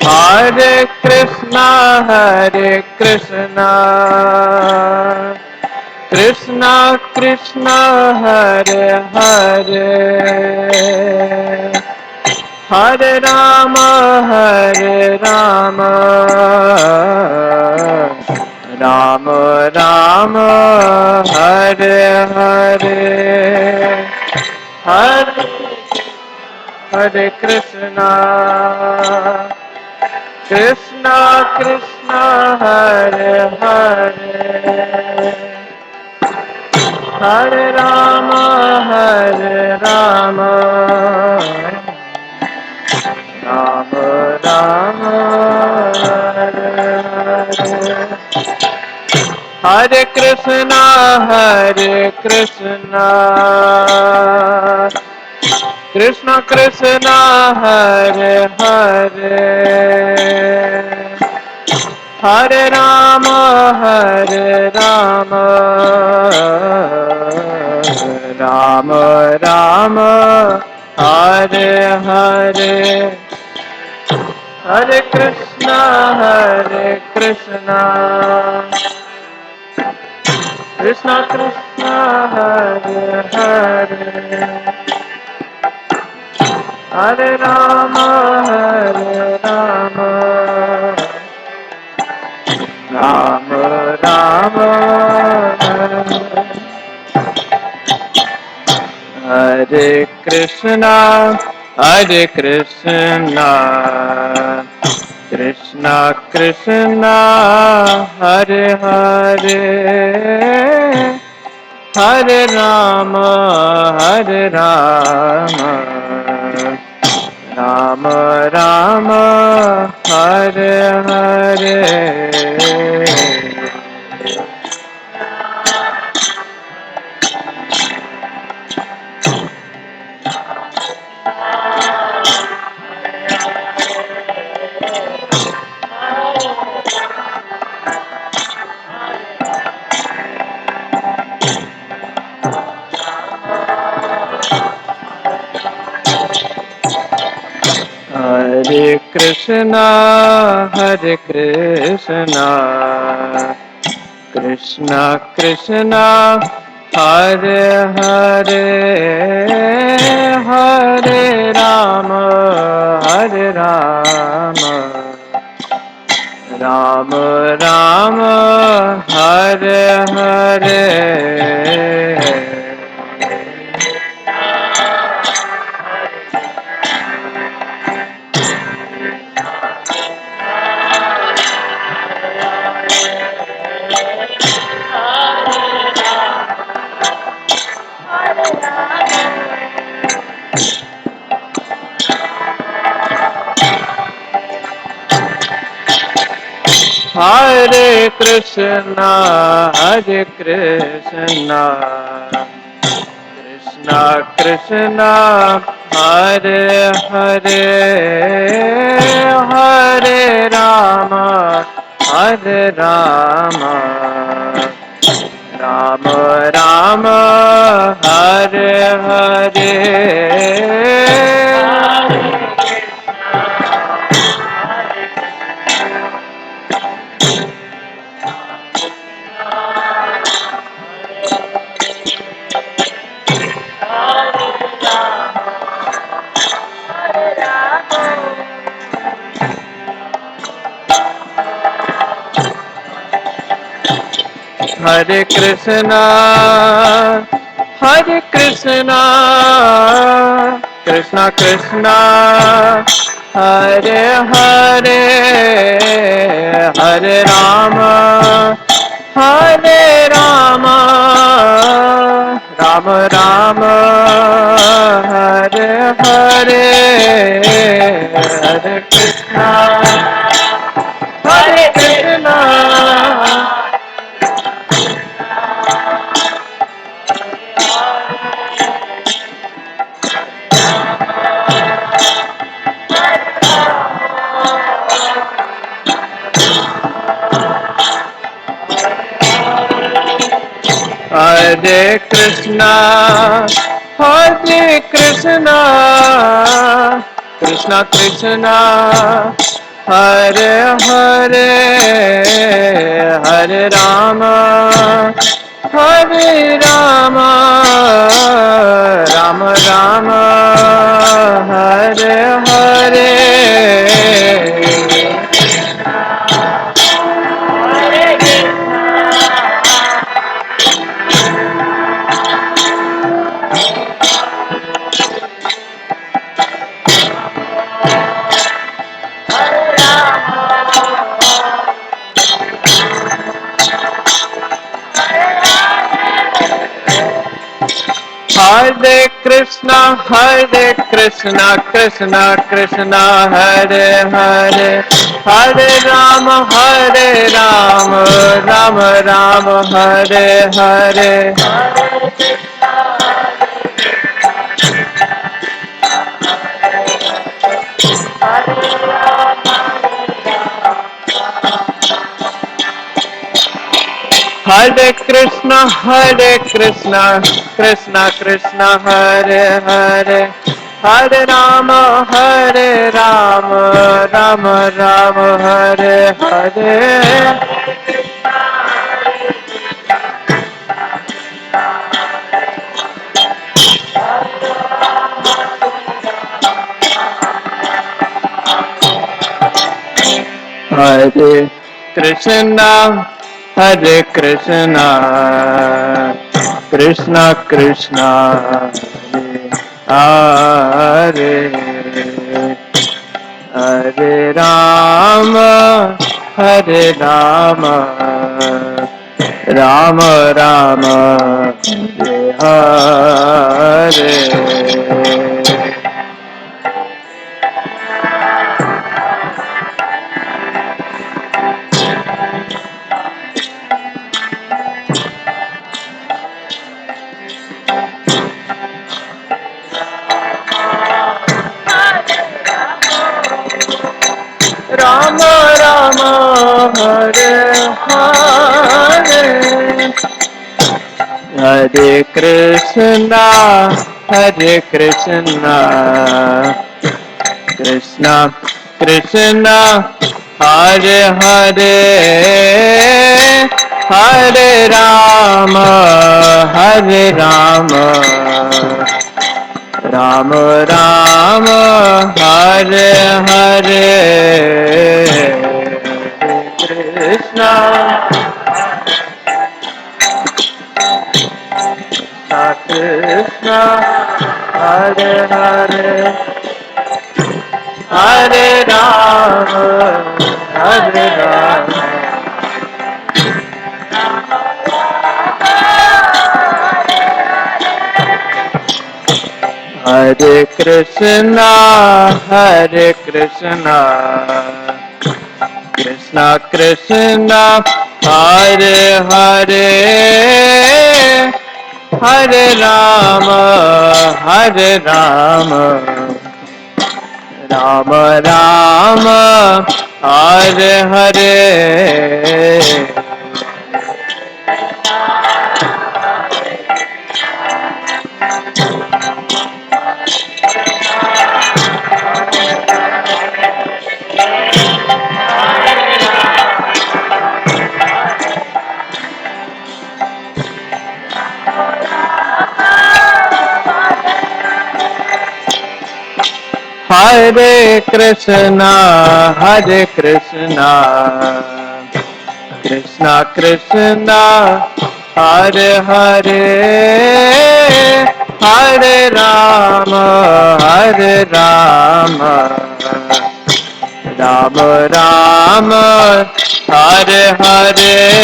Hare Krishna, Hare Krishna, Krishna Krishna, Hare Hare, Hare Rama, Hare Rama, Rama Rama, Hare Hare, Hare Hare Krishna, Krishna Krishna, Hare Hare, Hare Rama, Hare Rama, Rama Rama, Hare Hare, Hare Krishna, Hare Krishna, Krishna Krishna, Hare Hare, Hare Rama, Hare Rama, Rama Rama, Hare Hare, Hare Krishna, Hare Krishna, Krishna Krishna, Hare Hare, Hare Rama, Hare Rama, Rama Rama, Hare Krishna, Hare Krishna, Krishna Krishna, Hare Hare, Hare Rama, Hare Rama, Rama Rama, Hare Hare. Hare Krishna, Hare Krishna, Krishna Krishna, Hare Hare, Hare Rama, Hare Rama, Rama Rama, Hare Hare. Hare Krishna, Hare Krishna, Krishna Krishna, Hare Hare, Hare Rama, Hare Rama, Rama Rama, Hare Hare. Hare Krishna, Hare Krishna, Krishna Krishna, Hare Hare, Hare Rama, Hare Rama, Rama Rama, Hare Hare, Hare Krishna, Hare Krishna. Hare Krishna, Hare Krishna, Krishna Krishna, Hare Hare, Hare Rama, Hare Rama, Rama Rama, Hare Hare. Hare Krishna, Krishna Krishna, Hare Hare, Hare Rama, Rama Rama, Hare Hare. Hare Krishna, Krishna Krishna, Hare Hare, Hare Rama, Rama Rama, Hare Hare. Hare Krishna, Krishna Krishna, Hare Hare, Hare Rama, Rama Rama, Hare Hare. Rama Rama, Hare Hare, Hare Krishna, Krishna Krishna, Hare Hare, Hare Rama, Rama Rama, Hare Hare, Krishna Krishna, Hare Hare, Hare Rama, Hare Rama. Hare Krishna, Krishna Krishna Krishna Hare Hare Hare Rama Rama Rama Hare Hare Hare Krishna Krishna Krishna Hare Hare Hare Rama Rama Rama Hare Hare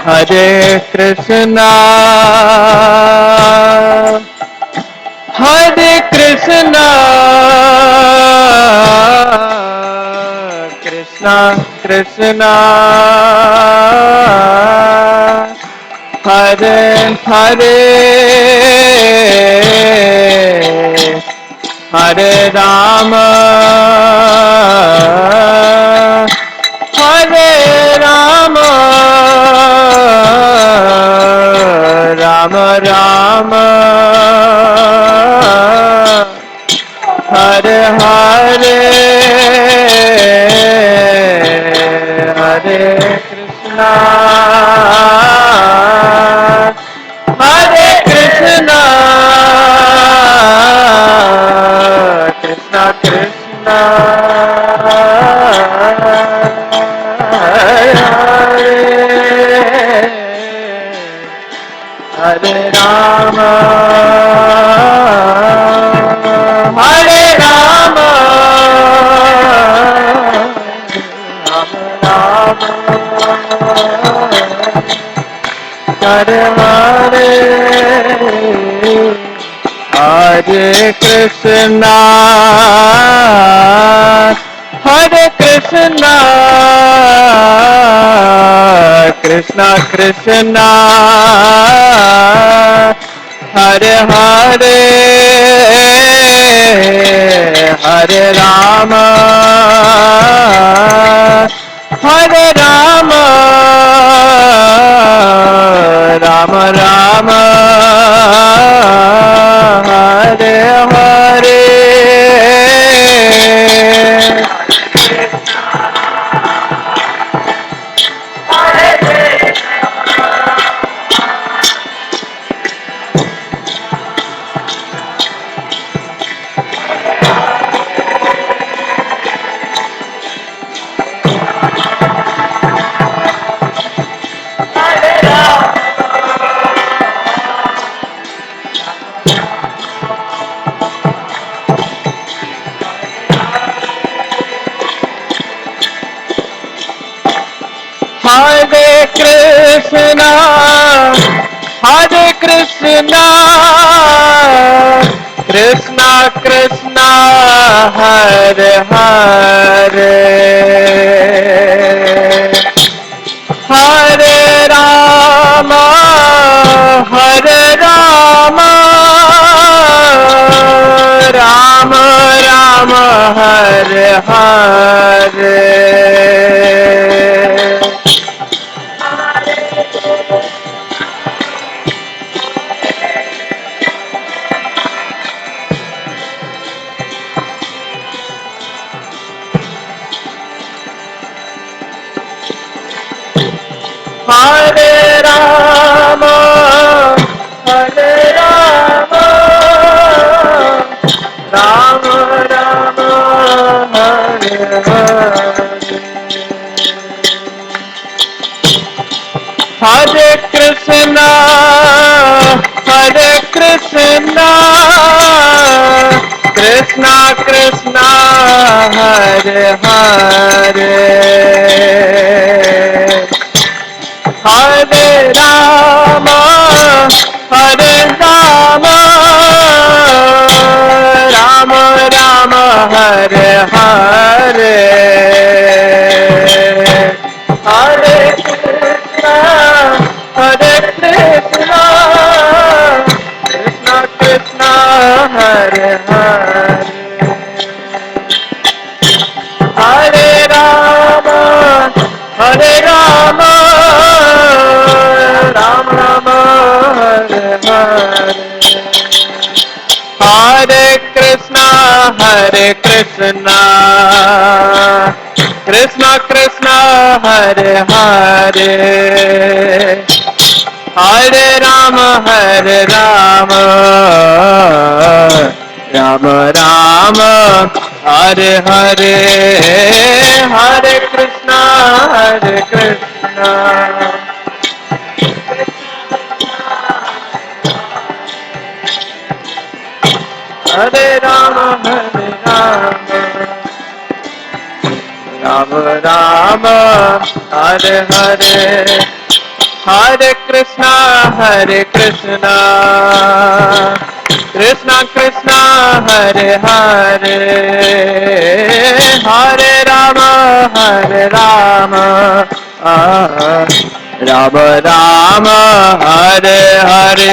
Hare Krishna Krishna Krishna Hare Hare Hare Rama Hare Rama Rama Rama Hare Hare Hare Krishna Hare Krishna Krishna Krishna Hare Hare Rama Hare Rama Rama Hare Hare Hare Krishna Krishna Krishna Hare Hare Hare Rama Hare Rama Rama Rama Hare Hare Hare Krishna Krishna Krishna Hare Hare Hare Rama Rama Rama Hare Hare Hare Rama Rama Rama Hare Hare Hare Krishna Krishna Krishna Krishna Hare Hare Hare Rama Hare Rama Rama Rama Hare Hare Hare Krishna Hare Krishna Krishna Krishna Hare Hare Hare Rama Hare Rama Rama Rama Hare Hare Hare Krishna Krishna Krishna Hare Hare Hare Rama Rama Rama Hare Hare Hare Krishna Hare Rama Rama Rama Hare Hare Hare Krishna Krishna Krishna Hare Hare Hare Rama Rama Rama Hare Hare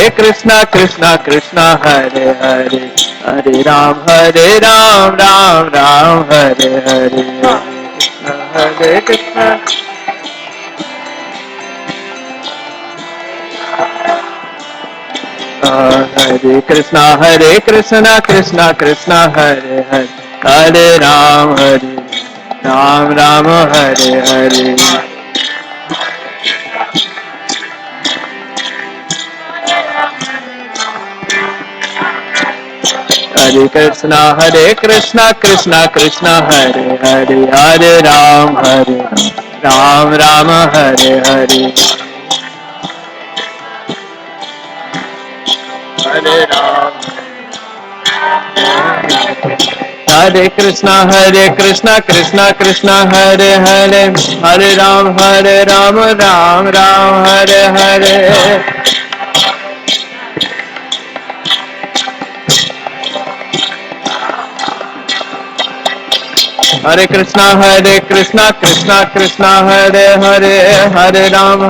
Hare Krishna Krishna Krishna Hare Hare Hare Ram Ram Ram Hare Hare Hare Krishna Hare Krishna Krishna Krishna Hare Hare Hare Ram Ram Hare Hare Hare Krishna Krishna Krishna Hare Hare Hare Ram Ram Hare Hare Hare Ram Hare Krishna Krishna Krishna Hare Hare Hare Ram Ram Ram Hare Hare Hare Krishna Krishna Krishna Hare Hare Hare Ram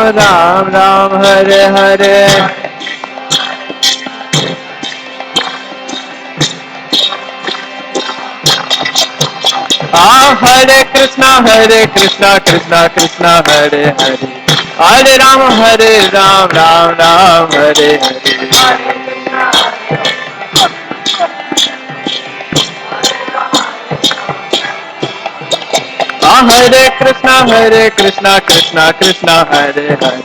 Ram Ram Hare Hare Hare Krishna Krishna Krishna Hare Hare Hare Ram Ram Hare Hare Hare Krishna Krishna Krishna Hare Hare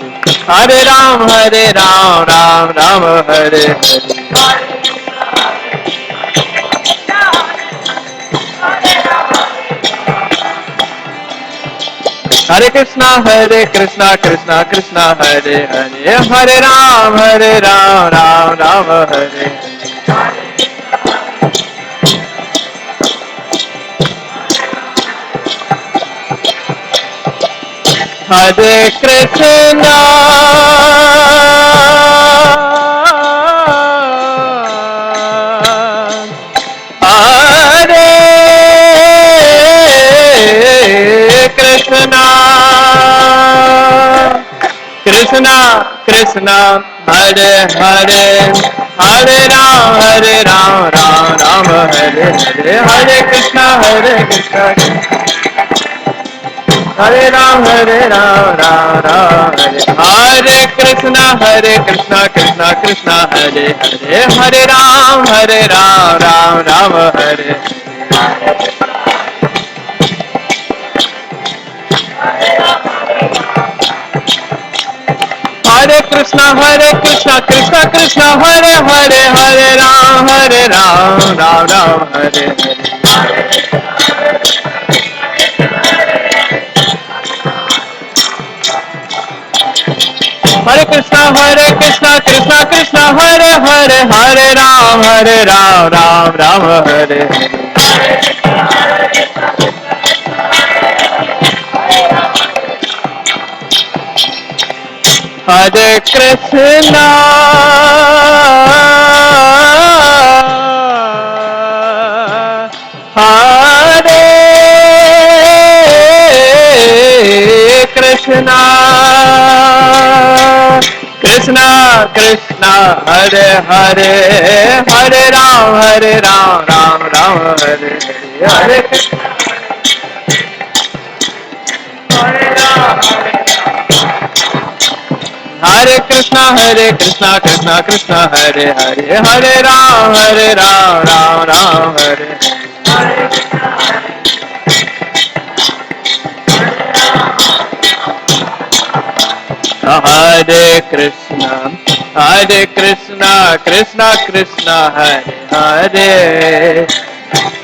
Hare Ram Ram Hare Hare Hare Krishna Krishna Krishna Hare Hare Hare Ram Ram Hare Hare Hare Krishna Hare Krishna Krishna Hare Hare Hare Ram Ram Hare Hare Hare Krishna Hare Ram Ram Hare Krishna Krishna Krishna Hare Hare Hare Ram Ram Hare Krishna Krishna Krishna Hare Hare Hare Ram Ram Ram Hare Hare Krishna Krishna Krishna Hare Hare Hare Ram Ram Ram Hare Hare Krishna Hare Krishna Krishna Krishna Hare Hare Hare Ram Ram Ram Hare Hare Hare Krishna Krishna Krishna Hare Hare Hare Ram Ram Ram Hare Hare Krishna Krishna Krishna Hare Hare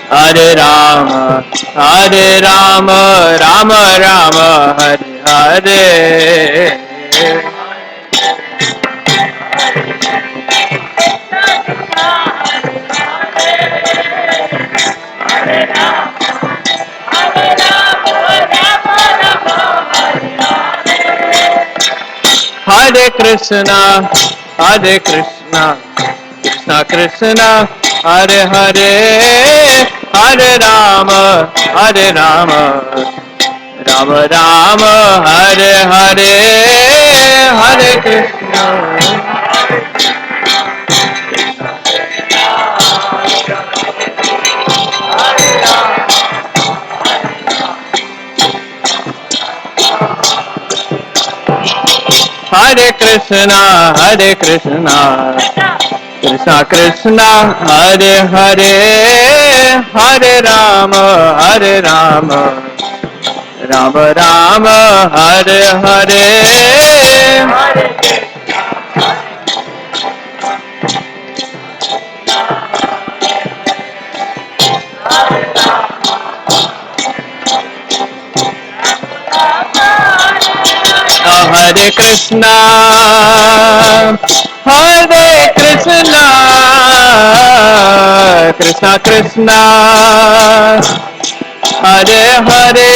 Hare Rama Rama Rama Hare Hare Hare Krishna Krishna Krishna Hare Hare Hare Rama Rama Rama Hare Hare Hare Krishna Hare Krishna Krishna Krishna Hare Hare Hare Rama Rama Rama Hare Hare Hare Krishna Krishna Krishna Hare Hare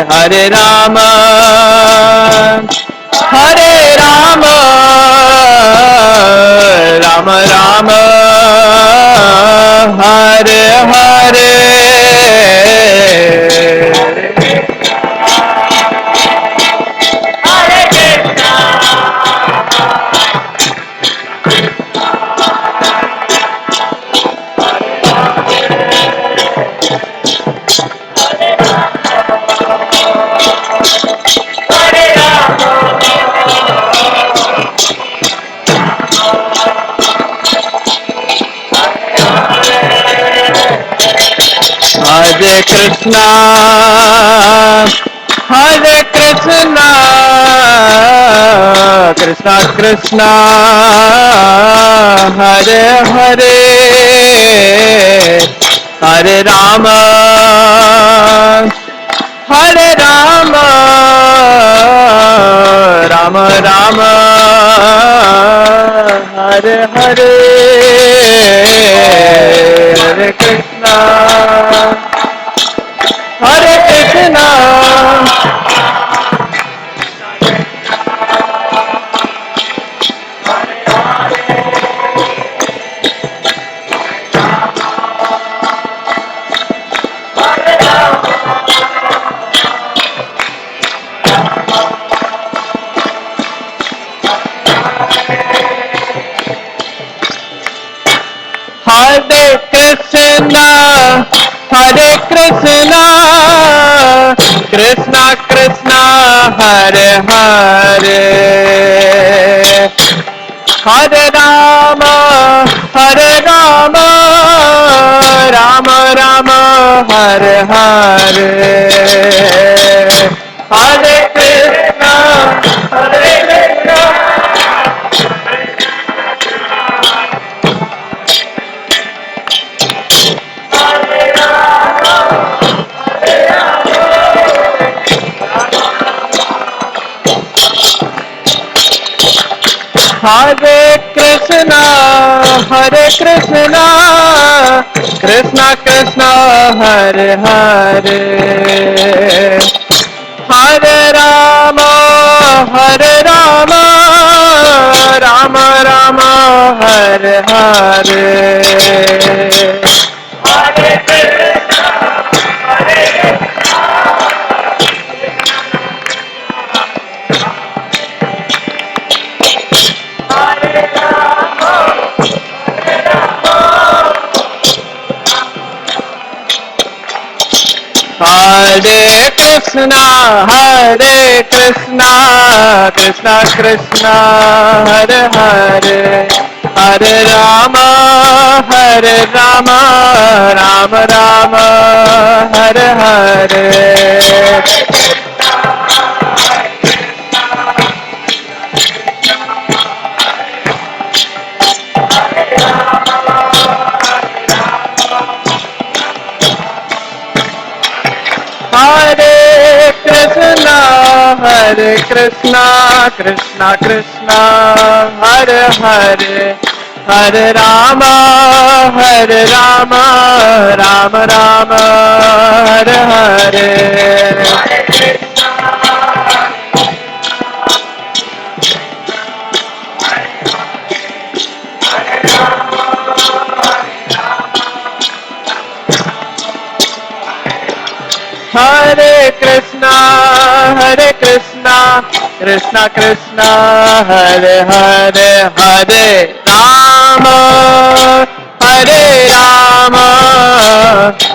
Hare Rama Rama Rama Hare Hare Hare Krishna Krishna Krishna Hare Hare Hare Rama Rama Rama Hare Hare Hare Krishna Hare Krishna Krishna Krishna Hare Hare Hare Rama Rama Rama Hare Hare Hare Krishna Hare Krishna, Hare Krishna, Krishna Krishna, Hare Hare, Hare Rama, Hare Rama, Rama Rama, Hare Hare. Hare Krishna, Krishna Krishna, Hare Hare, Hare Rama, Rama Rama, Hare Hare. Hare Krishna, Krishna Krishna, Hare Hare, Hare Rama, Rama Rama, Hare Hare. Hare Krishna, Krishna Krishna, Hare Hare, Hare Rama,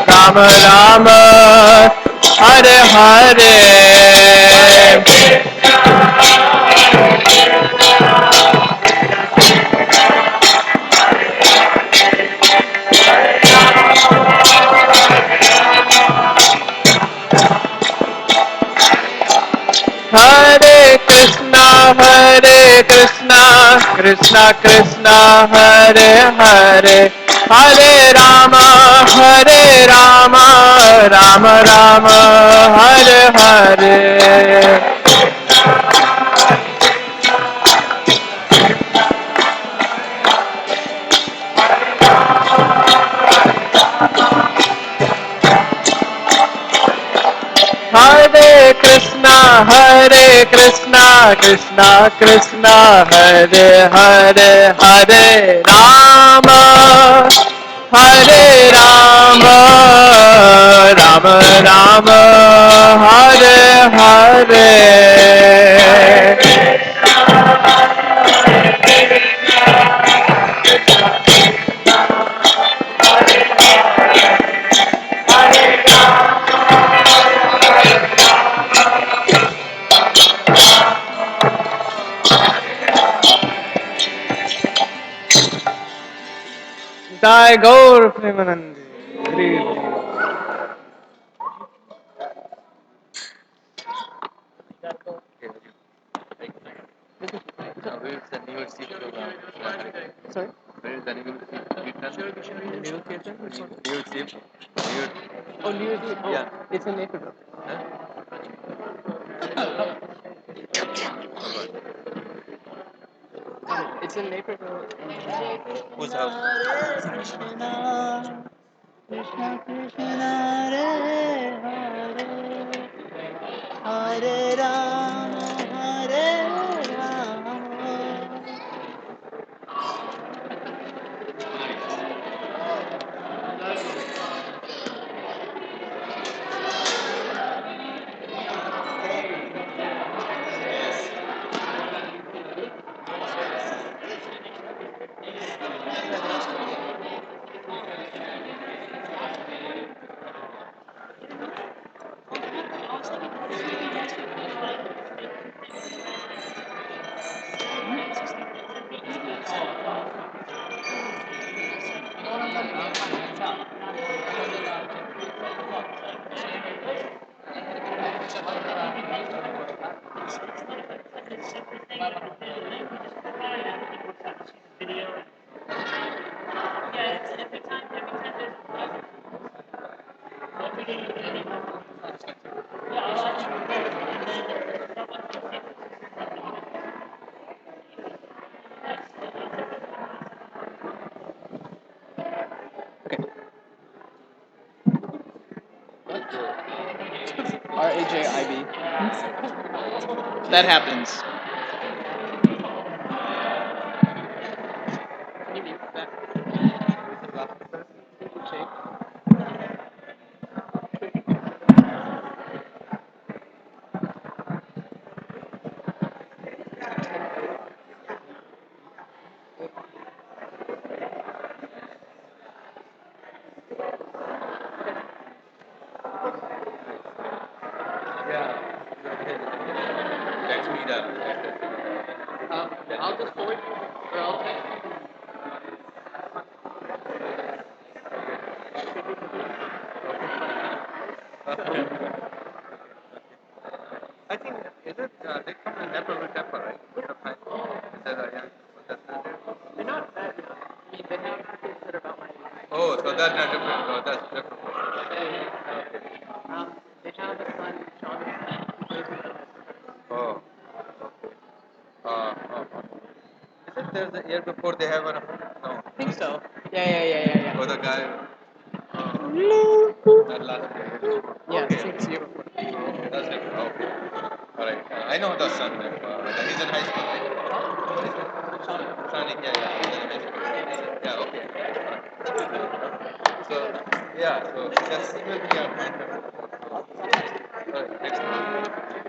Rama Rama, Hare Hare. Hare Krishna, Krishna Krishna, Hare Hare, Hare Rama, Rama Rama, Hare Hare. Hare Krishna, Krishna Krishna, Hare Hare, Hare Rama, Rama Rama, Hare Hare. Jai Gaur Premanandi. Where is the new seat program? Sorry? Where is the new seat? New Kirtan? New seat? New. Oh, New Year's Eve. Oh, Yeah. it's in April. It's in April. Whose house? Krishna, Krishna Krishna, Hare Hare, Hare Rama, Hare Rama. That happens. Let's meet up. I'll just forward you, or I'll text you. I think, is it, they come in Nepal with temper, right? They're not bad. I mean, they have things that are about my age. Oh, so that's not different. Oh, that's different. They have a son, John, who plays with them. Oh. Is it there's the year before they have an no? I think so. Yeah. Oh, the guy. That last year. Yeah, okay. 6 years before. Oh, that's different. Okay. All right. I know the son. He's in high school, right? What is it? Shanik. Yeah. He's in high school. Yeah. Okay. So yeah. So just email me. All right. Next.